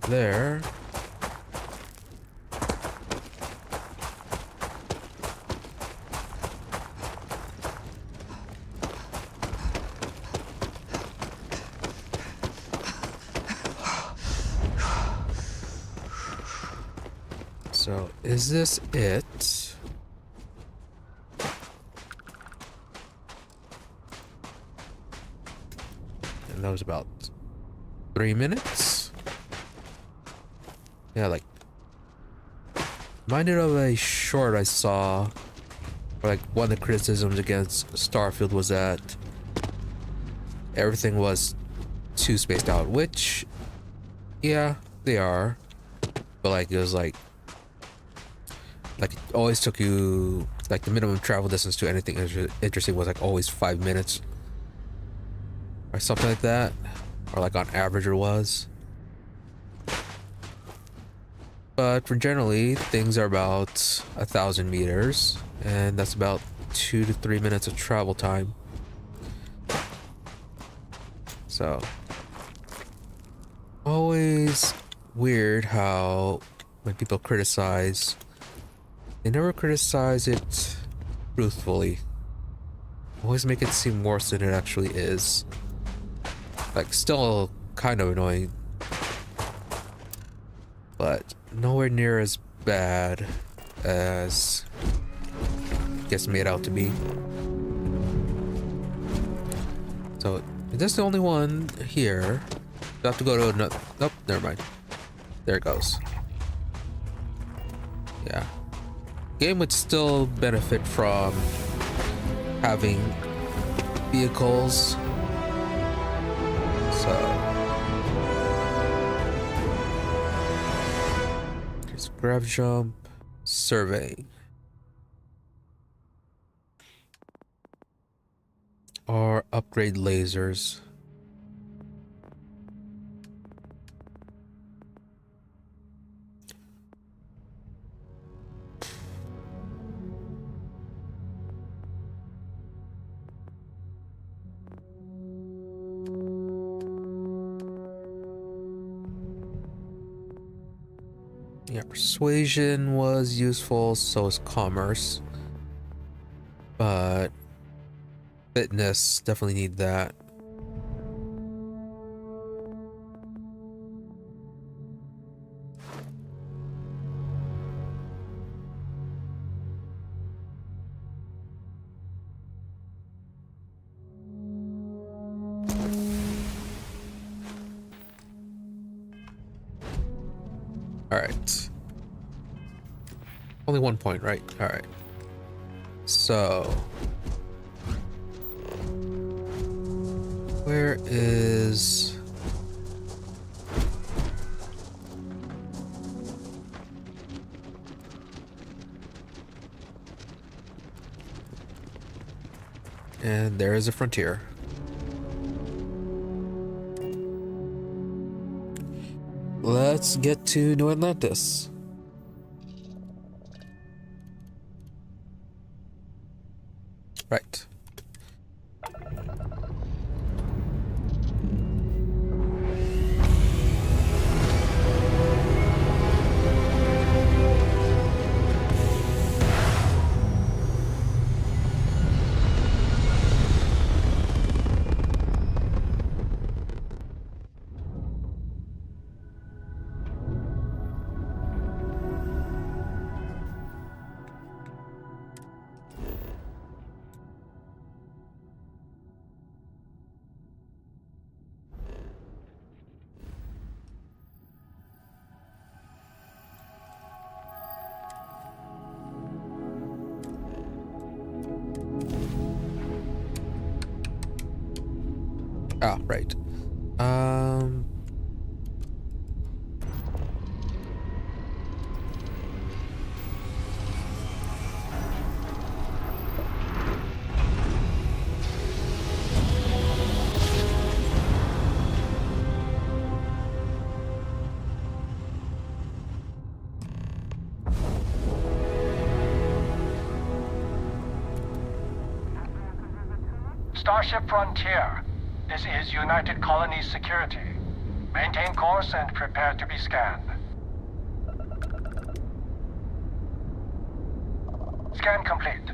There. So, is this it? And that was about 3 minutes? Yeah, like, reminded of a short I saw where, like, one of the criticisms against Starfield was that everything was too spaced out, which, yeah, they are. But, like, it was like it always took you, like, the minimum travel distance to anything interesting was, like, always 5 minutes. Or something like that. Or, like, on average it was. But for generally, things are about 1,000 meters, and that's about 2 to 3 minutes of travel time. So, always weird how when people criticize, they never criticize it truthfully. Always make it seem worse than it actually is. Like, still kind of annoying, but nowhere near as bad as it gets made out to be. So, if this is the only one here, you have to go to another. Nope, never mind. There it goes. Yeah. Game would still benefit from having vehicles. So there's grab jump, surveying, or upgrade lasers. Yeah, persuasion was useful, so is commerce. But fitness, definitely need that. Alright. Only 1 point, right? Alright. So where is and there is a frontier. Let's get to New Atlantis. Right. Ah, right. Starship Frontier. This is United Colonies Security. Maintain course and prepare to be scanned. Scan complete.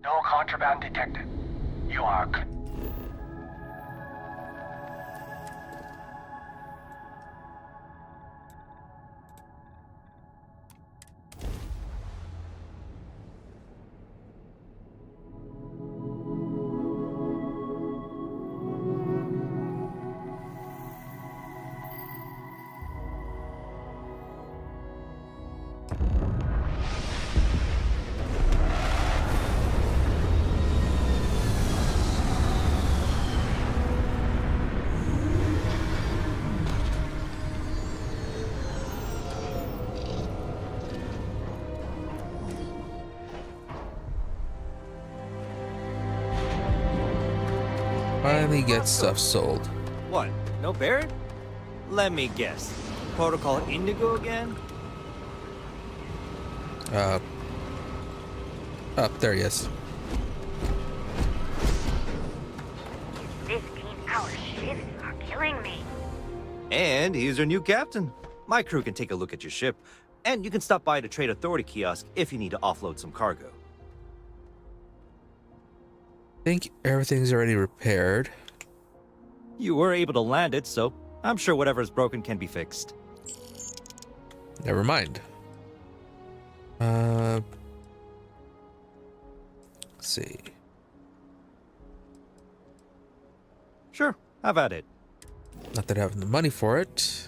No contraband detected. You are clear. Finally get stuff sold. What? No Barrett? Let me guess. Protocol Indigo again? There he is. 15-hour shifts are killing me. And he's our new captain. My crew can take a look at your ship, and you can stop by the Trade Authority kiosk if you need to offload some cargo. I think everything's already repaired. You were able to land it, so I'm sure whatever's broken can be fixed. Never mind. Let's see. Sure, have at it. Not that I have the money for it.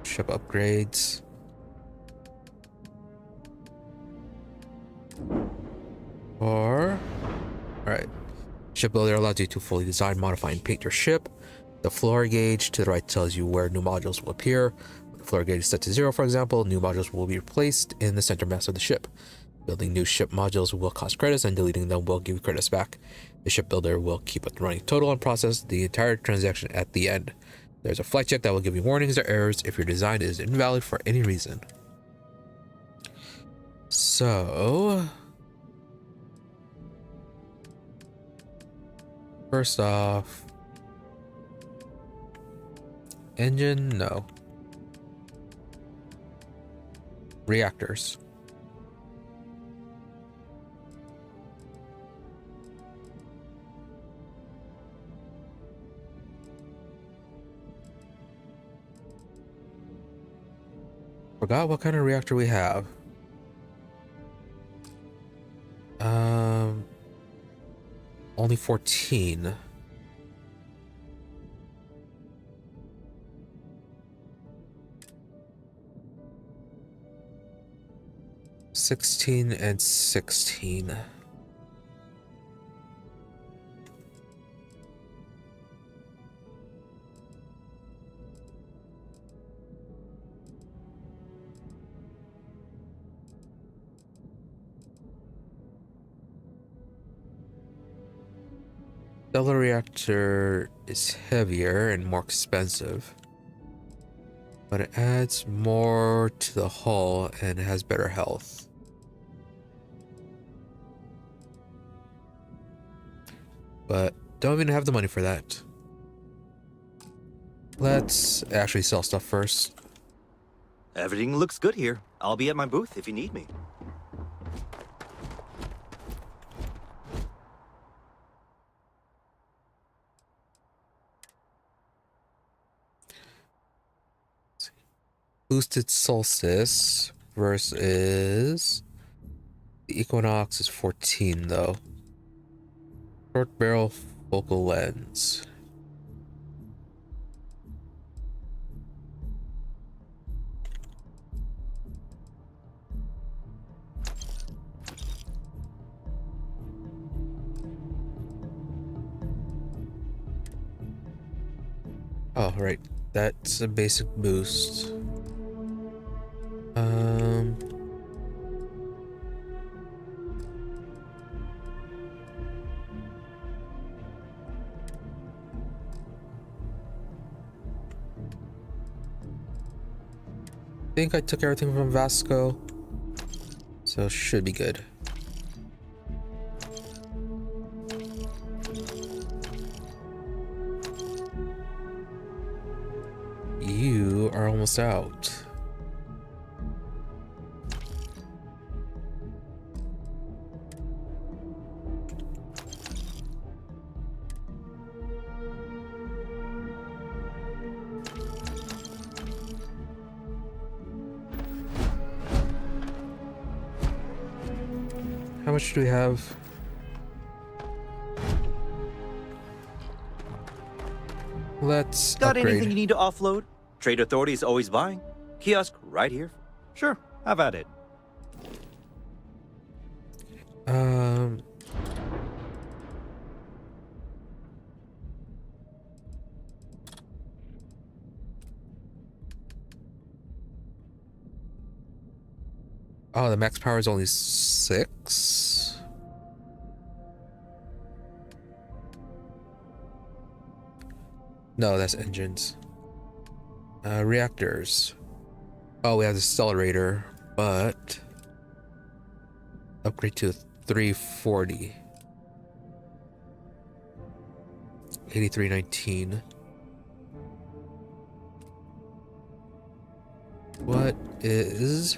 Ship upgrades. Or, alright. Ship builder allows you to fully design, modify, and paint your ship. The floor gauge to the right tells you where new modules will appear. When the floor gauge is set to 0, for example, new modules will be placed in the center mass of the ship. Building new ship modules will cost credits, and deleting them will give you credits back. The ship builder will keep a running total and process the entire transaction at the end. There's a flight check that will give you warnings or errors if your design is invalid for any reason. So, first off, engine, no. Reactors. Forgot what kind of reactor we have. Only 14. and 16. Stellar reactor is heavier and more expensive, but it adds more to the hull and has better health. But don't even have the money for that. Let's actually sell stuff first. Everything looks good here. I'll be at my booth if you need me. Boosted Solstice versus the Equinox is 14 though. Short barrel focal lens. Oh, right. That's a basic boost. I think I took everything from Vasco, so should be good. You are almost out. How much do we have? Let's Got upgrade. anything you need to offload? Trade Authority is always buying. Kiosk right here. Sure, have at it. Oh, the max power is only 6. No, that's engines. Reactors. Oh, we have the accelerator, but upgrade to 340. 8319. What is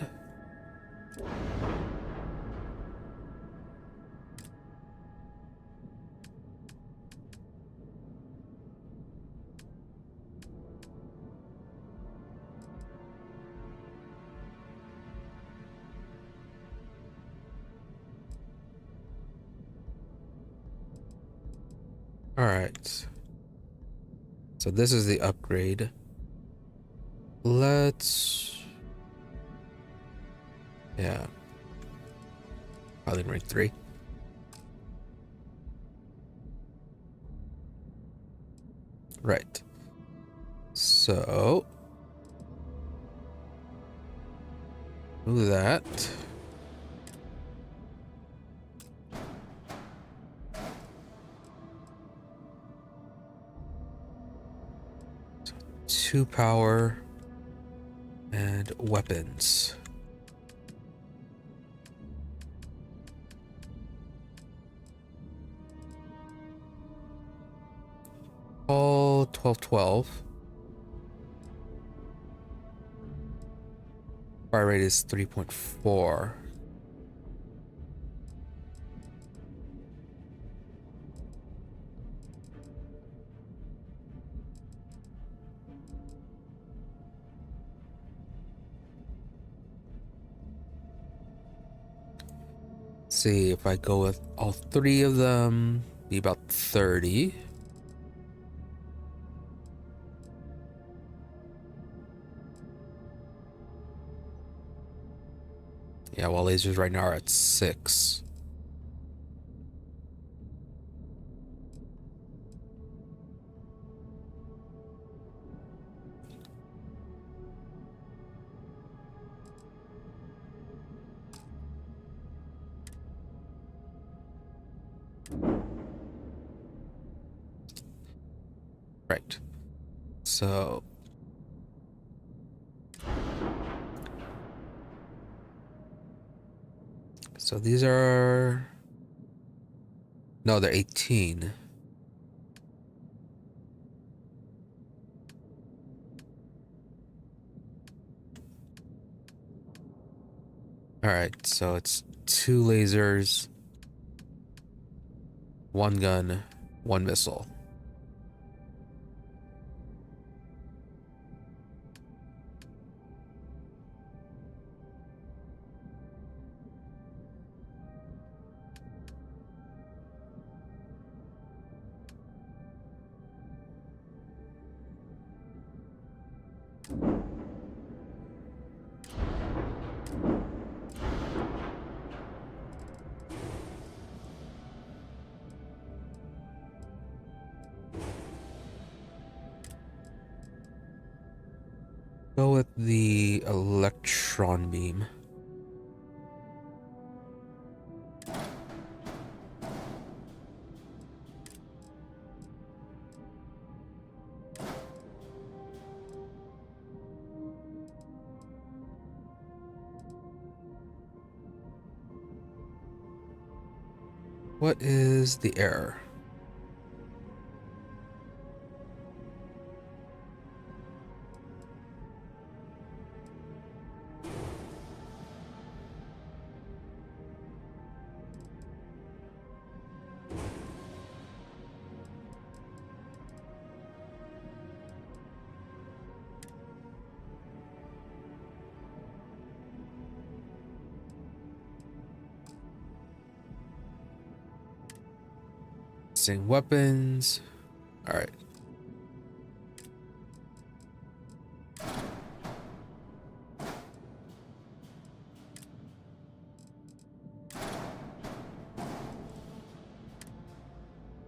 All right. So this is the upgrade. Let's... Yeah. Probably rank 3. Right. So... do that. So 2 power and weapons. All 12. Fire rate is 3.4. See if I go with all 3 of them, be about 30. Yeah, while lasers right now are at 6. Right. So these are... No, they're 18. All right, so it's 2 lasers, 1 gun, 1 missile. Go with the electron beam. What is the error? Same weapons. All right.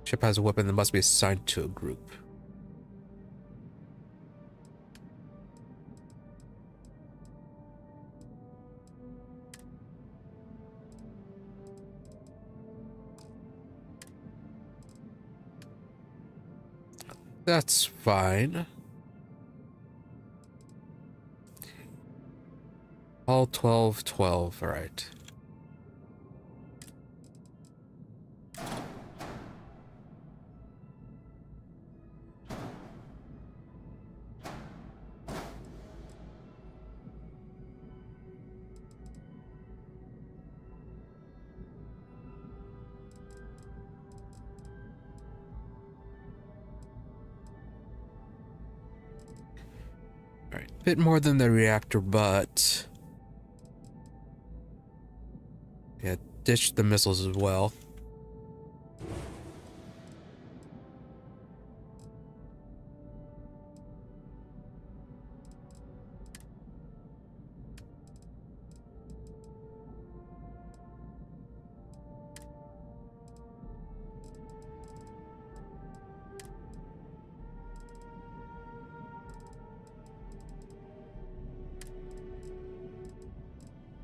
Ship has a weapon that must be assigned to a group. That's fine. All 12, all right. Bit more than the reactor, but yeah, ditch the missiles as well.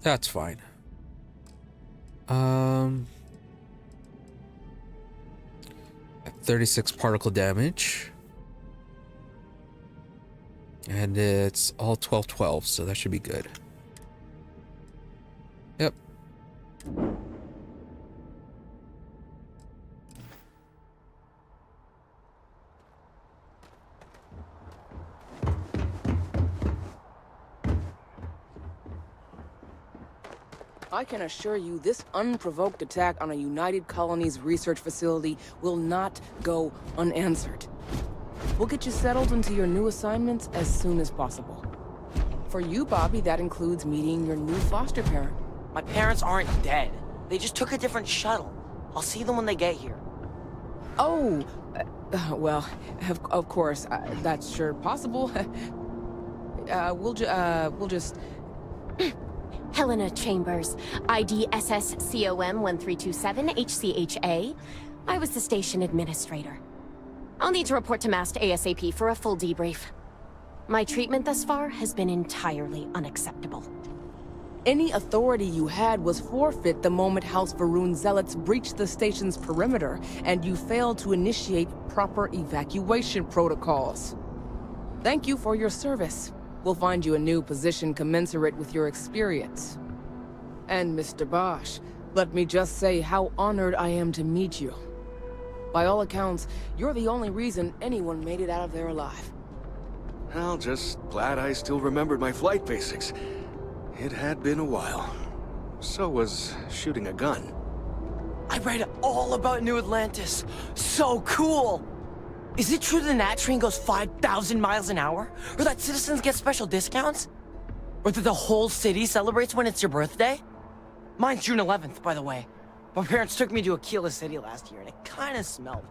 That's fine. 36 particle damage. And it's all 12-12, so that should be good. Yep. I can assure you this unprovoked attack on a United Colonies research facility will not go unanswered. We'll get you settled into your new assignments as soon as possible. For you, Bobby, that includes meeting your new foster parent. My parents aren't dead. They just took a different shuttle. I'll see them when they get here. Oh, well, of course, that's sure possible. We'll just... Helena Chambers, ID SSCOM 1327 HCHA. I was the station administrator. I'll need to report to MAST ASAP for a full debrief. My treatment thus far has been entirely unacceptable. Any authority you had was forfeit the moment House Varun zealots breached the station's perimeter, and you failed to initiate proper evacuation protocols. Thank you for your service. We'll find you a new position commensurate with your experience. And Mr. Bosch, let me just say how honored I am to meet you. By all accounts, you're the only reason anyone made it out of there alive. Well, just glad I still remembered my flight basics. It had been a while. So was shooting a gun. I read all about New Atlantis. So cool! Is it true the Nat train goes 5,000 miles an hour? Or that citizens get special discounts? Or that the whole city celebrates when it's your birthday? Mine's June 11th, by the way. My parents took me to Aquila City last year, and it kinda smelled.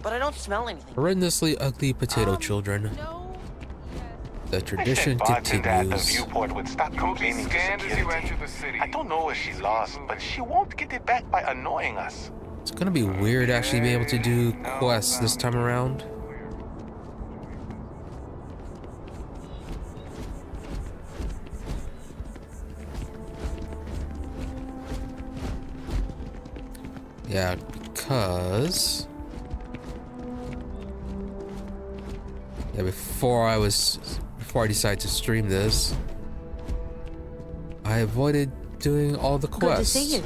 But I don't smell anything. Horrendously ugly potato children. The tradition At the continues. viewport would stop complaining to security. I don't know if she lost, but she won't get it back by annoying us. It's gonna be weird actually being able to do quests this time around. Yeah, because... Yeah, before I decided to stream this, I avoided doing all the quests. Good to see you.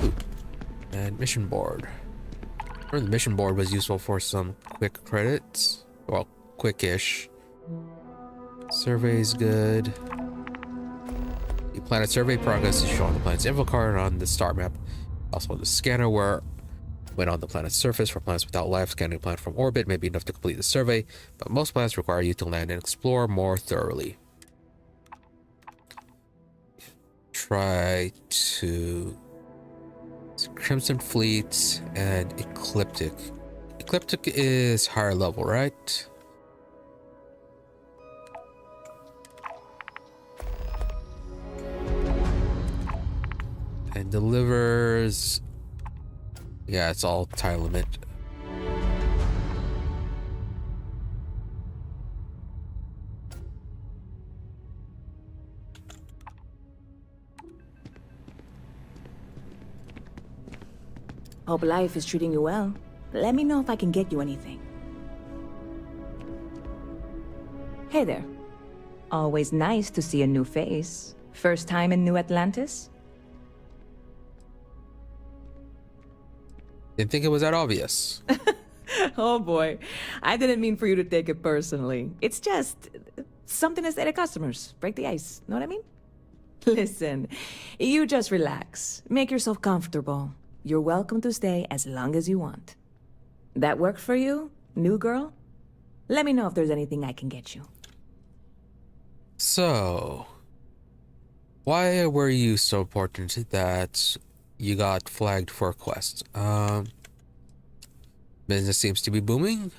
Ooh. And mission board. Or the mission board was useful for some quick credits. Well, quickish. Survey's good. The planet survey progress is shown on the planet's info card on the star map. Also, the scanner where when on the planet's surface for planets without life, scanning a planet from orbit may be enough to complete the survey, but most planets require you to land and explore more thoroughly. Try to... Crimson Fleet and Ecliptic. Ecliptic is higher level, right? And delivers... Yeah, it's all time limit. Hope life is treating you well. Let me know if I can get you anything. Hey there. Always nice to see a new face. First time in New Atlantis? Didn't think it was that obvious. Oh boy. I didn't mean for you to take it personally. It's just something to say to customers. Break the ice. Know what I mean? Listen, you just relax. Make yourself comfortable. You're welcome to stay as long as you want. That work for you, new girl? Let me know if there's anything I can get you. So, why were you so important that you got flagged for a quest? Business seems to be booming.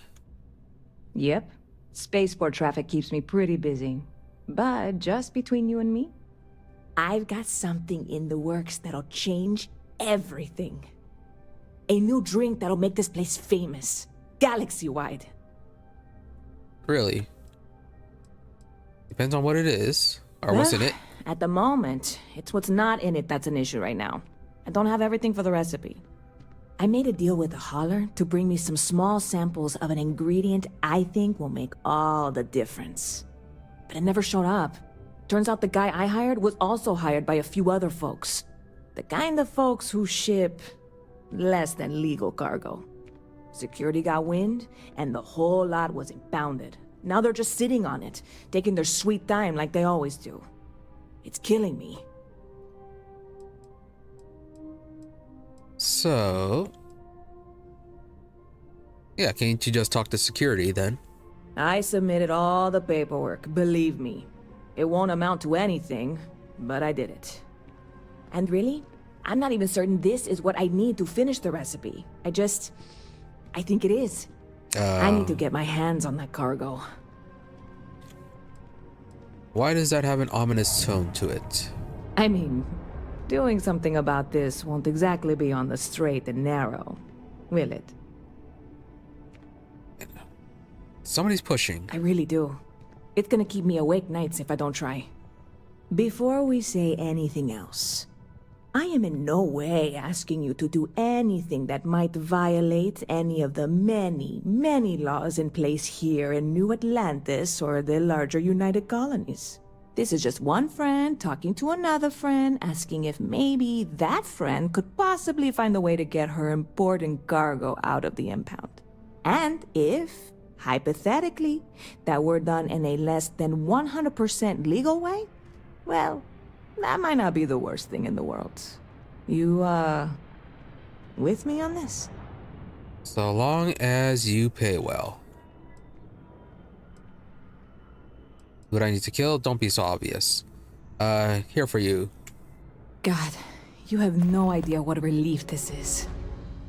Yep. Spaceport traffic keeps me pretty busy. But just between you and me, I've got something in the works that'll change everything. A new drink that'll make this place famous, galaxy-wide. Really? Depends on what it is, or what's in it. at the moment, it's what's not in it that's an issue right now. I don't have everything for the recipe. I made a deal with a hauler to bring me some small samples of an ingredient I think will make all the difference. But it never showed up. Turns out the guy I hired was also hired by a few other folks. The kind of folks who ship less than legal cargo. Security got wind, and the whole lot was impounded. Now they're just sitting on it, taking their sweet time like they always do. It's killing me. So... yeah, can't you just talk to security then? I submitted all the paperwork, believe me. It won't amount to anything, but I did it. And really, I'm not even certain this is what I need to finish the recipe. I think it is. I need to get my hands on that cargo. Why does that have an ominous tone to it? I mean, doing something about this won't exactly be on the straight and narrow, will it? Somebody's pushing. I really do. It's gonna keep me awake nights if I don't try. Before we say anything else, I am in no way asking you to do anything that might violate any of the many, many laws in place here in New Atlantis or the larger United Colonies. This is just one friend talking to another friend, asking if maybe that friend could possibly find a way to get her important cargo out of the impound. And if, hypothetically, that were done in a less than 100% legal way, well, that might not be the worst thing in the world. You, with me on this? So long as you pay well. What I need to kill? Don't be so obvious. Here for you. God, you have no idea what a relief this is.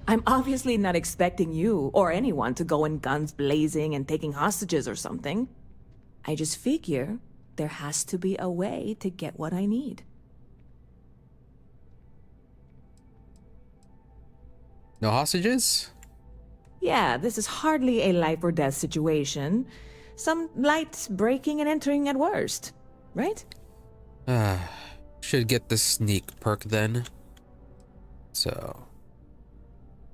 I'm obviously not expecting you or anyone to go in guns blazing and taking hostages or something. I just figure there has to be a way to get what I need. No hostages? Yeah, this is hardly a life or death situation. Some light breaking and entering at worst, right? Should get the sneak perk then. So,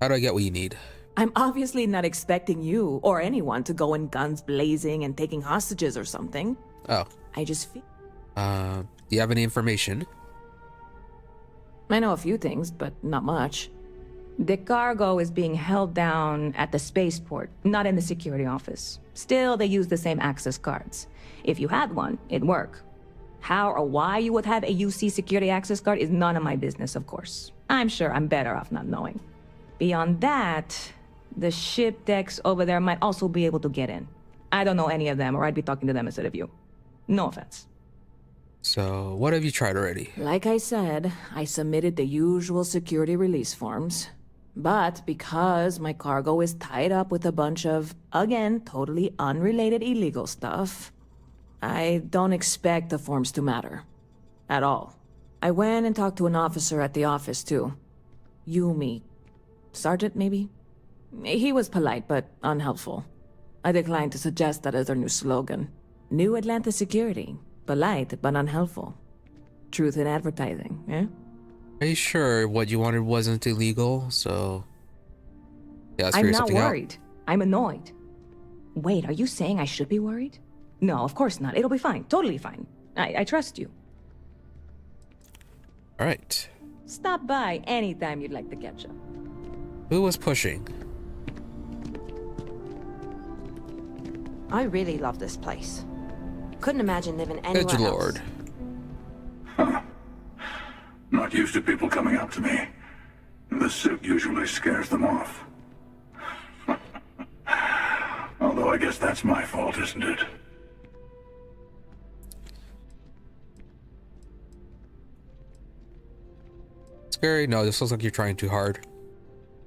how do I get what you need? I'm obviously not expecting you or anyone to go in guns blazing and taking hostages or something. Oh. I just feel... do you have any information? I know a few things, but not much. The cargo is being held down at the spaceport, not in the security office. Still, they use the same access cards. If you had one, it'd work. How or why you would have a UC security access card is none of my business, of course. I'm sure I'm better off not knowing. Beyond that, the ship decks over there might also be able to get in. I don't know any of them, or I'd be talking to them instead of you. No offense. So, what have you tried already? Like I said, I submitted the usual security release forms. But because my cargo is tied up with a bunch of, again, totally unrelated illegal stuff, I don't expect the forms to matter. At all. I went and talked to an officer at the office, too. Yumi. Sergeant, maybe? He was polite, but unhelpful. I declined to suggest that as their new slogan. New Atlantis Security. Polite, but unhelpful. Truth in advertising, eh? Are you sure what you wanted wasn't illegal? So, yeah, let's figure something out. I'm not worried. I'm annoyed. Wait, are you saying I should be worried? No, of course not. It'll be fine. Totally fine. I trust you. All right. Stop by anytime you'd like to catch up. Who was pushing? I really love this place. Couldn't imagine living anywhere Good Lord. Huh. Not used to people coming up to me. The suit usually scares them off. Although I guess that's my fault, isn't it? Scary? No, this looks like you're trying too hard.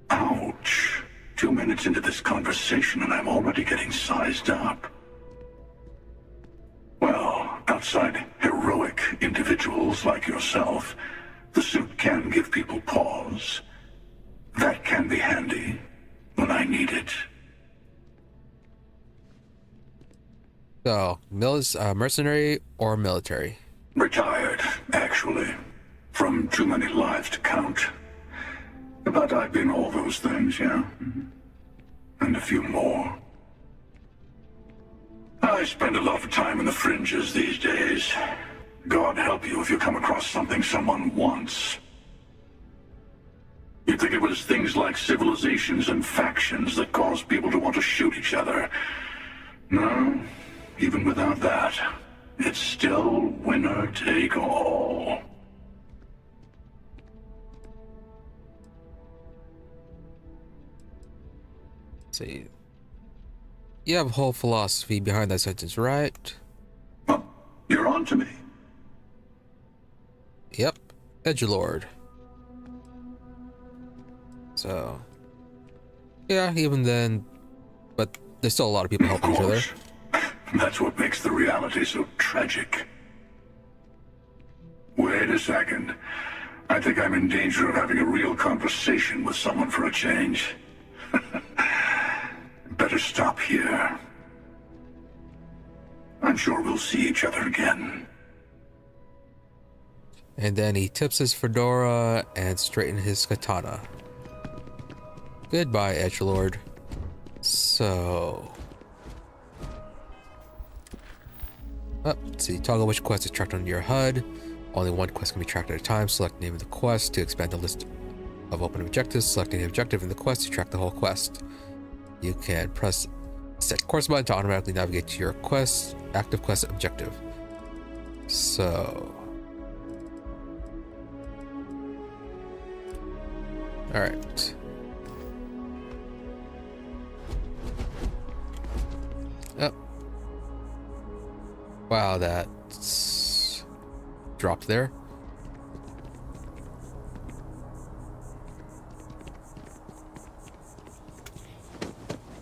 Ouch. 2 minutes into this conversation and I'm already getting sized up. Well, outside heroic individuals like yourself, the suit can give people pause. That can be handy when I need it. So, mercenary or military? Retired. actually. From too many lives to count. But I've been all those things, yeah? And a few more. I spend a lot of time in the fringes these days. God help you if you come across something someone wants. You'd think it was things like civilizations and factions that cause people to want to shoot each other. No, even without that, it's still winner take all. See, you have a whole philosophy behind that sentence, right? You're on to me. Yep, edgelord. So, yeah, even then, but there's still a lot of people helping each other. That's what makes the reality so tragic. Wait a second. I think I'm in danger of having a real conversation with someone for a change. Better stop here. I'm sure we'll see each other again. And then he tips his fedora and straightens his katana. Goodbye, edgelord. So... let's see. Toggle which quest is tracked on your HUD. Only one quest can be tracked at a time. Select the name of the quest to expand the list of open objectives. Select any objective in the quest to track the whole quest. You can press set course button to automatically navigate to your quest, active quest objective. So... Alright. Oh. Wow, that's dropped there.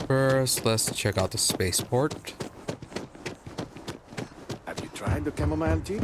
First, let's check out the spaceport. Have you tried the chamomile tea?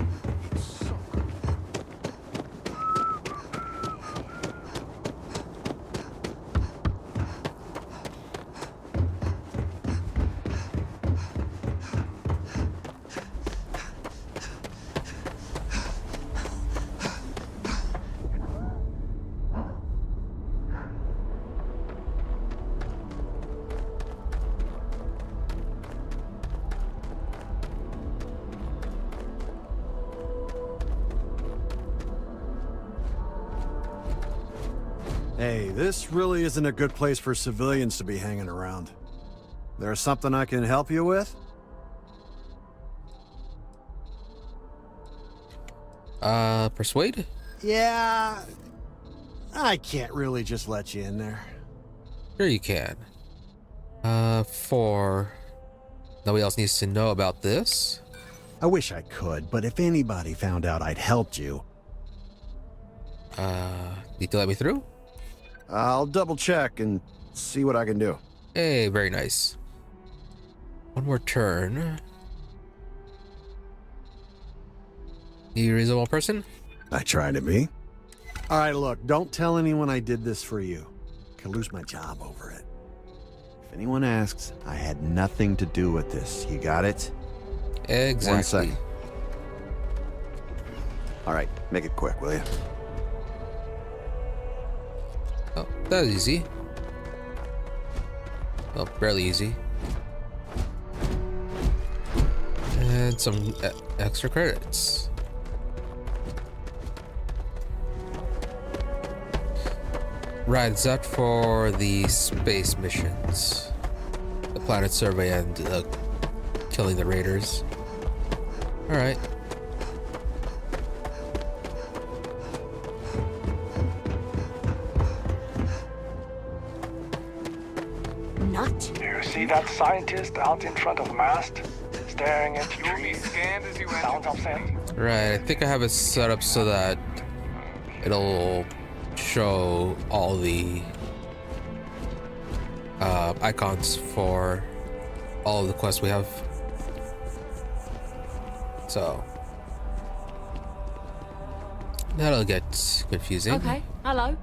Hey, this really isn't a good place for civilians to be hanging around. There's something I can help you with? Persuade? Yeah, I can't really just let you in there. Sure you can. Nobody else needs to know about this. I wish I could, but if anybody found out I'd helped you... Need to let me through? I'll double check and see what I can do. Hey, very nice. One more turn. You a reasonable person? I try to be. All right, look, don't tell anyone I did this for you. I could lose my job over it. If anyone asks, I had nothing to do with this. You got it? Exactly. 1 second. All right, make it quick, will you? Oh, that was easy. Well, barely easy. And some extra credits. Right, is that for the space missions? The planet survey and killing the raiders. Alright. Nut. You see that scientist out in front of the mast? Staring at the trees? Sounds upset. Right, I think I have it set up so that it'll show all the icons for all of the quests we have. So that'll get confusing. Okay, hello.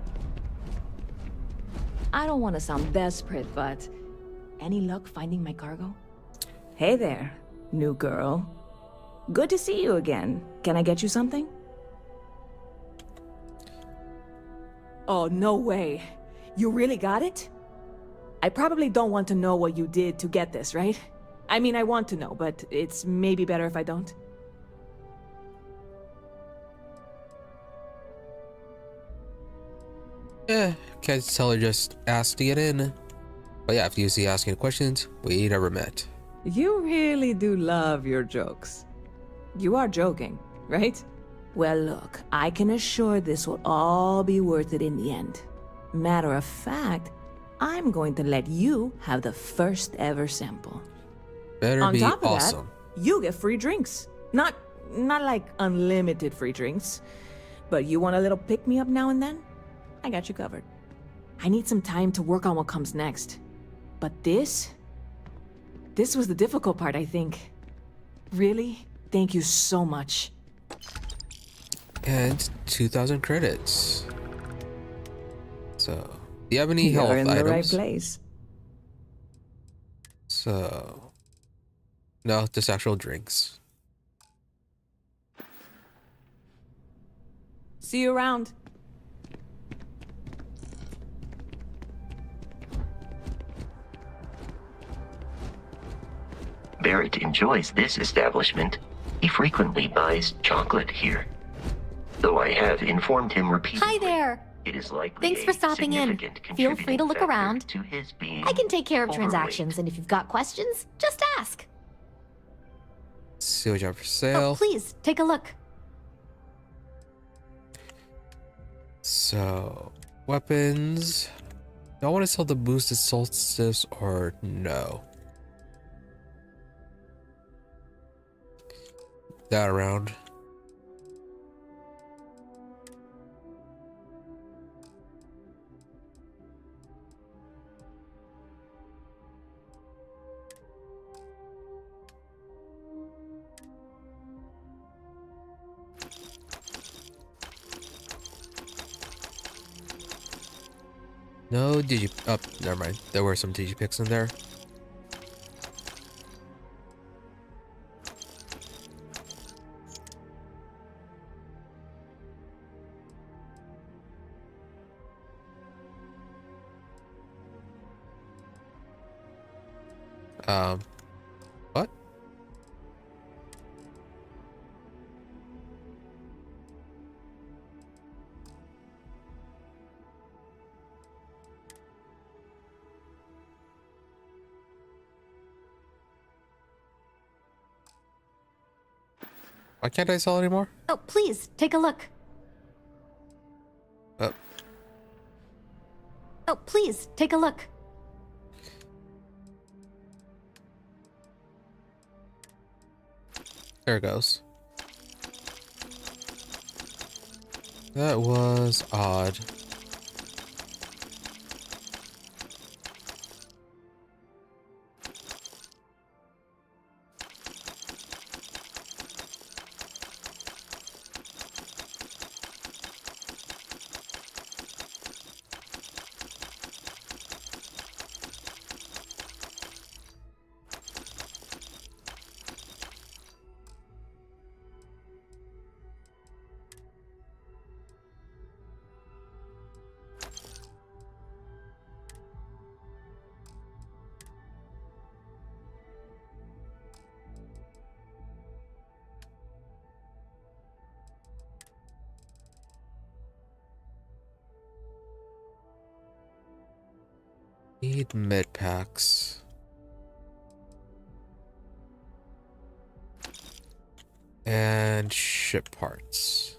I don't want to sound desperate, but any luck finding my cargo? Hey there, new girl. Good to see you again. Can I get you something? Oh, no way. You really got it? I probably don't want to know what you did to get this, right? I mean, I want to know, but it's maybe better if I don't. Can't tell her just asked to get in. But yeah, if you see asking questions, we never met. You really do love your jokes. You are joking, right? Well, look, I can assure this will all be worth it in the end. Matter of fact, I'm going to let you have the first ever sample. Better On be top of awesome. that, you get free drinks. Not like unlimited free drinks, but you want a little pick-me-up now and then? I got you covered. I need some time to work on what comes next. But this was the difficult part, I think. Really? Thank you so much. And 2,000 credits. So, do you have any health You're in items? the right place. So, no, just actual drinks. See you around. Barrett enjoys this establishment. He frequently buys chocolate here. Though I have informed him repeatedly. Hi there. It is likely Thanks for stopping in. Feel free to look around. To his being I can take care of overweight. transactions, and if you've got questions, just ask. See what you have for sale. Oh, please, take a look. So, weapons. Do I want to sell the boosted solstice or no? That around. No oh, never mind. There were some digipicks in there. What? Why can't I sell anymore? Oh, please, take a look. Oh, please, take a look. There it goes. That was odd. Need med packs. And ship parts.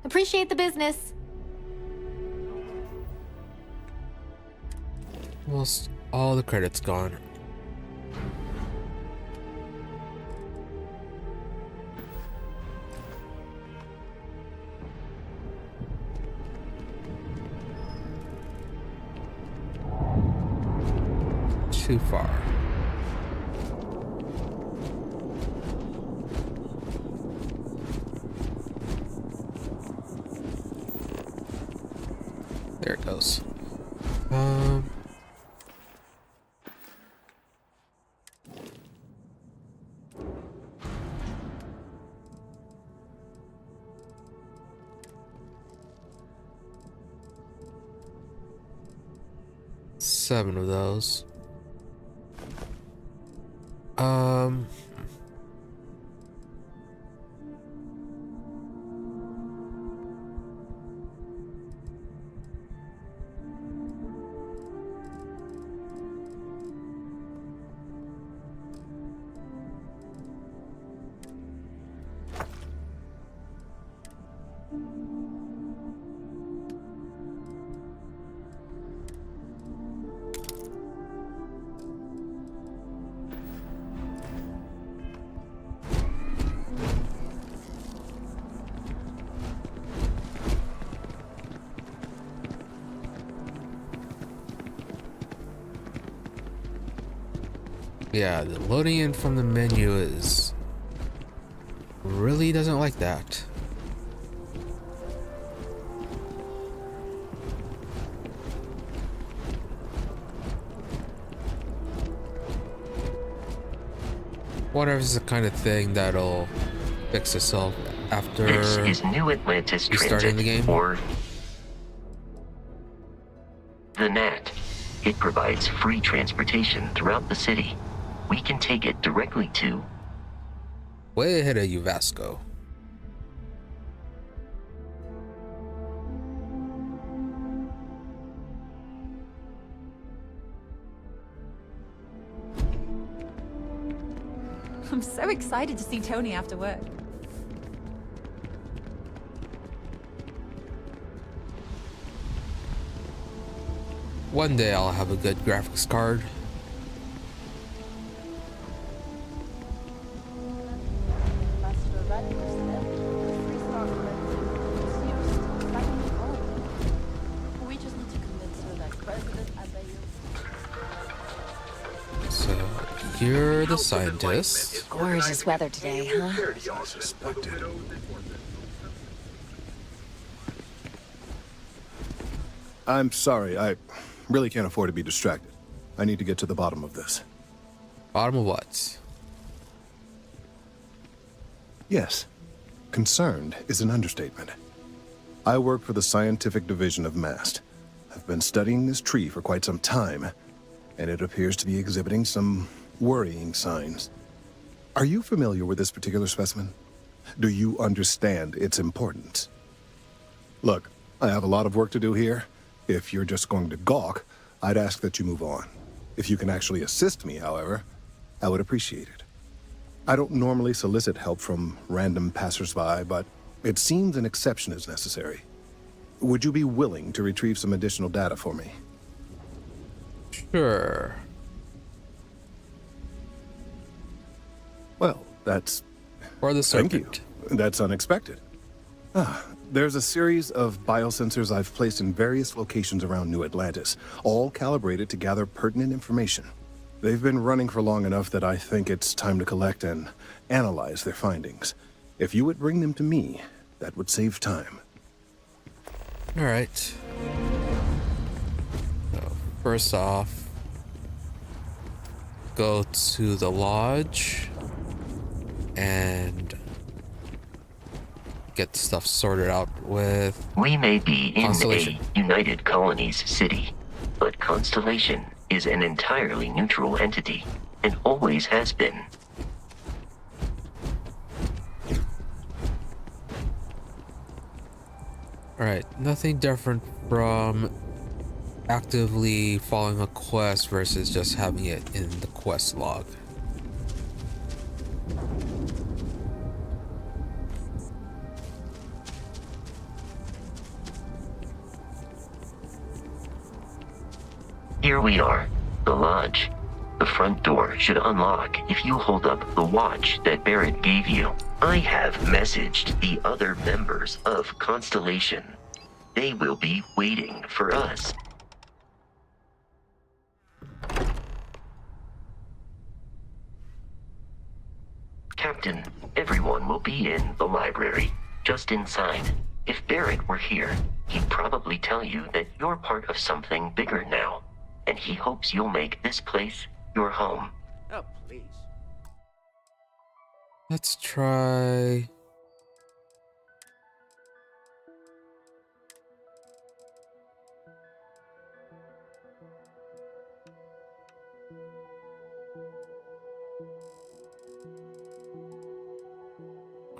Appreciate the business. Almost all the credits gone. Too far. There it goes. 7 of those. Yeah, the loading in from the menu is really doesn't like that. Wonder if it's the kind of thing that'll fix itself after This is New Atlantis restarting Transit, the game. or the NAT. It provides free transportation throughout the city. We can take it directly to... Way ahead of you, Vasco. I'm so excited to see Tony after work. One day I'll have a good graphics card. So you're the scientist. Gorgeous weather today, huh? I'm sorry, I really can't afford to be distracted. I need to get to the bottom of this. Bottom of what? Yes. Concerned is an understatement. I work for the scientific division of MAST. I've been studying this tree for quite some time, and it appears to be exhibiting some worrying signs. Are you familiar with this particular specimen? Do you understand its importance? Look, I have a lot of work to do here. If you're just going to gawk, I'd ask that you move on. If you can actually assist me, however, I would appreciate it. I don't normally solicit help from random passersby, but it seems an exception is necessary. Would you be willing to retrieve some additional data for me? Sure. Well, that's... For the Thank circuit. you. That's unexpected. There's a series of biosensors I've placed in various locations around New Atlantis, all calibrated to gather pertinent information. They've been running for long enough that I think it's time to collect and analyze their findings. If you would bring them to me, that would save time. All right. So first off, go to the lodge and get stuff sorted out with We may be in Constellation. a United Colonies city, but Constellation is an entirely neutral entity, and always has been. Alright, nothing different from actively following a quest versus just having it in the quest log. Here we are, the lodge. The front door should unlock if you hold up the watch that Barrett gave you. I have messaged the other members of Constellation. They will be waiting for us. Captain, everyone will be in the library, just inside. If Barrett were here, he'd probably tell you that you're part of something bigger now, and he hopes you'll make this place your home. Oh, please. Let's try...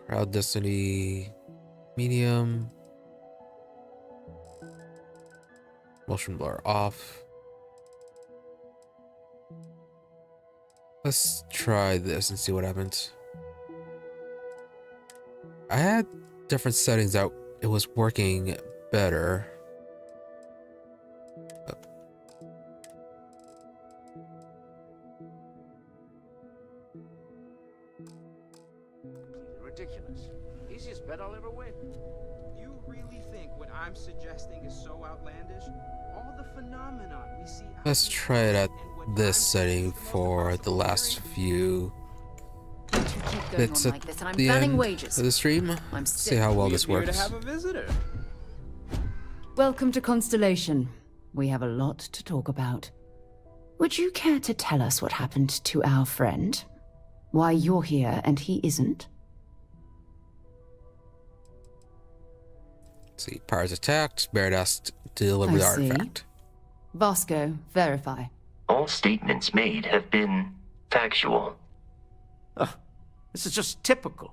Crowd density, medium. Motion blur off. Let's try this and see what happens. I had different settings out. It was working better. Ridiculous. Easiest bet I'll ever win. You really think what I'm suggesting is so outlandish? All the phenomenon we see. Let's try it at this setting for the last few bits at the end of the stream. See how well this works. To have a visitor. Welcome to Constellation. We have a lot to talk about. Would you care to tell us what happened to our friend? Why you're here and he isn't? Let's see, powers attacked. Barrett asked to deliver the artifact. Vasco, verify. All statements made have been factual. This is just typical.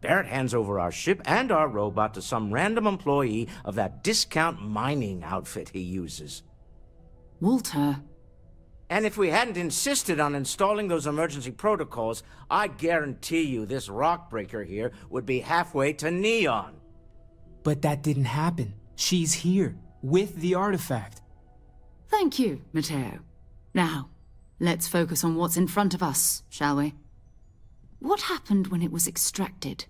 Barrett hands over our ship and our robot to some random employee of that discount mining outfit he uses. Walter. And if we hadn't insisted on installing those emergency protocols, I guarantee you this rock breaker here would be halfway to Neon. But that didn't happen. She's here, with the artifact. Thank you, Matteo. Now, let's focus on what's in front of us, shall we? What happened when it was extracted?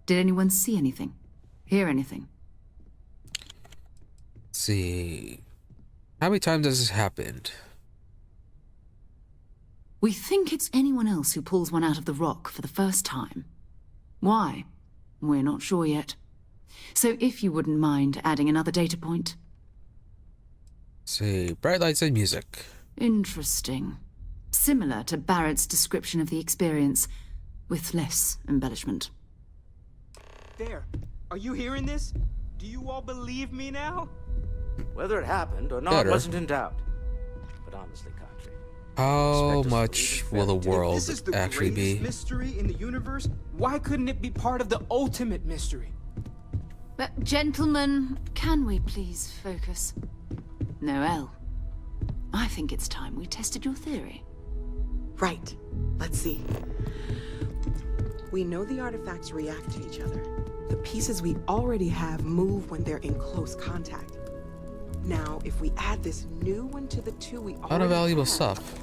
Did anyone see anything? Hear anything? Let's see. How many times has this happened? We think it's anyone else who pulls one out of the rock for the first time. Why? We're not sure yet. So if you wouldn't mind adding another data point. Let's see, bright lights and music. Interesting. Similar to Barrett's description of the experience, with less embellishment. There. Are you hearing this? Do you all believe me now? Whether it happened or not wasn't in doubt. But honestly, Country, how much will the world this is the actually be? Mystery in the universe? Why couldn't it be part of the ultimate mystery? But gentlemen, can we please focus? Noel, I think it's time we tested your theory. Right. Let's see. We know the artifacts react to each other. The pieces we already have move when they're in close contact. Now, if we add this new one to the two we already have... A lot of valuable stuff.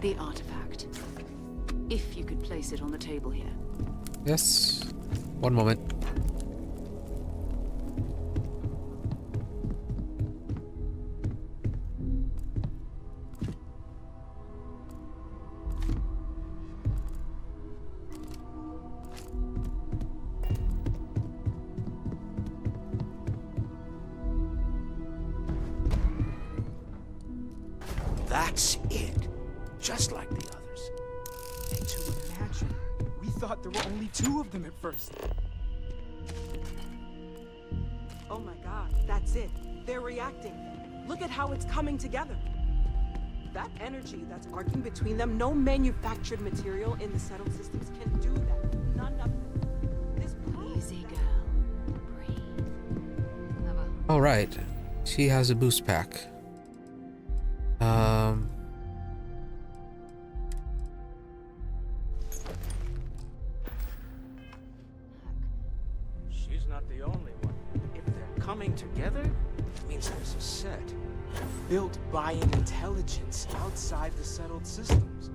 The artifact. If you could place it on the table here. Yes. One moment. That's it. Just like the others. And to imagine, we thought there were only two of them at first. Oh my god, that's it. They're reacting. Look at how it's coming together. That energy that's arcing between them, no manufactured material in the settled systems can do that. None of them. This easy girl. Breathe. All right. She has a boost pack. She's not the only one. If they're coming together, it means there's a set. Built by an intelligence outside the settled systems.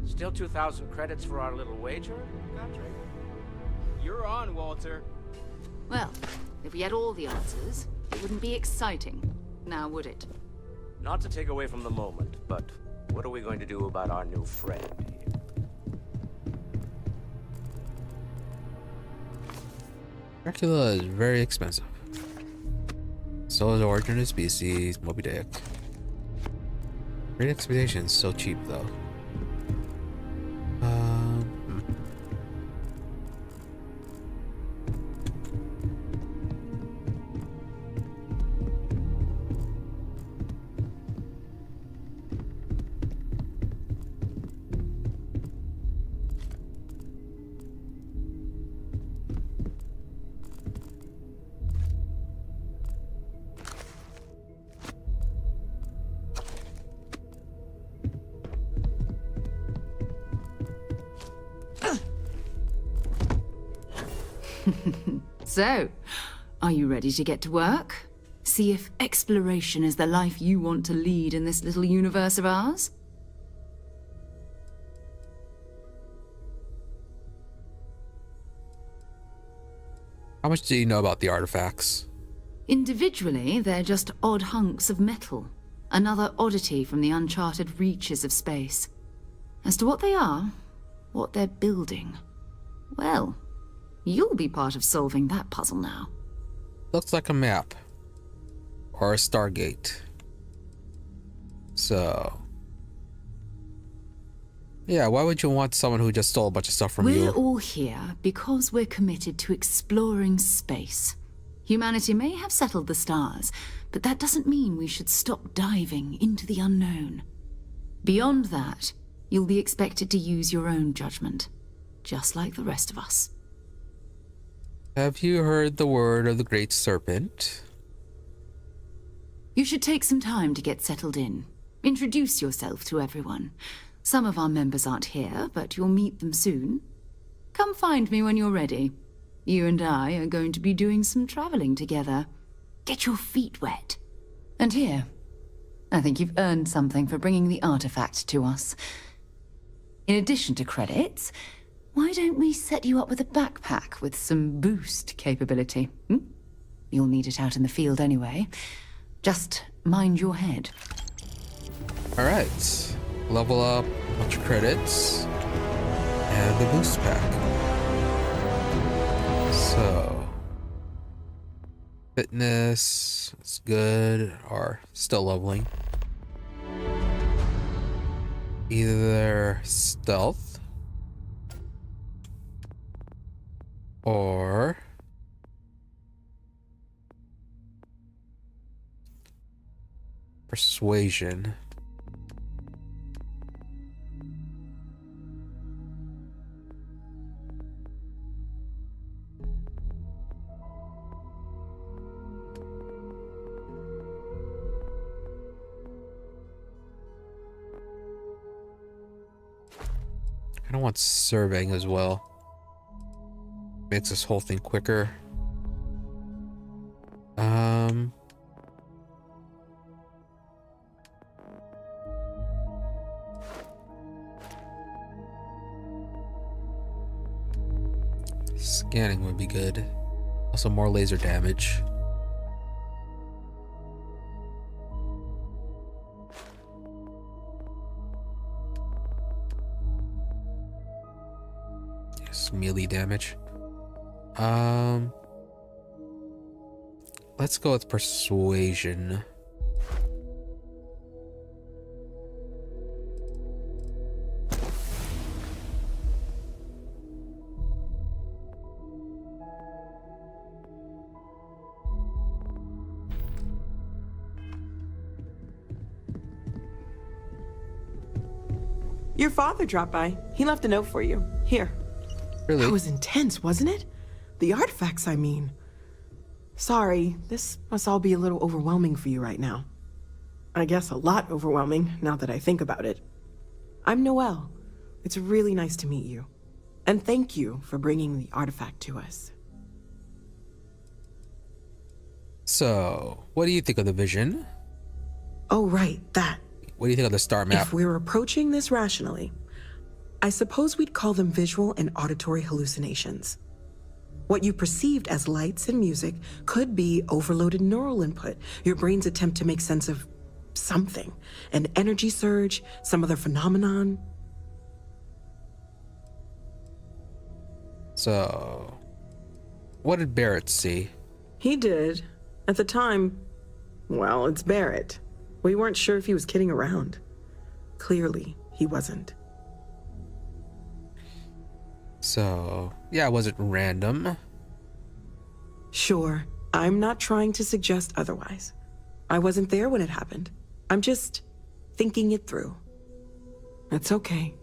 Still 2,000 credits for our little wager, Patrick? You're on, Walter. Well, if we had all the answers, it wouldn't be exciting, now would it? Not to take away from the moment, but what are we going to do about our new friend here? Dracula is very expensive. So is Origin of Species, Moby Dick. Great Expectations, so cheap though. So, are you ready to get to work? See if exploration is the life you want to lead in this little universe of ours? How much do you know about the artifacts? Individually, they're just odd hunks of metal. Another oddity from the uncharted reaches of space. As to what they are, what they're building, well, you'll be part of solving that puzzle now. Looks like a map. Or a Stargate. So... yeah, why would you want someone who just stole a bunch of stuff from you? We're all here because we're committed to exploring space. Humanity may have settled the stars, but that doesn't mean we should stop diving into the unknown. Beyond that, you'll be expected to use your own judgment, just like the rest of us. Have you heard the word of the Great Serpent? You should take some time to get settled in. Introduce yourself to everyone. Some of our members aren't here, but you'll meet them soon. Come find me when you're ready. You and I are going to be doing some traveling together. Get your feet wet. And here, I think you've earned something for bringing the artifact to us. In addition to credits, why don't we set you up with a backpack with some boost capability? You'll need it out in the field anyway. Just mind your head. Alright. Level up, a bunch of credits, and the boost pack. So, fitness is good, or still leveling. Either stealth or persuasion. I want surveying as well. Makes this whole thing quicker. Scanning would be good. Also more laser damage. Melee damage. Let's go with persuasion. Your father dropped by. He left a note for you. Here. Really? That was intense, wasn't it? The artifacts, I mean. Sorry, this must all be a little overwhelming for you right now. I guess a lot overwhelming, now that I think about it. I'm Noelle. It's really nice to meet you. And thank you for bringing the artifact to us. So, what do you think of the vision? Oh, right, that. What do you think of the star map? If we're approaching this rationally, I suppose we'd call them visual and auditory hallucinations. What you perceived as lights and music could be overloaded neural input, your brain's attempt to make sense of something, an energy surge, some other phenomenon. So, what did Barrett see? He did. At the time, well, it's Barrett. We weren't sure if he was kidding around. Clearly, he wasn't. So, yeah, it wasn't random. Sure, I'm not trying to suggest otherwise. I wasn't there when it happened. I'm just thinking it through. It's okay.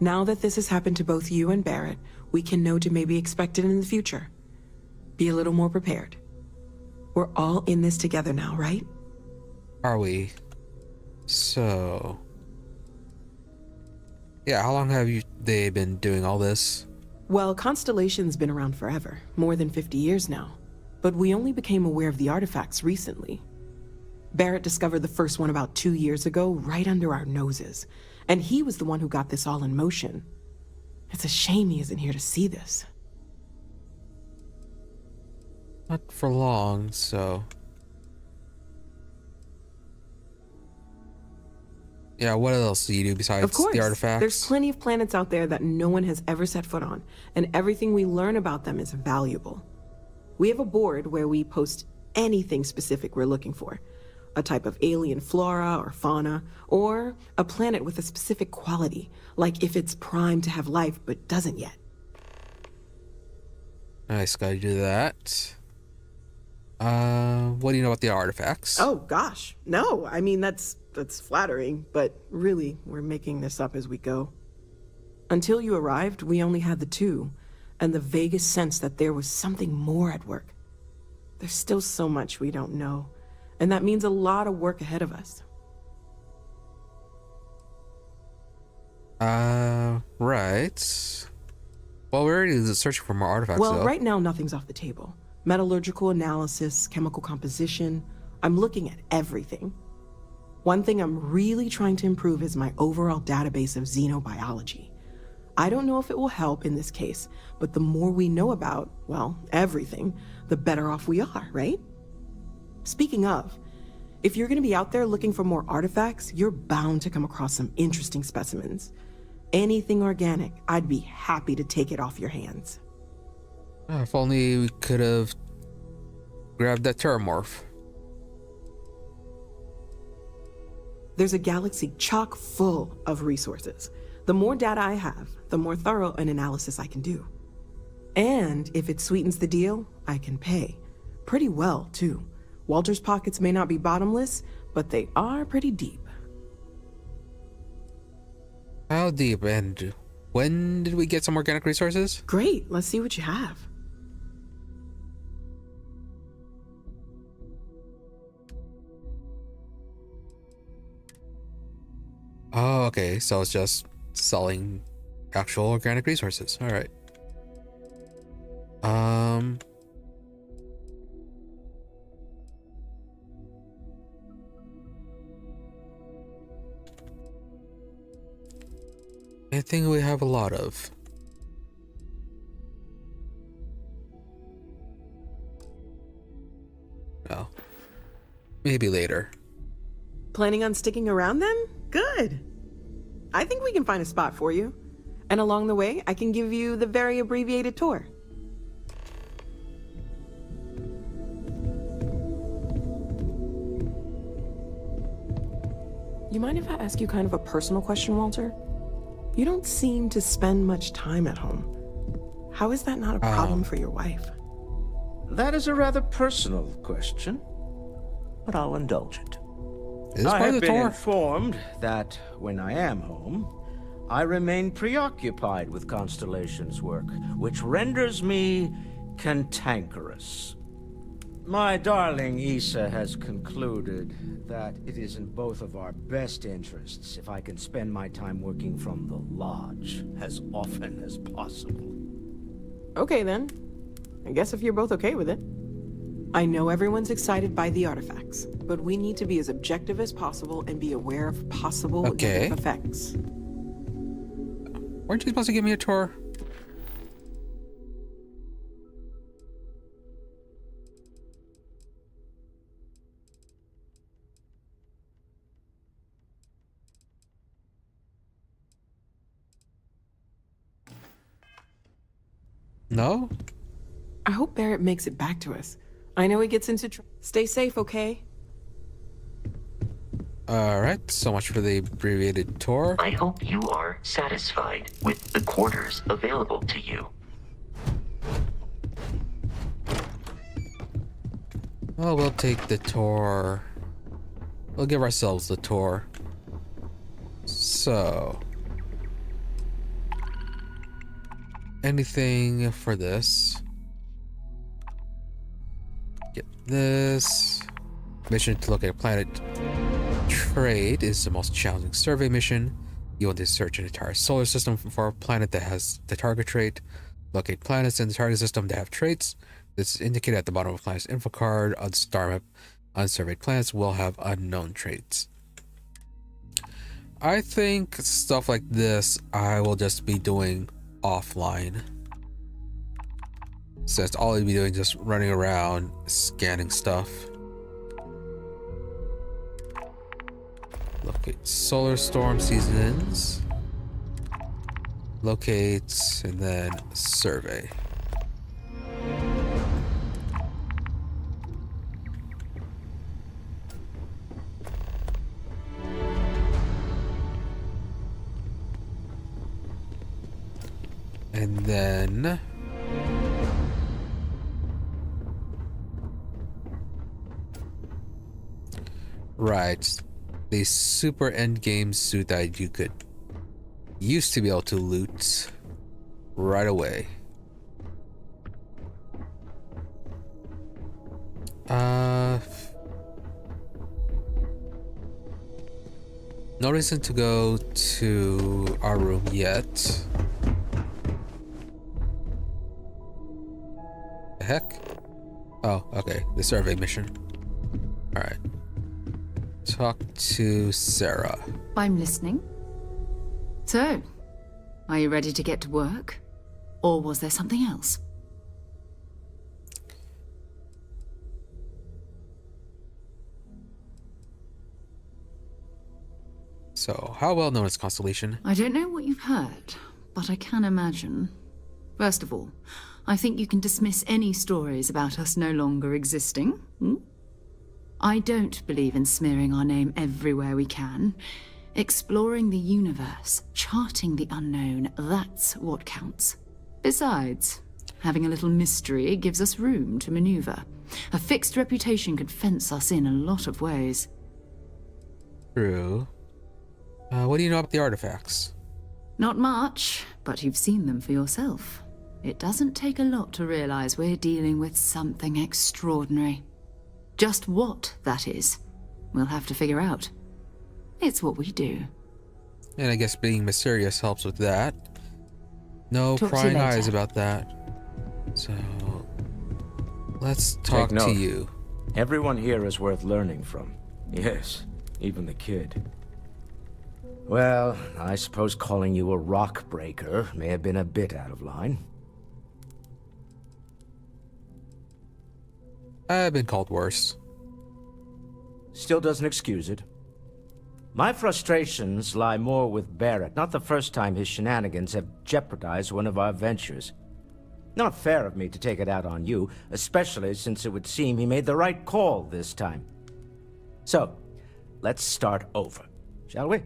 Now that this has happened to both you and Barrett, we can know to maybe expect it in the future. Be a little more prepared. We're all in this together now, right? Are we? So... yeah, how long have they been doing all this? Well, Constellation's been around forever, more than 50 years now. But we only became aware of the artifacts recently. Barrett discovered the first one about 2 years ago, right under our noses. And he was the one who got this all in motion. It's a shame he isn't here to see this. Not for long, so... Yeah, what else do you do besides Of course, the artifacts? there's plenty of planets out there that no one has ever set foot on, and everything we learn about them is valuable. We have a board where we post anything specific we're looking for. A type of alien flora or fauna, or a planet with a specific quality, like if it's primed to have life but doesn't yet. Nice, gotta do that. What do you know about the artifacts? Oh gosh, no, I mean that's flattering, but really, we're making this up as we go. Until you arrived, we only had the two, and the vaguest sense that there was something more at work. There's still so much we don't know, and that means a lot of work ahead of us. Right. Well, we're already searching for more artifacts, Well, though. right now, nothing's off the table. Metallurgical analysis, chemical composition, I'm looking at everything. One thing I'm really trying to improve is my overall database of xenobiology. I don't know if it will help in this case, but the more we know about, well, everything, the better off we are, right? Speaking of, if you're going to be out there looking for more artifacts, you're bound to come across some interesting specimens. Anything organic, I'd be happy to take it off your hands. If only we could have grabbed that terramorph. There's a galaxy chock full of resources. The more data I have, the more thorough an analysis I can do. And if it sweetens the deal, I can pay. Pretty well, too. Walter's pockets may not be bottomless, but they are pretty deep. How deep, and when did we get some organic resources? Great, let's see what you have. Oh, okay, so it's just selling actual organic resources. All right. I think we have a lot of. Well, maybe later. Planning on sticking around then? Good. I think we can find a spot for you. And along the way, I can give you the very abbreviated tour. You mind if I ask you kind of a personal question, Walter? You don't seem to spend much time at home. How is that not a problem for your wife? That is a rather personal question, but I'll indulge it. I have been informed that when I am home, I remain preoccupied with Constellation's work, which renders me cantankerous. My darling Issa has concluded that it is in both of our best interests if I can spend my time working from the lodge as often as possible. Okay then. I guess if you're both okay with it. I know everyone's excited by the artifacts, but we need to be as objective as possible and be aware of possible negative effects. Weren't you supposed to give me a tour? No? I hope Barrett makes it back to us. I know he gets into Stay safe, okay? Alright, so much for the abbreviated tour. I hope you are satisfied with the quarters available to you. Well, we'll take the tour. We'll give ourselves the tour. So... anything for this? Get this. Mission to locate a planet. Trade is the most challenging survey mission. You want to search an entire solar system for a planet that has the target trait. Locate planets in the target system that have traits. This is indicated at the bottom of a planet's info card on the star map. Unsurveyed planets will have unknown traits. I think stuff like this I will just be doing offline. Since all I'd be doing is just running around scanning stuff. Locate solar storm seasons. Locate and then survey. And then right, the super endgame suit that you could used to be able to loot right away. No reason to go to our room yet. The heck? Oh, okay. The survey mission. Alright. Talk to Sarah. I'm listening. So, are you ready to get to work? Or was there something else? So, how well known is Constellation? I don't know what you've heard, but I can imagine. First of all, I think you can dismiss any stories about us no longer existing. I don't believe in smearing our name everywhere we can. Exploring the universe, charting the unknown, that's what counts. Besides, having a little mystery gives us room to maneuver. A fixed reputation could fence us in a lot of ways. True. What do you know about the artifacts? Not much, but you've seen them for yourself. It doesn't take a lot to realize we're dealing with something extraordinary. Just what that is, we'll have to figure out. It's what we do. And I guess being mysterious helps with that. No Talk to you prying later. eyes about that. So, let's talk Take to note. you. Everyone here is worth learning from. Yes, even the kid. Well, I suppose calling you a rock breaker may have been a bit out of line. I've been called worse. Still doesn't excuse it. My frustrations lie more with Barrett. Not the first time his shenanigans have jeopardized one of our ventures. Not fair of me to take it out on you, especially since it would seem he made the right call this time. So, let's start over, shall we?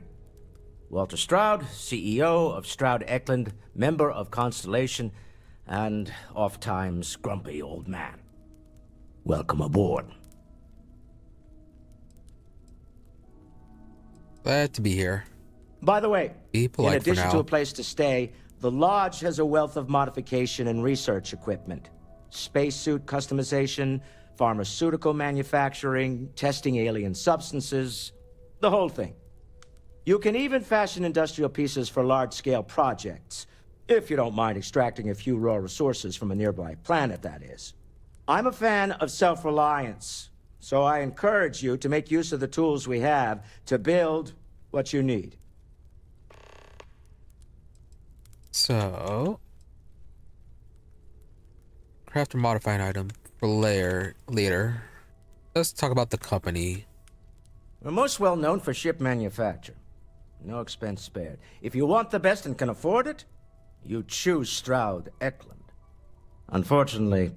Walter Stroud, CEO of Stroud Eklund, member of Constellation, and oft-times grumpy old man. Welcome aboard. Glad to be here. By the way, Be polite in addition for now. to a place to stay, the Lodge has a wealth of modification and research equipment. Spacesuit customization, pharmaceutical manufacturing, testing alien substances, the whole thing. You can even fashion industrial pieces for large-scale projects, if you don't mind extracting a few raw resources from a nearby planet, that is. I'm a fan of self-reliance, so I encourage you to make use of the tools we have to build what you need. So, craft or modify an item for later. Let's talk about the company. We're most well known for ship manufacture. No expense spared. If you want the best and can afford it, you choose Stroud Eklund. Unfortunately,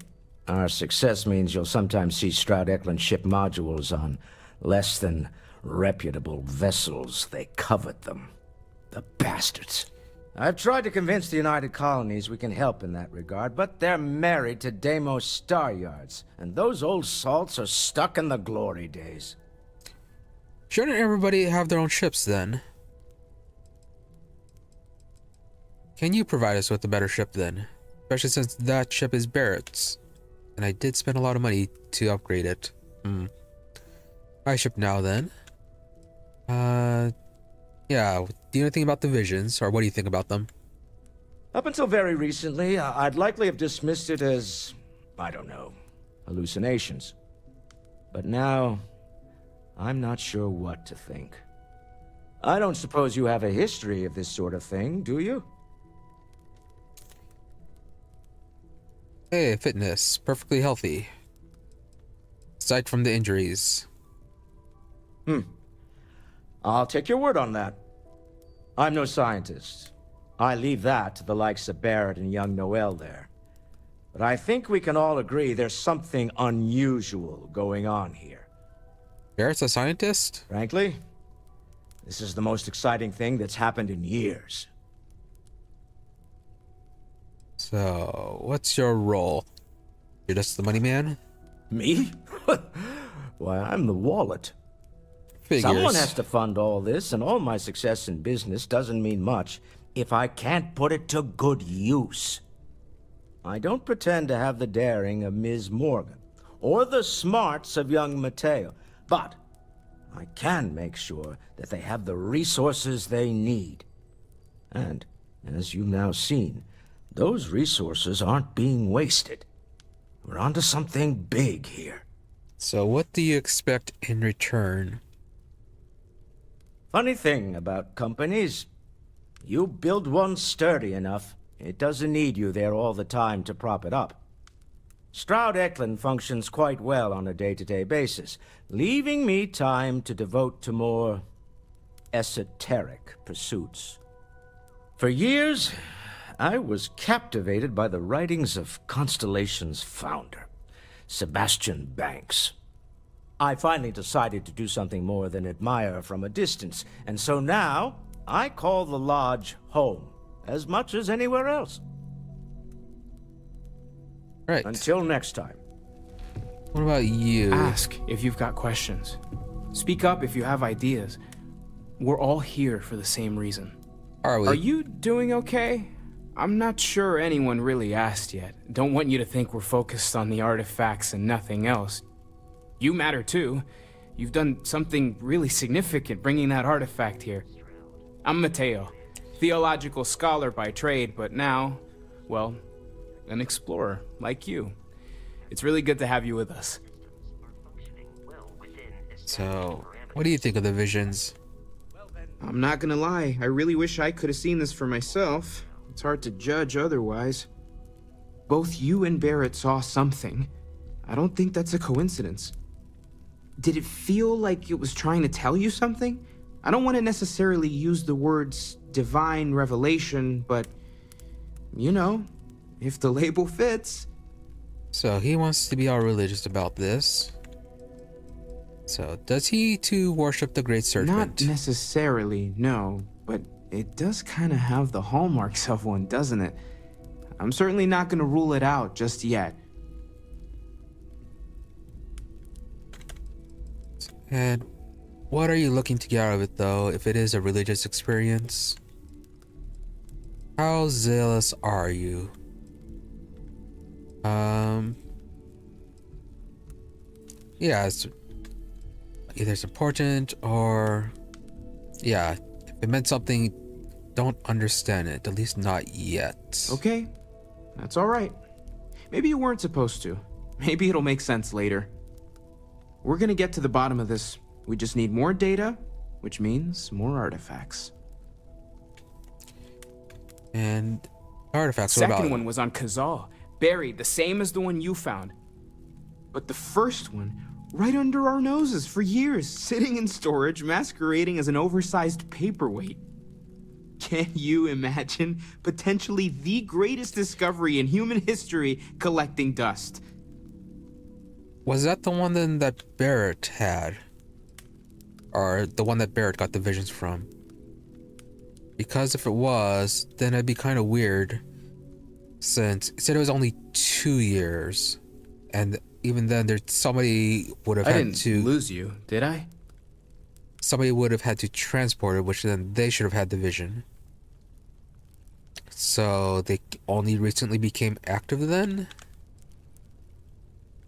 our success means you'll sometimes see Stroud Eklund ship modules on less than reputable vessels. They covet them. The bastards. I've tried to convince the United Colonies we can help in that regard, but they're married to Deimos Star Yards, and those old salts are stuck in the glory days. Shouldn't everybody have their own ships then? Can you provide us with a better ship then? Especially since that ship is Barrett's. And I did spend a lot of money to upgrade it. My ship now then. Yeah, do you know anything about the visions, or what do you think about them? Up until very recently, I'd likely have dismissed it as, I don't know, hallucinations. But now, I'm not sure what to think. I don't suppose you have a history of this sort of thing, do you? Hey, fitness. Perfectly healthy. Aside from the injuries. I'll take your word on that. I'm no scientist. I leave that to the likes of Barrett and young Noel there. But I think we can all agree there's something unusual going on here. Barrett's a scientist? Frankly, this is the most exciting thing that's happened in years. So, what's your role? You're just the money man? Me? Why, I'm the wallet. Figures. Someone has to fund all this, and all my success in business doesn't mean much if I can't put it to good use. I don't pretend to have the daring of Ms. Morgan, or the smarts of young Mateo, but I can make sure that they have the resources they need. And, as you've now seen, those resources aren't being wasted. We're onto something big here. So what do you expect in return? Funny thing about companies, you build one sturdy enough, it doesn't need you there all the time to prop it up. Stroud Eklund functions quite well on a day-to-day basis, leaving me time to devote to more esoteric pursuits. For years, I was captivated by the writings of Constellation's founder, Sebastian Banks. I finally decided to do something more than admire from a distance, and so now I call the lodge home as much as anywhere else. Right. Until next time. What about you? Ask if you've got questions. Speak up if you have ideas. We're all here for the same reason. Are we? Are you doing okay? I'm not sure anyone really asked yet. Don't want you to think we're focused on the artifacts and nothing else. You matter too. You've done something really significant bringing that artifact here. I'm Mateo, theological scholar by trade, but now, well, an explorer like you. It's really good to have you with us. So, what do you think of the visions? I'm not gonna lie, I really wish I could have seen this for myself. It's hard to judge otherwise. Both you and Barrett saw something. I don't think that's a coincidence. Did it feel like it was trying to tell you something? I don't want to necessarily use the words divine revelation, but, you know, if the label fits. So he wants to be all religious about this. So does he too worship the Great Serpent? Not necessarily, no, but it does kind of have the hallmarks of one, doesn't it? I'm certainly not going to rule it out just yet. And what are you looking to get out of it, though, if it is a religious experience? How zealous are you? Yeah, it's either it's important or, yeah, if it meant something, don't understand it, at least not yet. Okay, that's all right. Maybe you weren't supposed to. Maybe it'll make sense later. We're gonna get to the bottom of this. We just need more data, which means more artifacts. And artifacts, what about Second it? one was on Kazal, buried, the same as the one you found. But the first one, right under our noses for years, sitting in storage, masquerading as an oversized paperweight. Can you imagine potentially the greatest discovery in human history collecting dust? Was that the one then that Barrett had? Or the one that Barrett got the visions from? Because if it was, then it'd be kind of weird. Since it said it was only 2 years. And even then, somebody would have had to... I didn't lose you, did I? Somebody would have had to transport it, which then they should have had the vision. So they only recently became active then?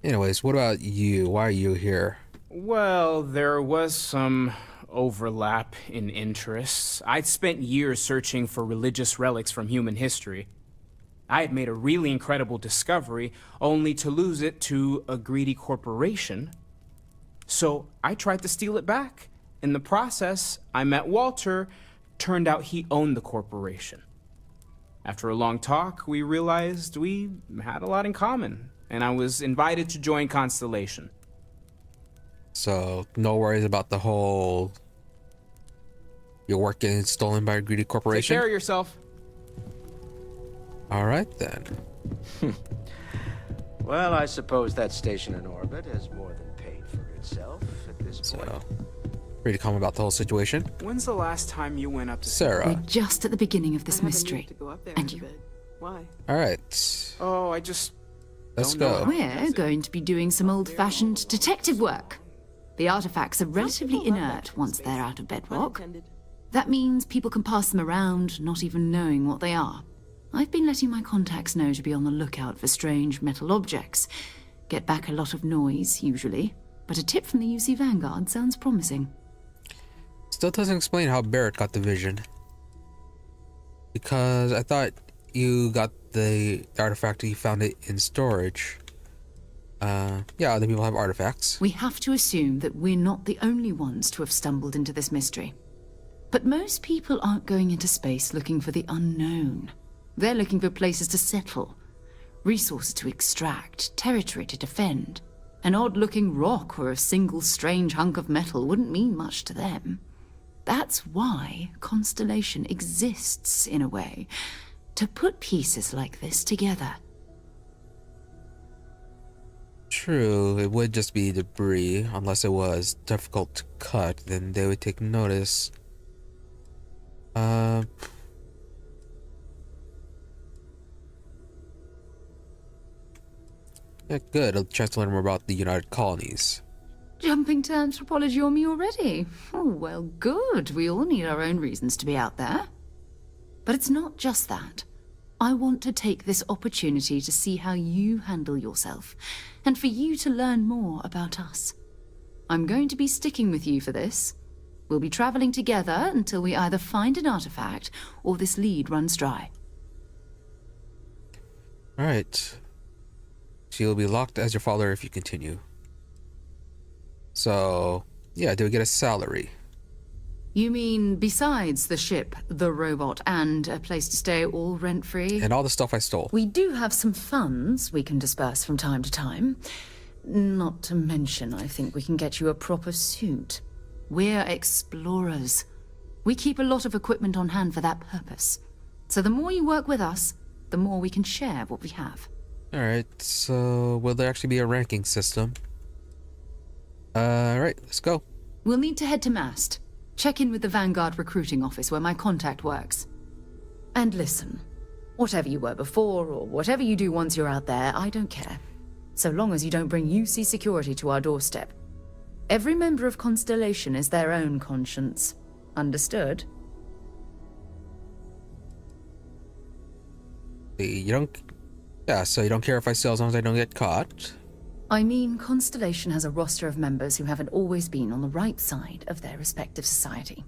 Anyways, what about you? Why are you here? Well, there was some overlap in interests. I'd spent years searching for religious relics from human history. I had made a really incredible discovery, only to lose it to a greedy corporation. So I tried to steal it back. In the process, I met Walter. Turned out he owned the corporation. After a long talk, we realized we had a lot in common, and I was invited to join Constellation. So, no worries about the whole... your work getting stolen by a greedy corporation? Take care of yourself. Alright then. Well, I suppose that station in orbit has more than paid for itself at this point. So, pretty calm about the whole situation. When's the last time you went up to Sarah? We're just at the beginning of this mystery. And you... Why? Alright. Oh, I just... Let's go. We're going to be doing some old-fashioned detective work. The artifacts are relatively inert once they're out of bedrock. That means people can pass them around, not even knowing what they are. I've been letting my contacts know to be on the lookout for strange metal objects. Get back a lot of noise, usually. But a tip from the UC Vanguard sounds promising. Still doesn't explain how Barrett got the vision. Because I thought you got the artifact, you found it in storage. Yeah, other people have artifacts. We have to assume that we're not the only ones to have stumbled into this mystery. But most people aren't going into space looking for the unknown. They're looking for places to settle, resources to extract, territory to defend. An odd-looking rock or a single strange hunk of metal wouldn't mean much to them. That's why Constellation exists, in a way, to put pieces like this together. True, it would just be debris. Unless it was difficult to cut, then they would take notice. Yeah, good. A chance to learn more about the United Colonies. Jumping to anthropology on me already? Oh, well, good. We all need our own reasons to be out there. But it's not just that. I want to take this opportunity to see how you handle yourself, and for you to learn more about us. I'm going to be sticking with you for this. We'll be traveling together until we either find an artifact or this lead runs dry. Alright. She will be locked as your father if you continue. So, yeah, do we get a salary? You mean besides the ship, the robot, and a place to stay all rent-free? And all the stuff I stole. We do have some funds we can disperse from time to time. Not to mention, I think we can get you a proper suit. We're explorers. We keep a lot of equipment on hand for that purpose. So the more you work with us, the more we can share what we have. Alright, so will there actually be a ranking system? Alright, let's go. We'll need to head to Mast. Check in with the Vanguard recruiting office where my contact works. And listen, whatever you were before or whatever you do once you're out there, I don't care. So long as you don't bring UC security to our doorstep. Every member of Constellation is their own conscience. Understood? So you don't care if I steal as long as I don't get caught? I mean, Constellation has a roster of members who haven't always been on the right side of their respective society.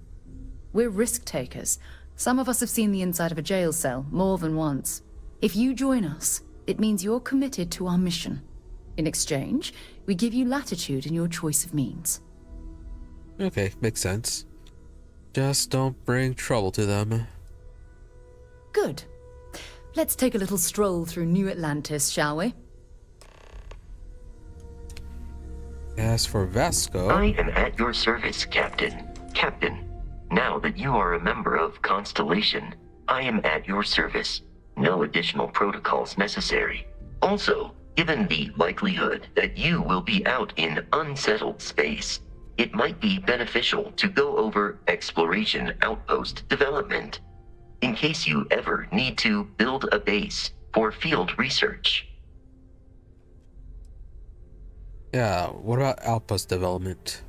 We're risk-takers. Some of us have seen the inside of a jail cell more than once. If you join us, it means you're committed to our mission. In exchange, we give you latitude in your choice of means. Okay, makes sense. Just don't bring trouble to them. Good. Let's take a little stroll through New Atlantis, shall we? As for Vasco... I am at your service, Captain. Captain, now that you are a member of Constellation, I am at your service. No additional protocols necessary. Also, given the likelihood that you will be out in unsettled space, it might be beneficial to go over exploration outpost development, in case you ever need to build a base for field research. Yeah, what about outpost development?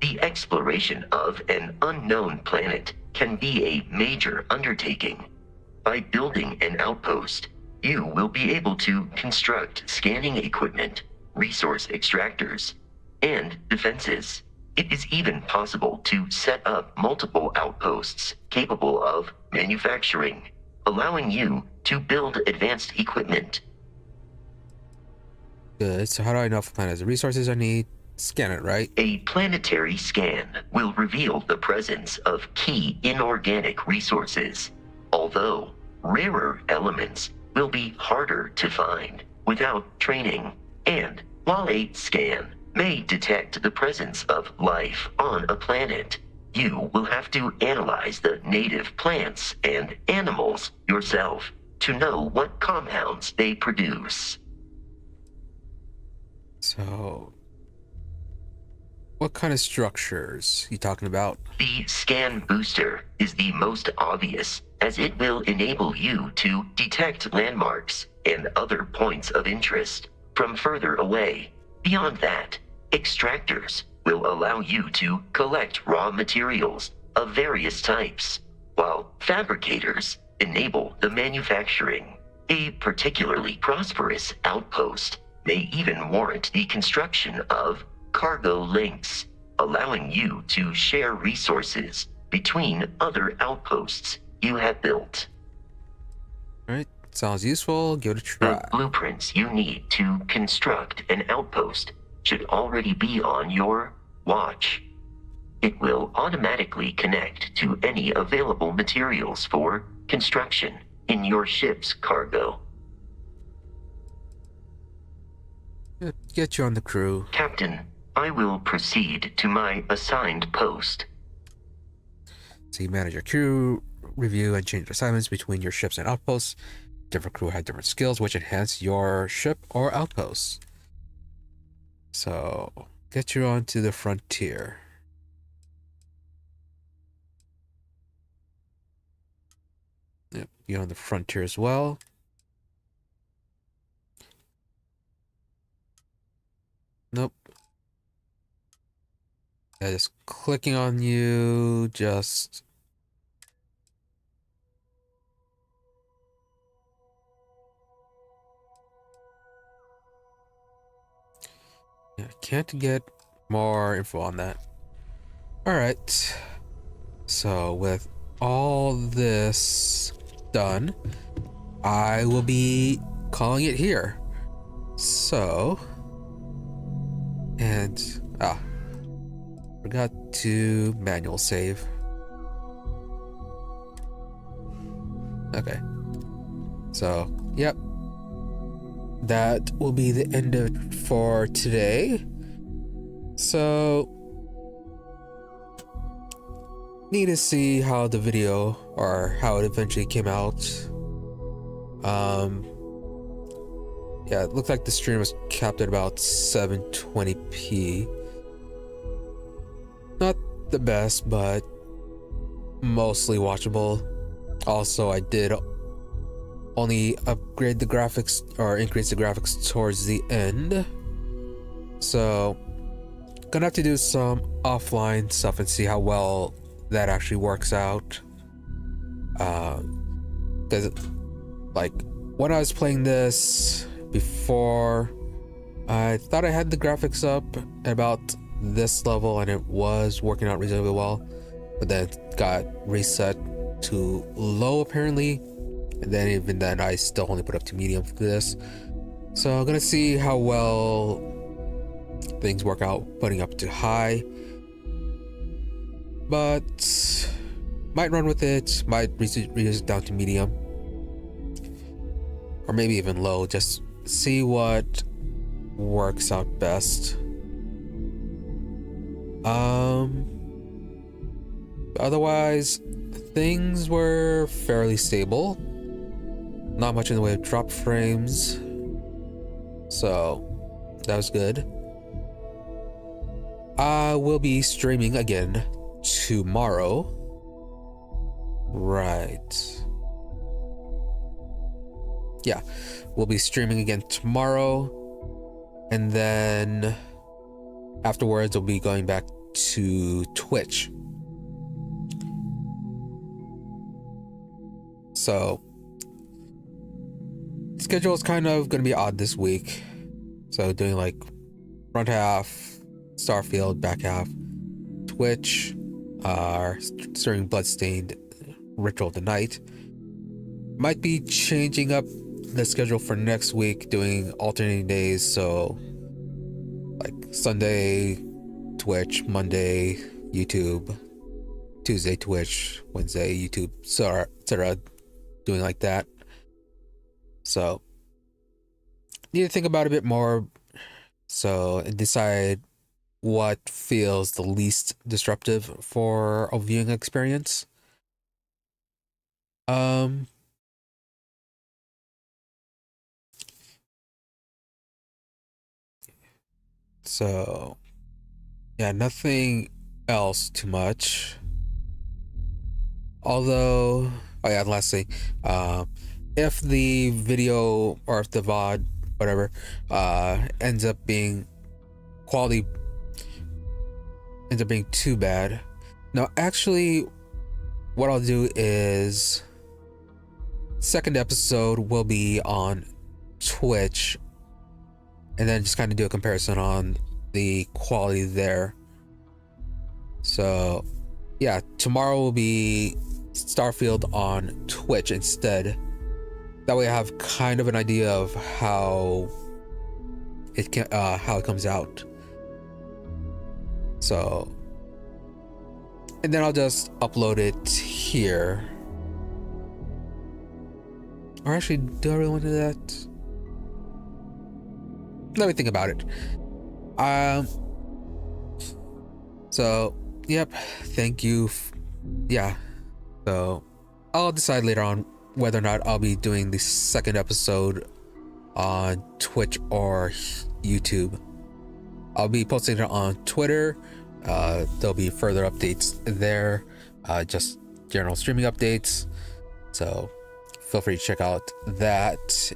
The exploration of an unknown planet can be a major undertaking. By building an outpost, you will be able to construct scanning equipment, resource extractors, and defenses. It is even possible to set up multiple outposts capable of manufacturing, allowing you to build advanced equipment. Good. So how do I know if the planet has the resources I need? Scan it, right? A planetary scan will reveal the presence of key inorganic resources, although rarer elements will be harder to find without training. And while a scan may detect the presence of life on a planet, you will have to analyze the native plants and animals yourself to know what compounds they produce. So, what kind of structures you talking about? The scan booster is the most obvious, as it will enable you to detect landmarks and other points of interest from further away. Beyond that, extractors will allow you to collect raw materials of various types, while fabricators enable the manufacturing. A particularly prosperous outpost may even warrant the construction of cargo links, allowing you to share resources between other outposts you have built. Alright, sounds useful. Give it a try. The blueprints you need to construct an outpost should already be on your watch. It will automatically connect to any available materials for construction in your ship's cargo. Get you on the crew. Captain, I will proceed to my assigned post. So you manage your crew, review and change assignments between your ships and outposts. Different crew have different skills which enhance your ship or outpost. So, get you onto the frontier. Yep, you're on the frontier as well. Nope. Yeah, just clicking on you, just... Yeah, can't get more info on that. Alright. So, with all this done, I will be calling it here. So... And, forgot to manual save. Okay. So, yep. That will be the end of it for today. So, need to see how the video, or how it eventually came out. Yeah, it looked like the stream was capped at about 720p. Not the best, but mostly watchable. Also, I did only upgrade the graphics, or increase the graphics towards the end. So, gonna have to do some offline stuff and see how well that actually works out. Because, like, when I was playing this before, I thought I had the graphics up at about this level and it was working out reasonably well, but then it got reset to low apparently, and then even then I still only put up to medium for this. So I'm gonna see how well things work out putting up to high, but might run with it, might reduce it down to medium, or maybe even low, just see what works out best. Otherwise, things were fairly stable. Not much in the way of drop frames. So, that was good. I will be streaming again tomorrow. Right. Yeah, we'll be streaming again tomorrow. And then afterwards, we'll be going back to Twitch. So, schedule is kind of going to be odd this week. So, doing like front half, Starfield, back half, Twitch, streaming Bloodstained Ritual Tonight. Might be changing up the schedule for next week, doing alternating days, so like Sunday Twitch, Monday YouTube, Tuesday Twitch, Wednesday YouTube, etc. Doing like that. So need to think about it a bit more, and decide what feels the least disruptive for a viewing experience. So yeah, nothing else too much. Although, oh yeah, lastly, if the video or if the VOD, whatever, ends up being too bad. Now, actually, what I'll do is second episode will be on Twitch, and then just kind of do a comparison on the quality there. So yeah, tomorrow will be Starfield on Twitch instead. That way I have kind of an idea of how it comes out. So, and then I'll just upload it here. Or actually, do I really want to do that? Let me think about it. So, yep, thank you. Yeah, so I'll decide later on whether or not I'll be doing the second episode on Twitch or YouTube. I'll be posting it on Twitter. There'll be further updates there, just general streaming updates. So feel free to check out that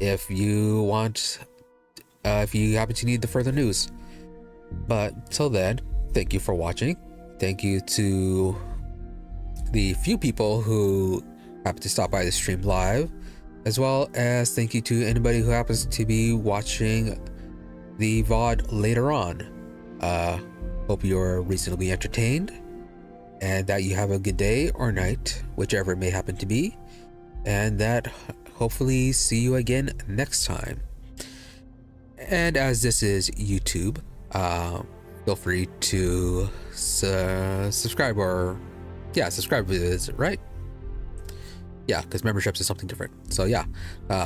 if you want, if you happen to need the further news. But till then, thank you for watching. Thank you to the few people who happen to stop by the stream live, as well as thank you to anybody who happens to be watching the VOD later on. Hope you're reasonably entertained and that you have a good day or night, whichever it may happen to be, and that hopefully see you again next time. And as this is YouTube, feel free to subscribe, or yeah, subscribe is it, right? Yeah, because memberships is something different. So yeah,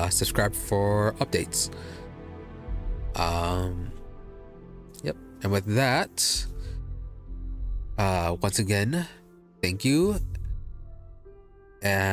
subscribe for updates. Yep. And with that, once again, thank you. And